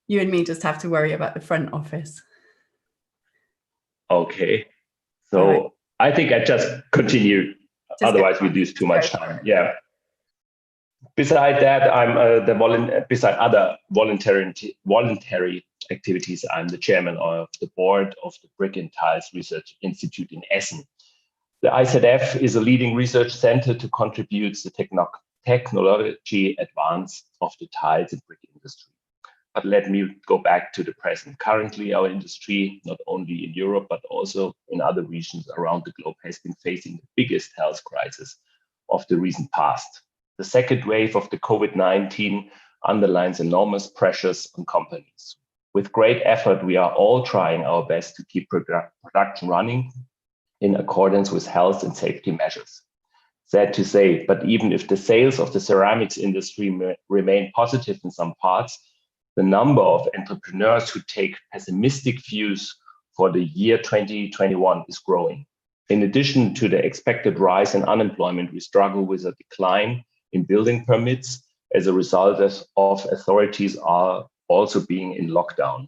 You and me just have to worry about the front office. Okay, so I think I just continue, otherwise we lose too much time. Yeah. Beside that, I'm beside other voluntary activities, I'm the chairman of the board of the Brick and Tiles Research Institute in Essen. The IZF is a leading research center to contribute to the technology advance of the tiles and brick industry. But let me go back to the present. Currently, our industry, not only in Europe, but also in other regions around the globe, has been facing the biggest health crisis of the recent past. The second wave of the COVID-19 underlines enormous pressures on companies. With great effort, we are all trying our best to keep production running in accordance with health and safety measures. Sad to say, but even if the sales of the ceramics industry remain positive in some parts, the number of entrepreneurs who take pessimistic views for the year 2021 is growing. In addition to the expected rise in unemployment, we struggle with a decline in building permits as a result of authorities are also being in lockdown.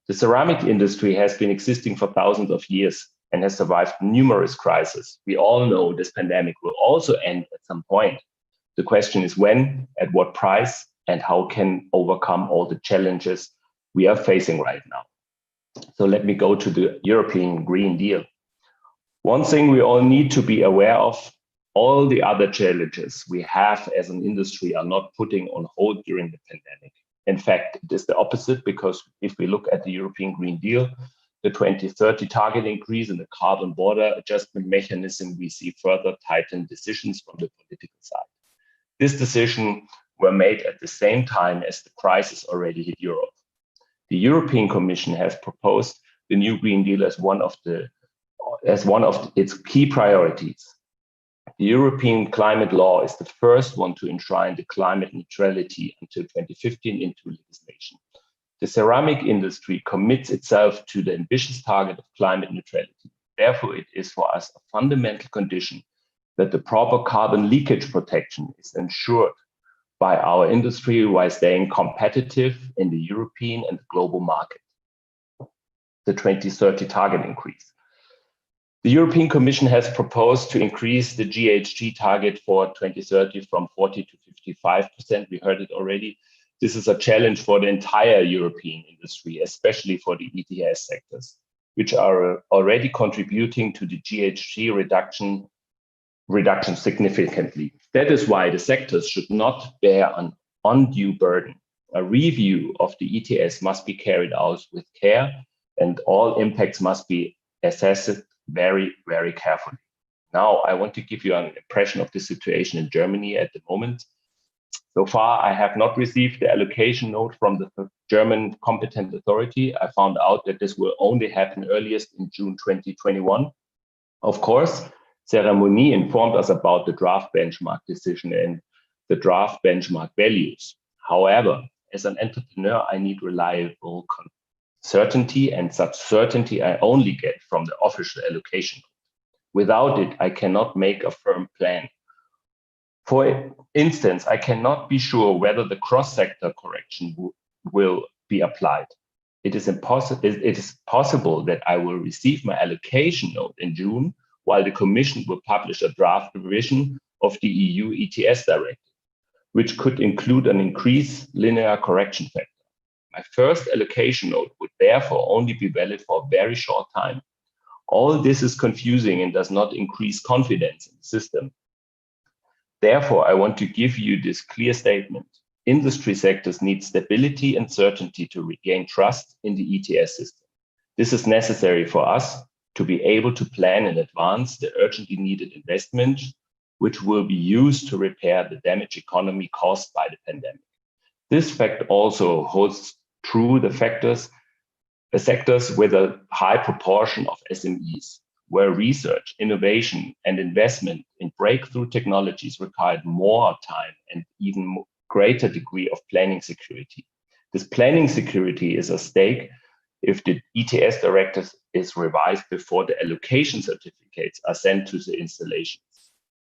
The ceramic industry has been existing for thousands of years and has survived numerous crises. We all know this pandemic will also end at some point. The question is when, at what price, and how can overcome all the challenges we are facing right now. So let me go to the European Green Deal. One thing we all need to be aware of, all the other challenges we have as an industry are not putting on hold during the pandemic. In fact, it is the opposite, because if we look at the European Green Deal, the 2030 target increase in the carbon border adjustment mechanism, we see further tightened decisions from the political side. This decision were made at the same time as the crisis already hit Europe. The European Commission has proposed the new Green Deal as one of its key priorities. The European climate law is the first one to enshrine the climate neutrality until 2015 into legislation. The ceramic industry commits itself to the ambitious target of climate neutrality. Therefore, it is for us a fundamental condition that the proper carbon leakage protection is ensured by our industry while staying competitive in the European and global market. The 2030 target increase. The European Commission has proposed to increase the Ghg target for 2030 from 40 to 55%. We heard it already. This is a challenge for the entire European industry, especially for the ETS sectors, which are already contributing to the Ghg reduction significantly. That is why the sectors should not bear an undue burden. A review of the ETS must be carried out with care, and all impacts must be assessed very, very carefully. Now, I want to give you an impression of the situation in Germany at the moment. So far, I have not received the allocation note from the German competent authority. I found out that this will only happen earliest in June 2021. Of course, Cerame-Unie informed us about the draft benchmark decision and the draft benchmark values. However, as an entrepreneur, I need reliable certainty, and such certainty I only get from the official allocation. Without it, I cannot make a firm plan. For instance, I cannot be sure whether the cross-sector correction will be applied. It is possible that I will receive my allocation note in June, while the Commission will publish a draft revision of the EU ETS directive, which could include an increased linear correction factor. My first allocation node would therefore only be valid for a very short time. All this is confusing and does not increase confidence in the system. Therefore, I want to give you this clear statement. Industry sectors need stability and certainty to regain trust in the ETS system. This is necessary for us to be able to plan in advance the urgently needed investment, which will be used to repair the damaged economy caused by the pandemic. This fact also holds true the sectors with a high proportion of SMEs, where research, innovation, and investment in breakthrough technologies required more time and even greater degree of planning security. This planning security is at stake if the ETS directive is revised before the allocation certificates are sent to the installations.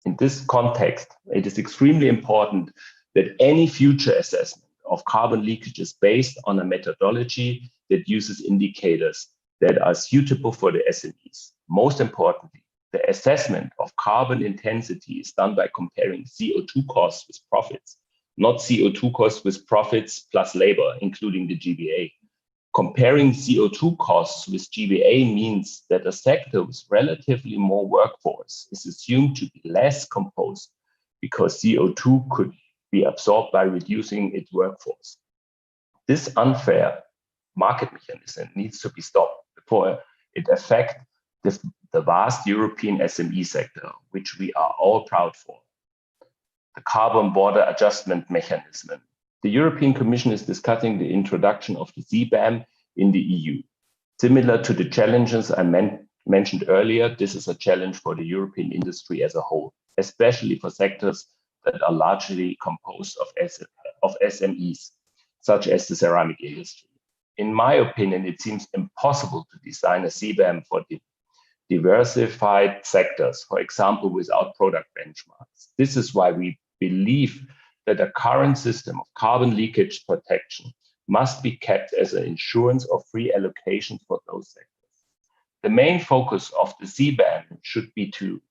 In this context, it is extremely important that any future assessment of carbon leakage is based on a methodology that uses indicators that are suitable for the SMEs. Most importantly, the assessment of carbon intensity is done by comparing CO2 costs with profits, not CO2 costs with profits plus labor, including the GBA. Comparing CO2 costs with GBA means that a sector with relatively more workforce is assumed to be less composed because CO2 could be absorbed by reducing its workforce. This unfair market mechanism needs to be stopped before it affects the vast European SME sector, which we are all proud for. The carbon border adjustment mechanism. The European Commission is discussing the introduction of the Cbam in the EU. Similar to the challenges I mentioned earlier, this is a challenge for the European industry as a whole, especially for sectors that are largely composed of SMEs, such as the ceramic industry. In my opinion, it seems impossible to design a Cbam for the diversified sectors, for example, without product benchmarks. This is why we believe that a current system of carbon leakage protection must be kept as an insurance of free allocation for those sectors. The main focus of the Cbam should be to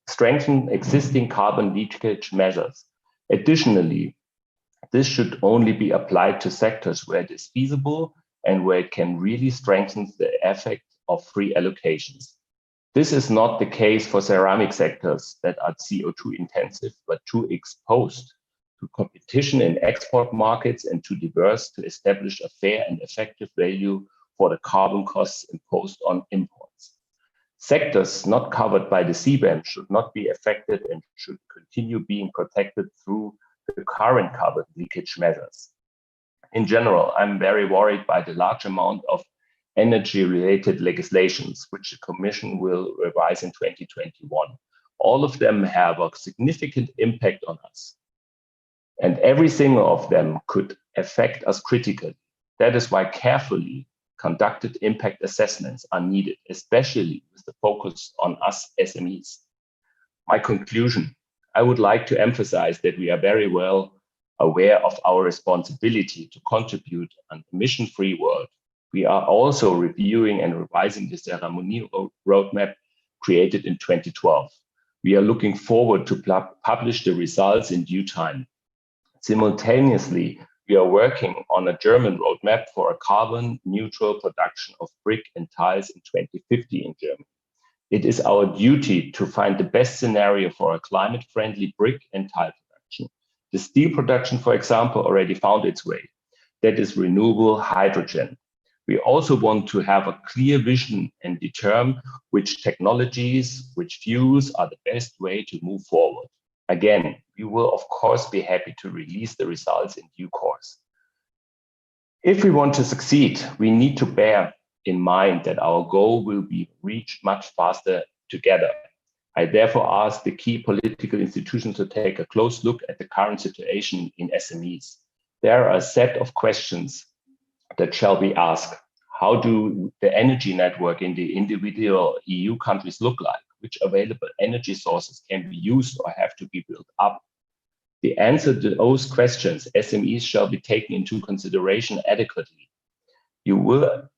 strengthen existing carbon leakage measures. Additionally, this should only be applied to sectors where it is feasible and where it can really strengthen the effect of free allocations. This is not the case for ceramic sectors that are CO2 intensive, but too exposed to competition in export markets and too diverse to establish a fair and effective value for the carbon costs imposed on imports. Sectors not covered by the Cbam should not be affected and should continue being protected through the current carbon leakage measures. In general, I'm very worried by the large amount of energy-related legislations, which the Commission will revise in 2021. All of them have a significant impact on us, and every single of them could affect us critically. That is why carefully conducted impact assessments are needed, especially with the focus on us SMEs. My conclusion, I would like to emphasize that we are very well aware of our responsibility to contribute to an emission-free world. We are also reviewing and revising the Cerame-Unie roadmap created in 2012. We are looking forward to publish the results in due time. Simultaneously, we are working on a German roadmap for a carbon-neutral production of brick and tiles in 2050 in Germany. It is our duty to find the best scenario for a climate-friendly brick and tile production. The steel production, for example, already found its way. That is renewable hydrogen. We also want to have a clear vision and determine which technologies, which fuels are the best way to move forward. Again, we will of course be happy to release the results in due course. If we want to succeed, we need to bear in mind that our goal will be reached much faster together. I therefore ask the key political institutions to take a close look at the current situation in SMEs. There are a set of questions that shall be asked. How do the energy network in the individual EU countries look like? Which available energy sources can be used or have to be built up? The answer to those questions, SMEs shall be taken into consideration adequately. You will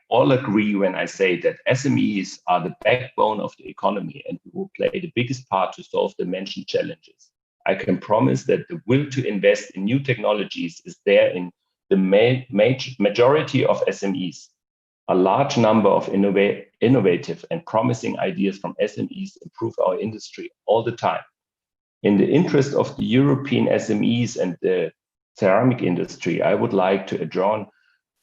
all agree when I say that SMEs are the backbone of the economy and will play the biggest part to solve the mentioned challenges. I can promise that the will to invest in new technologies is there in the majority of SMEs. A large number of innovative and promising ideas from SMEs improve our industry all the time. In the interest of the European SMEs and the ceramic industry, I would like to adjourn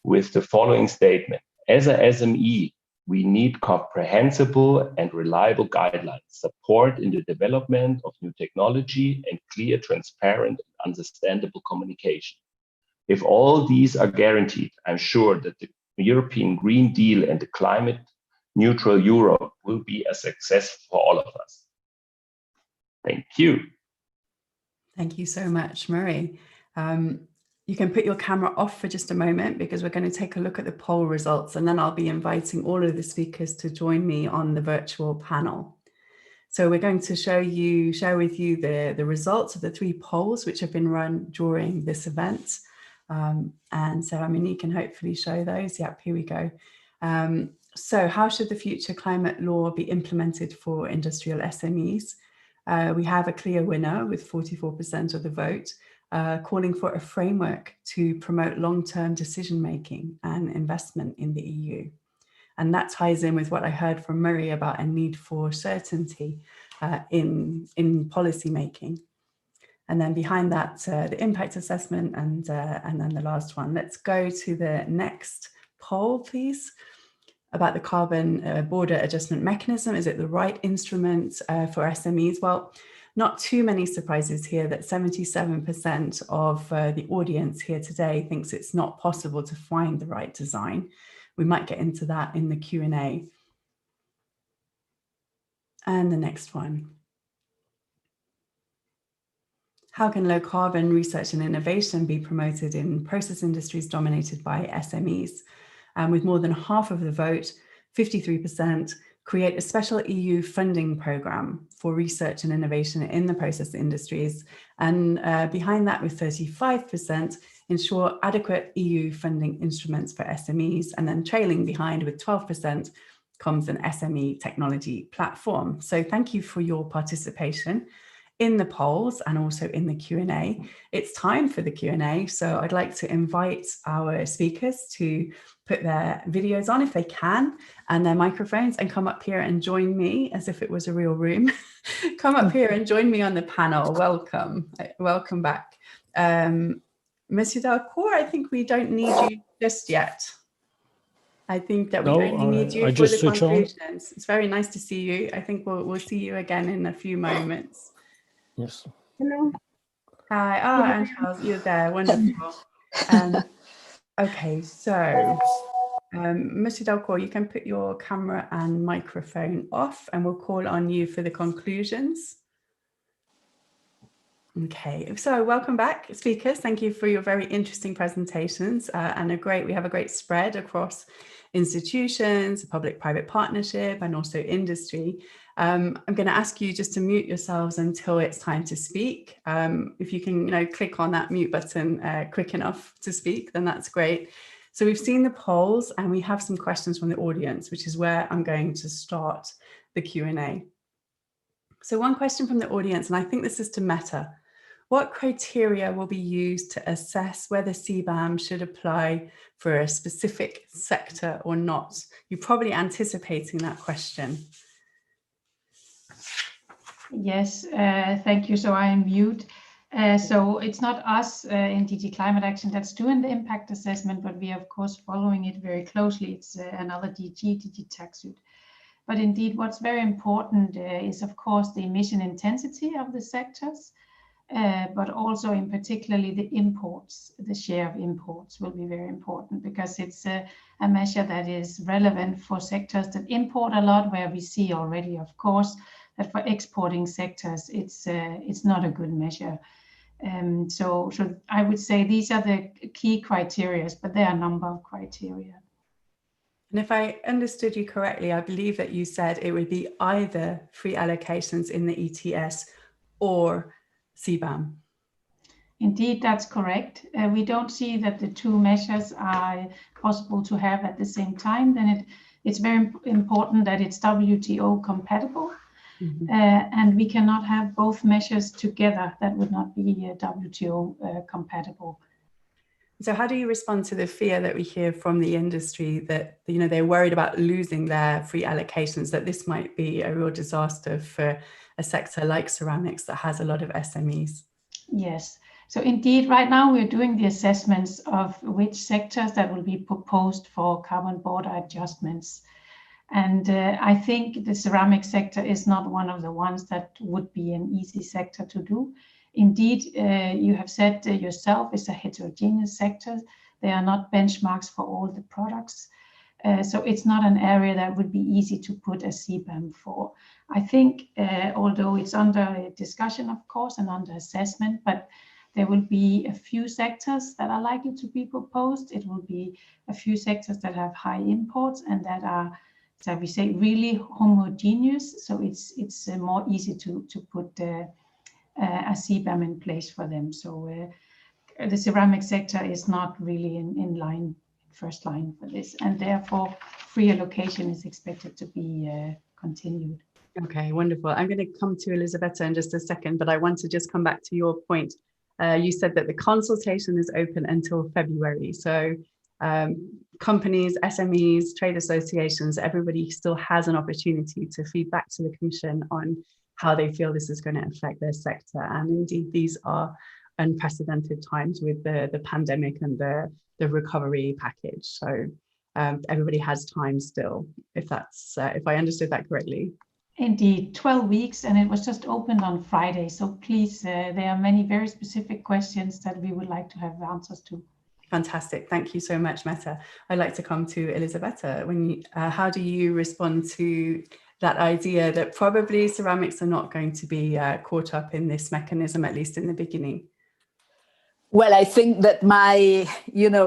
with the following statement. As a SME, we need comprehensible and reliable guidelines, support in the development of new technology, and clear, transparent, and understandable communication. If all these are guaranteed, I'm sure that the European Green Deal and the climate neutral Europe will be a success for all of us. Thank you. Thank you so much, Murray. You can put your camera off for just a moment because we're going to take a look at the poll results, and then I'll be inviting all of the speakers to join me on the virtual panel. So we're going to share with you the results of the 3 polls which have been run during this event. And Cerame-Unie can hopefully show those. Yep, here we go. So how should the future climate law be implemented for industrial SMEs? We have a clear winner with 44% of the vote, calling for a framework to promote long-term decision-making and investment in the EU. And that ties in with what I heard from Murray about a need for certainty in policy making. And then behind that, the impact assessment and then the last one. Let's go to the next poll, please, about the carbon border adjustment mechanism. Is it the right instrument for SMEs? Well, not too many surprises here that 77% of the audience here today thinks it's not possible to find the right design. We might get into that in the Q&A. And the next one. How can low carbon research and innovation be promoted in process industries dominated by SMEs? With more than half of the vote, 53%, create a special EU funding program for research and innovation in the process industries. And behind that with 35%, ensure adequate EU funding instruments for SMEs. And then trailing behind with 12% comes an SME technology platform. So thank you for your participation in the polls and also in the Q&A. It's time for the Q&A, so I'd like to invite our speakers to put their videos on if they can and their microphones and come up here and join me as if it was a real room. Come up here and join me on the panel. Welcome. Welcome back. Monsieur Delcourt, I think we don't need you just yet. I think that we only need you for the conclusions. It's very nice to see you. I think we'll see you again in a few moments. Yes. Hello. Hi. Oh, and Charles, you're there. Wonderful. Okay, so Monsieur Delcourt, you can put your camera and microphone off and we'll call on you for the conclusions. Okay, so welcome back, speakers. Thank you for your very interesting presentations and we have a great spread across institutions, public-private partnership, and also industry. I'm going to ask you just to mute yourselves until it's time to speak. If you can, click on that mute button quick enough to speak, then that's great. So we've seen the polls and we have some questions from the audience, which is where I'm going to start the Q&A. So one question from the audience, and I think this is to Meta. What criteria will be used to assess whether Cbam should apply for a specific sector or not? You're probably anticipating that question. Yes, thank you. So I am mute. So it's not us in DG Climate Action that's doing the impact assessment, but we are, of course, following it very closely. It's another DG TaxSud. But indeed, what's very important is, of course, the emission intensity of the sectors, but also in particularly the imports. The share of imports will be very important because it's a measure that is relevant for sectors that import a lot, where we see already, of course, that for exporting sectors, it's not a good measure. So I would say these are the key criteria, but there are a number of criteria. And if I understood you correctly, I believe that you said it would be either free allocations in the ETS or Cbam. Indeed, that's correct. We don't see that the two measures are possible to have at the same time. Then it's very important that it's WTO compatible. And we cannot have both measures together. That would not be WTO compatible. So how do you respond to the fear that we hear from the industry that, you know, they're worried about losing their free allocations, that this might be a real disaster for a sector like ceramics that has a lot of SMEs? Yes. So indeed, right now we're doing the assessments of which sectors that will be proposed for carbon border adjustments. And I think the ceramic sector is not one of the ones that would be an easy sector to do. Indeed, you have said yourself, it's a heterogeneous sector. There are not benchmarks for all the products. So it's not an area that would be easy to put a Cbam for. I think, although it's under discussion, of course, and under assessment, but there will be a few sectors that are likely to be proposed. It will be a few sectors that have high imports and that are, so we say, really homogeneous. So it's more easy to put a Cbam in place for them. So the ceramic sector is not really in line, first line for this, and therefore free allocation is expected to be continued. Okay, wonderful. I'm going to come to Elisabetta in just a second, but I want to just come back to your point. You said that the consultation is open until February. So companies, SMEs, trade associations, everybody still has an opportunity to feed back to the Commission on how they feel this is going to affect their sector. And indeed, these are unprecedented times with the pandemic and the recovery package. So everybody has time still, if I understood that correctly. Indeed, 12 weeks, and it was just opened on Friday. So please, there are many very specific questions that we would like to have answers to. Fantastic. Thank you so much, Mette. I'd like to come to Elisabetta. How do you respond to that idea that probably ceramics are not going to be caught up in this mechanism, at least in the beginning? Well, I think that my,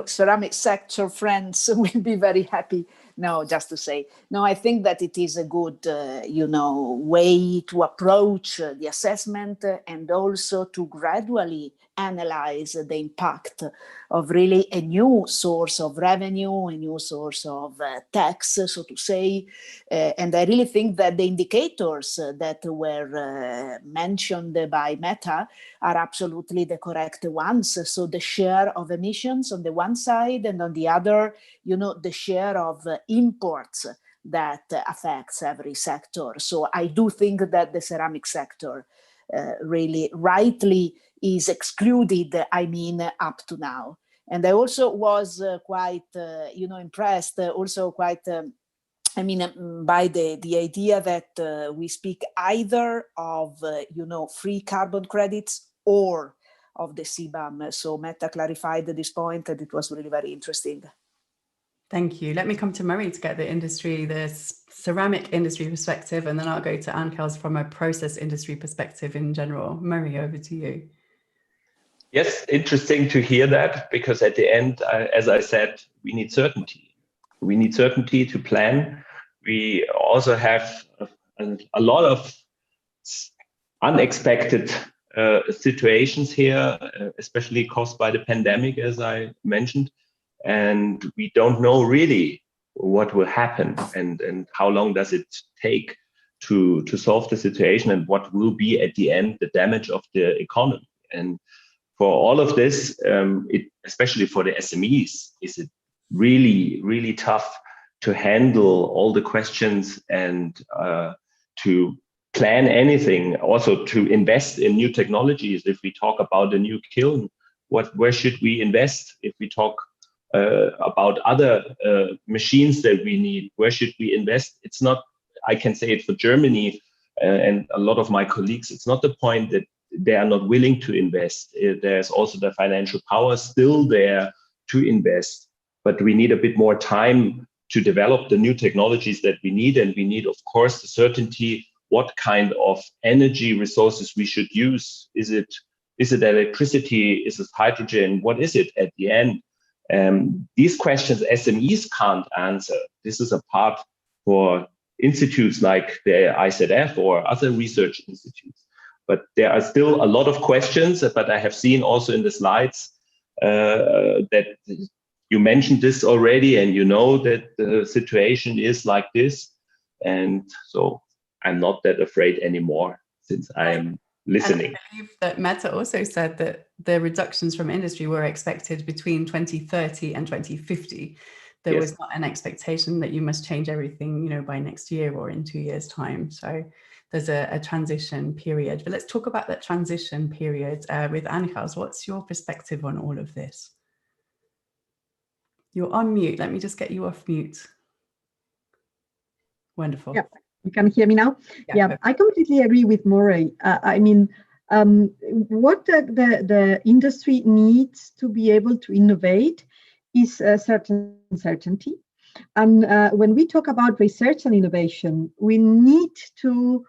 ceramic sector friends will be very happy. No, just to say, no, I think that it is a good, way to approach the assessment and also to gradually analyze the impact of really a new source of revenue, a new source of tax, so to say. And I really think that the indicators that were mentioned by Mette are absolutely the correct ones. So the share of emissions on the one side, and on the other, the share of imports that affects every sector. So I do think that the ceramic sector really rightly is excluded, up to now. And I also was quite, impressed, also quite, by the idea that we speak either of, free carbon credits or of the Cbam. So Mette clarified this point, and it was really very interesting. Thank you. Let me come to Murray to get the ceramic industry perspective, and then I'll go to Anne-Kels from a process industry perspective in general. Murray, over to you. Yes, interesting to hear that, because at the end, as I said, we need certainty. We need certainty to plan. We also have a lot of unexpected situations here, especially caused by the pandemic, as I mentioned. And we don't know really what will happen and how long does it take to solve the situation, and what will be at the end the damage of the economy. And for all of this, especially for the SMEs, is it really, really tough to handle all the questions and to plan anything, also to invest in new technologies. If we talk about a new kiln, where should we invest? If we talk about other machines that we need, where should we invest? It's not, I can say it for Germany and a lot of my colleagues, it's not the point that they are not willing to invest. There's also the financial power still there to invest, but we need a bit more time to develop the new technologies that we need. And we need, of course, the certainty what kind of energy resources we should use. Is it electricity? Is it hydrogen? What is it at the end? These questions SMEs can't answer. This is a part for institutes like the IZF or other research institutes. But there are still a lot of questions, but I have seen also in the slides that you mentioned this already, and you know that the situation is like this. And so I'm not that afraid anymore, since I am listening. And I believe that Meta also said that the reductions from industry were expected between 2030 and 2050. There Yes. was not an expectation that you must change everything, you know, by next year or in 2 years' time. So there's a transition period. But let's talk about that transition period with Anjas. What's your perspective on all of this? You're on mute. Let me just get you off mute. Wonderful. Yeah, you can hear me now? Yeah, I completely agree with Morey. I mean, what the industry needs to be able to innovate is a certain certainty. And when we talk about research and innovation, we need to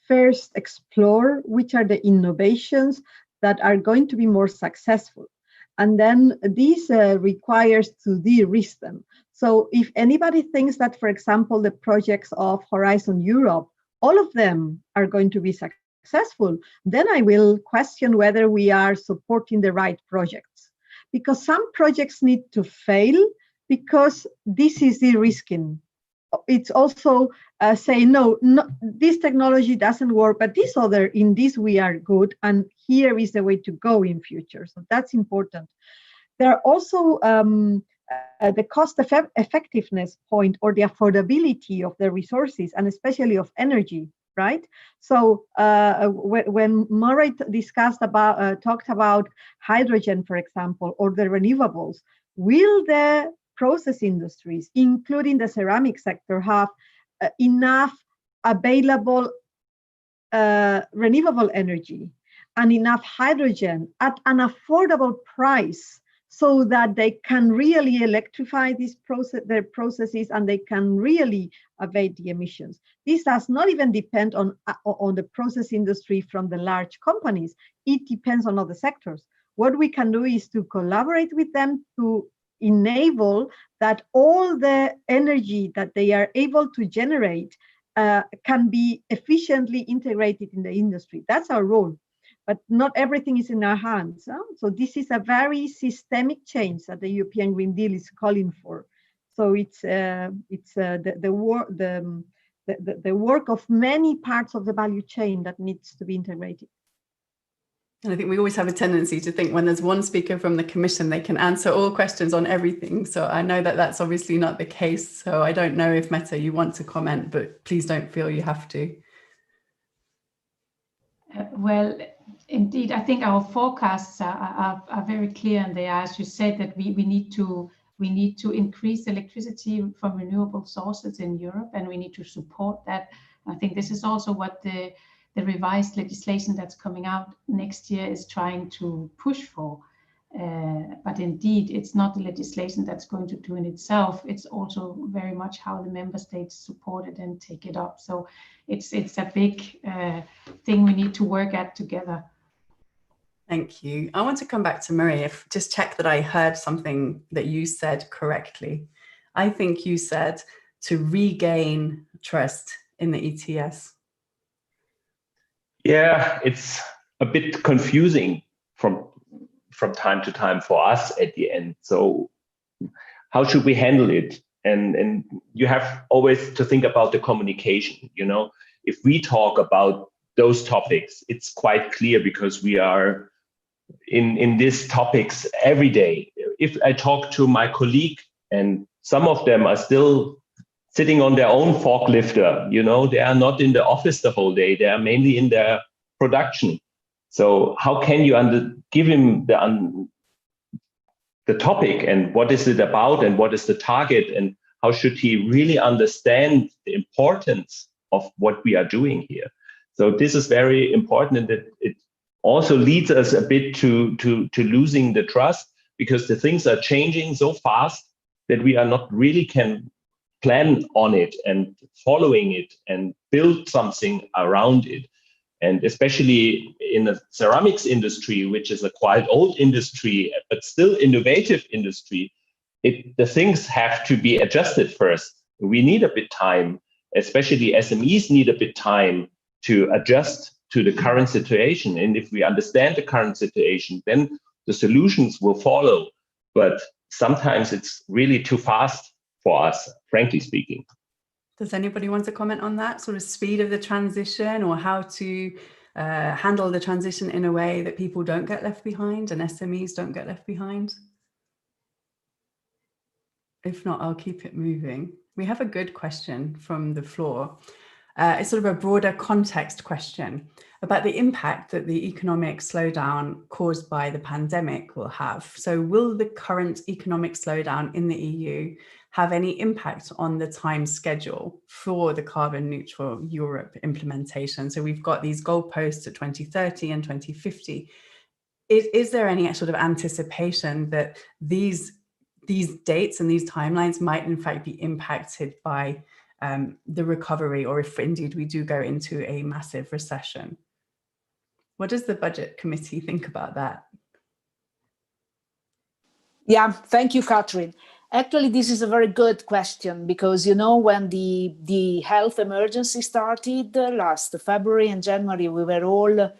first explore which are the innovations that are going to be more successful. And then this requires to de-risk them. So if anybody thinks that, for example, the projects of Horizon Europe, all of them are going to be successful, then I will question whether we are supporting the right projects. Because some projects need to fail because this is de-risking. It's also saying, no, this technology doesn't work, but this other, in this we are good, and here is the way to go in future. So that's important. There are also the cost effectiveness point, or the affordability of the resources, and especially of energy, right? So when Murray talked about hydrogen, for example, or the renewables, will the process industries, including the ceramic sector, have enough available renewable energy and enough hydrogen at an affordable price so that they can really electrify their processes and they can really abate the emissions? This does not even depend on the process industry from the large companies. It depends on other sectors. What we can do is to collaborate with them to enable that all the energy that they are able to generate can be efficiently integrated in the industry. That's our role, but not everything is in our hands. So this is a very systemic change that the European Green Deal is calling for. So it's the work of many parts of the value chain that needs to be integrated. And I think we always have a tendency to think when there's one speaker from the Commission, they can answer all questions on everything. So I know that that's obviously not the case. So I don't know if Meta, you want to comment, but please don't feel you have to. Well, indeed, I think our forecasts are very clear, and they are, as you said, that we need to increase electricity from renewable sources in Europe, and we need to support that. I think this is also what the revised legislation that's coming out next year is trying to push for. But indeed, it's not the legislation that's going to do in itself. It's also very much how the member states support it and take it up. So it's a big thing we need to work at together. Thank you. I want to come back to Maria, just check that I heard something that you said correctly. I think you said to regain trust in the ETS. Yeah, it's a bit confusing from time to time for us at the end. So how should we handle it? And you have always to think about the communication. You know, if we talk about those topics, it's quite clear because we are in these topics every day. If I talk to my colleague, and some of them are still sitting on their own forklifter, you know, they are not in the office the whole day. They are mainly in their production. So how can you give him the topic, and what is it about, and what is the target, and how should he really understand the importance of what we are doing here? So this is very important, and that it also leads us a bit to losing the trust, because the things are changing so fast that we are not really can plan on it and following it and build something around it. And especially in the ceramics industry, which is a quite old industry, but still innovative industry, the things have to be adjusted first. We need a bit time, especially SMEs need a bit time to adjust to the current situation. And if we understand the current situation, then the solutions will follow. But sometimes it's really too fast for us, frankly speaking. Does anybody want to comment on that sort of speed of the transition, or how to handle the transition in a way that people don't get left behind and SMEs don't get left behind? If not, I'll keep it moving. We have a good question from the floor. It's sort of a broader context question about the impact that the economic slowdown caused by the pandemic will have. So will the current economic slowdown in the EU have any impact on the time schedule for the carbon neutral Europe implementation? So we've got these goalposts at 2030 and 2050. Is there any sort of anticipation that these dates and these timelines might in fact be impacted by the recovery, or if indeed we do go into a massive recession? What does the Budget Committee think about that? Yeah, thank you, Catherine. Actually, this is a very good question, because, you know, when the health emergency started last February and January, we were all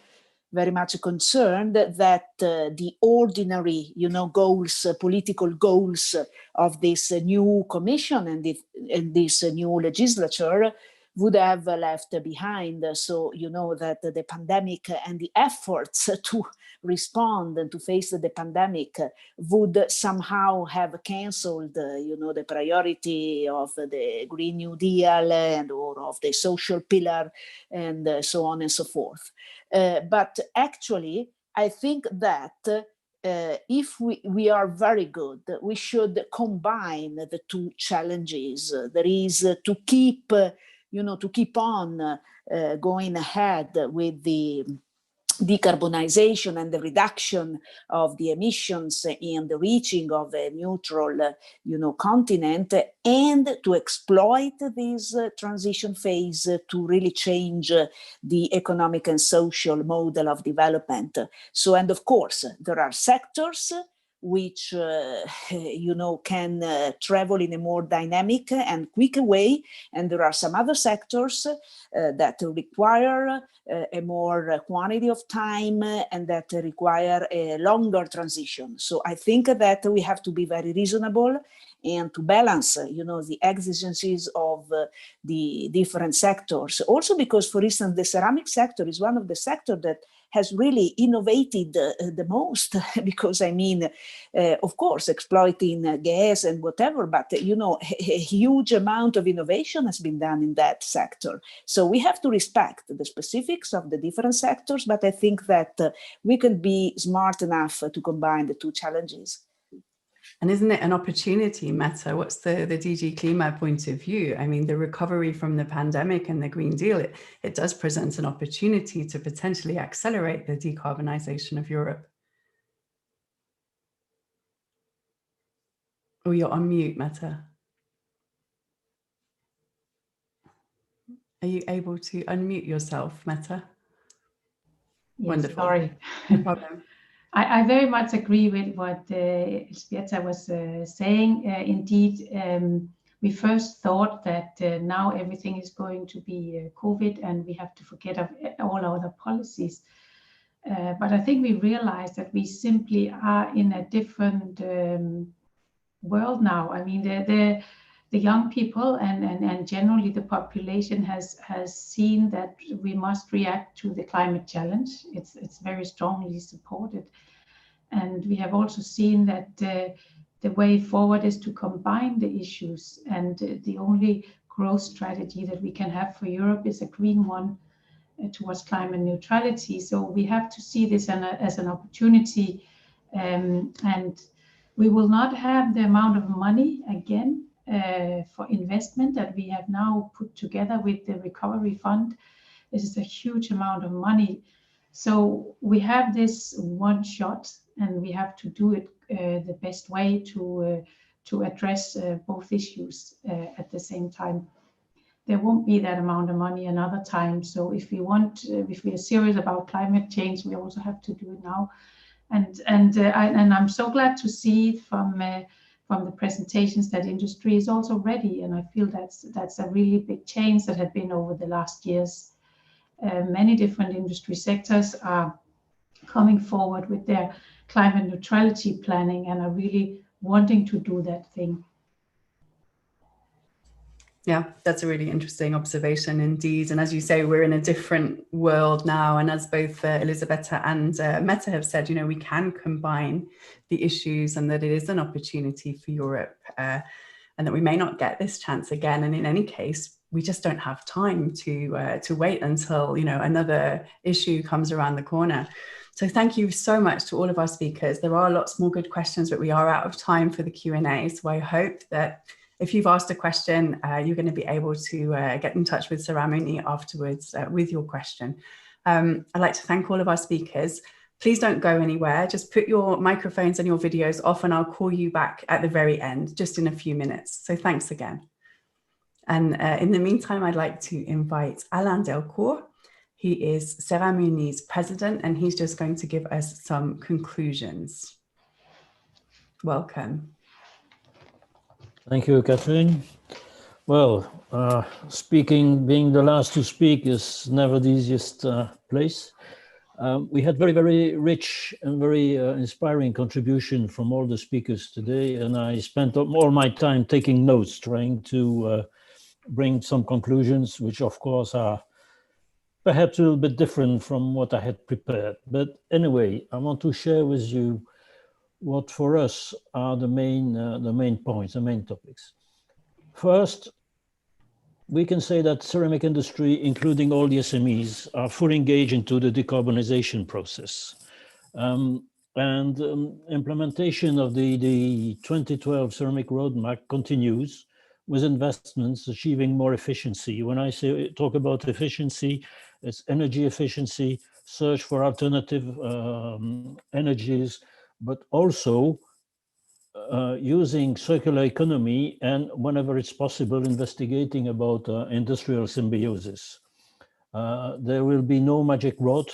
very much concerned that the ordinary, you know, goals, political goals of this new commission and this new legislature would have left behind. So, you know, that the pandemic and the efforts to respond and to face the pandemic would somehow have cancelled, you know, the priority of the Green New Deal and or of the social pillar and so on and so forth. But actually, I think that if we are very good, we should combine the two challenges. There is to keep, you know, to keep on going ahead with the decarbonization and the reduction of the emissions and the reaching of a neutral, you know, continent, and to exploit this transition phase to really change the economic and social model of development. So, and of course, there are sectors which, you know, can travel in a more dynamic and quicker way. And there are some other sectors that require a more quantity of time and that require a longer transition. So I think that we have to be very reasonable and to balance, you know, the exigencies of the different sectors. Also because, for instance, the ceramic sector is one of the sectors that has really innovated the most, because I mean, of course, exploiting gas and whatever, but, you know, a huge amount of innovation has been done in that sector. So we have to respect the specifics of the different sectors, but I think that we can be smart enough to combine the two challenges. And isn't it an opportunity, Mette? What's the DG Klima point of view? I mean, the recovery from the pandemic and the Green Deal, it does present an opportunity to potentially accelerate the decarbonization of Europe. Oh, you're on mute, Mette. Are you able to unmute yourself, Mette? Yes, wonderful. Sorry. No problem. I very much agree with what Elżbieta was saying. Indeed, we first thought that now everything is going to be COVID and we have to forget of all other policies. But I think we realized that we simply are in a different world now. I mean, the young people and generally the population has seen that we must react to the climate challenge. It's very strongly supported. And we have also seen that the way forward is to combine the issues, and the only growth strategy that we can have for Europe is a green one towards climate neutrality. So we have to see this as an opportunity, and we will not have the amount of money again for investment that we have now put together with the recovery fund. This is a huge amount of money. So we have this one shot, and we have to do it the best way to address both issues at the same time. There won't be that amount of money another time. So if we are serious about climate change, we also have to do it now. And I'm so glad to see from the presentations that industry is also ready, and I feel that's a really big change that had been over the last years. Many different industry sectors are coming forward with their climate neutrality planning and are really wanting to do that thing. Yeah, that's a really interesting observation indeed. And as you say, we're in a different world now. And as both Elisabetta and Mette have said, you know, we can combine the issues and that it is an opportunity for Europe and that we may not get this chance again. And in any case, we just don't have time to wait until, you know, another issue comes around the corner. So thank you so much to all of our speakers. There are lots more good questions, but we are out of time for the Q&A. So I hope that if you've asked a question, you're going to be able to get in touch with Cerame-Unie afterwards with your question. I'd like to thank all of our speakers. Please don't go anywhere. Just put your microphones and your videos off and I'll call you back at the very end, just in a few minutes. So thanks again. And in the meantime, I'd like to invite Alain Delcourt. He is Cerame-Unie's president and he's just going to give us some conclusions. Welcome. Thank you, Catherine. Well, being the last to speak is never the easiest place. We had very, very rich and very inspiring contribution from all the speakers today, and I spent all my time taking notes, trying to bring some conclusions, which of course are perhaps a little bit different from what I had prepared. But anyway, I want to share with you what for us are the main points, the main topics. First, we can say that ceramic industry, including all the SMEs, are fully engaged into the decarbonization process. Implementation of the 2012 ceramic roadmap continues with investments achieving more efficiency. When I talk about efficiency, it's energy efficiency, search for alternative energies, but also using circular economy and whenever it's possible, investigating about industrial symbiosis. There will be no magic rod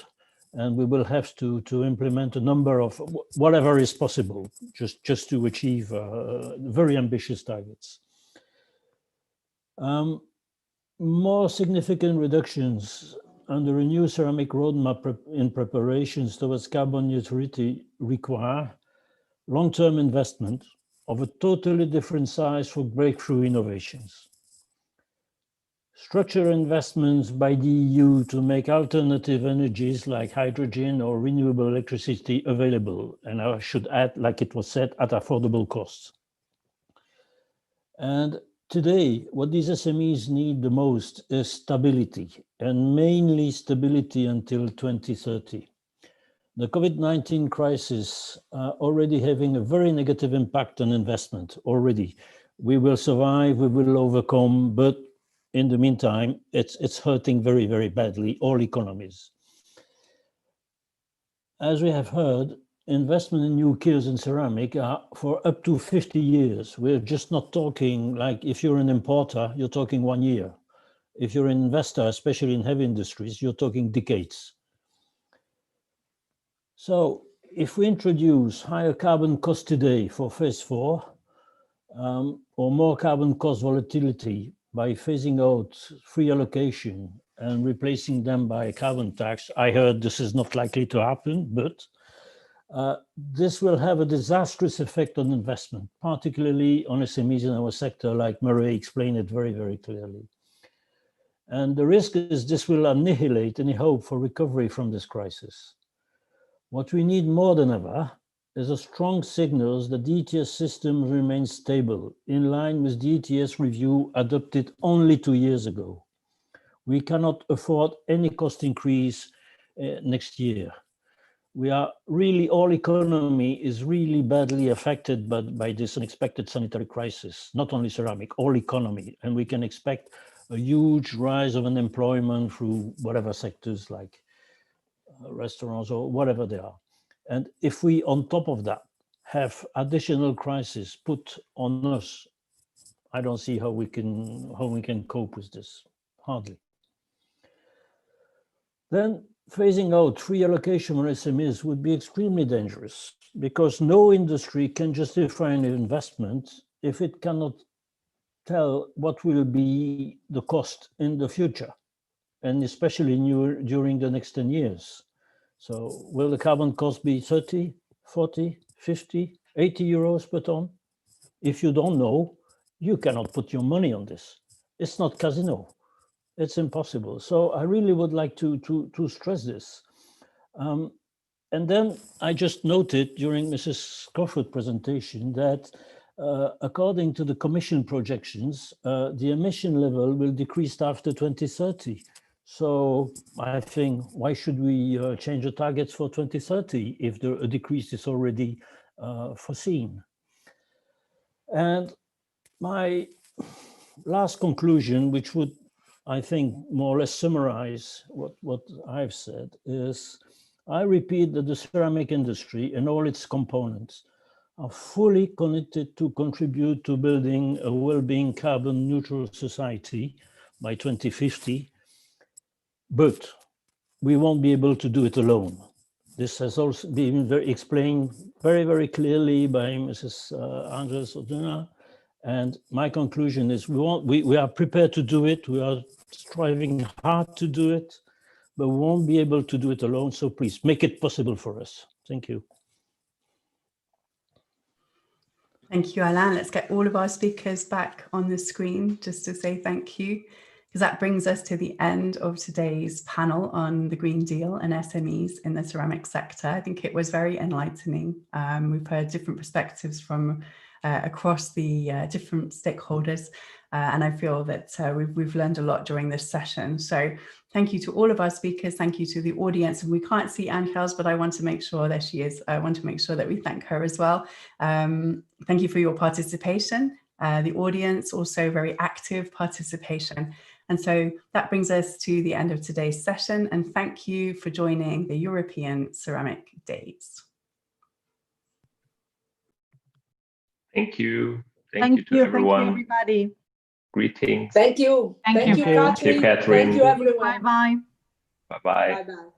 and we will have to implement a number of whatever is possible just to achieve very ambitious targets. More significant reductions under a new ceramic roadmap in preparations towards carbon neutrality require long-term investment of a totally different size for breakthrough innovations. Structural investments by the EU to make alternative energies like hydrogen or renewable electricity available, and I should add, like it was said, at affordable costs. And today, what these SMEs need the most is stability, and mainly stability until 2030. The COVID-19 crisis already having a very negative impact on investment already. We will survive, we will overcome, but in the meantime, it's hurting very, very badly all economies. As we have heard, investment in new kilns in ceramic are for up to 50 years. We're just not talking like if you're an importer, you're talking 1 year. If you're an investor, especially in heavy industries, you're talking decades. So if we introduce higher carbon cost today for phase 4, or more carbon cost volatility by phasing out free allocation and replacing them by a carbon tax, I heard this is not likely to happen, but this will have a disastrous effect on investment, particularly on SMEs in our sector, like Murray explained it very, very clearly. And the risk is this will annihilate any hope for recovery from this crisis. What we need more than ever is a strong signals that the ETS system remains stable, in line with the ETS review adopted only 2 years ago. We cannot afford any cost increase next year. We are really, all economy is really badly affected by this unexpected sanitary crisis, not only ceramic, all economy. And we can expect a huge rise of unemployment through whatever sectors like restaurants or whatever they are. And if we, on top of that, have additional crisis put on us, I don't see how we can cope with this, hardly. Then phasing out free allocation on SMEs would be extremely dangerous because no industry can justify an investment if it cannot tell what will be the cost in the future. and especially during the next 10 years. So will the carbon cost be 30, 40, 50, 80 euros per ton? If you don't know, you cannot put your money on this. It's not casino. It's impossible. So I really would like to stress this. And then I just noted during Mrs. Crawford's presentation that according to the Commission projections, the emission level will decrease after 2030. So I think, why should we change the targets for 2030 if a decrease is already foreseen? And my last conclusion, which would, I think, more or less summarize what I've said, is I repeat that the ceramic industry and all its components are fully committed to contribute to building a well-being carbon neutral society by 2050, but we won't be able to do it alone. This has also been explained very, very clearly by Mrs. Andres Oduna. And my conclusion is we are prepared to do it. We are striving hard to do it, but we won't be able to do it alone. So please make it possible for us. Thank you. Thank you, Alain. Let's get all of our speakers back on the screen just to say thank you, because that brings us to the end of today's panel on the Green Deal and SMEs in the ceramic sector. I think it was very enlightening. We've heard different perspectives from across the different stakeholders, and I feel that we've learned a lot during this session. So thank you to all of our speakers. Thank you to the audience. And we can't see Angels, but I want to make sure there she is. I want to make sure that we thank her as well. Thank you for your participation. The audience also very active participation. And so that brings us to the end of today's session. And thank you for joining the European Ceramic Days. Thank you. Thank you to everyone. Thank you, everybody. Greetings. Thank you. Thank you, Catherine. Thank you, everyone. Bye-bye. Bye-bye. Bye-bye.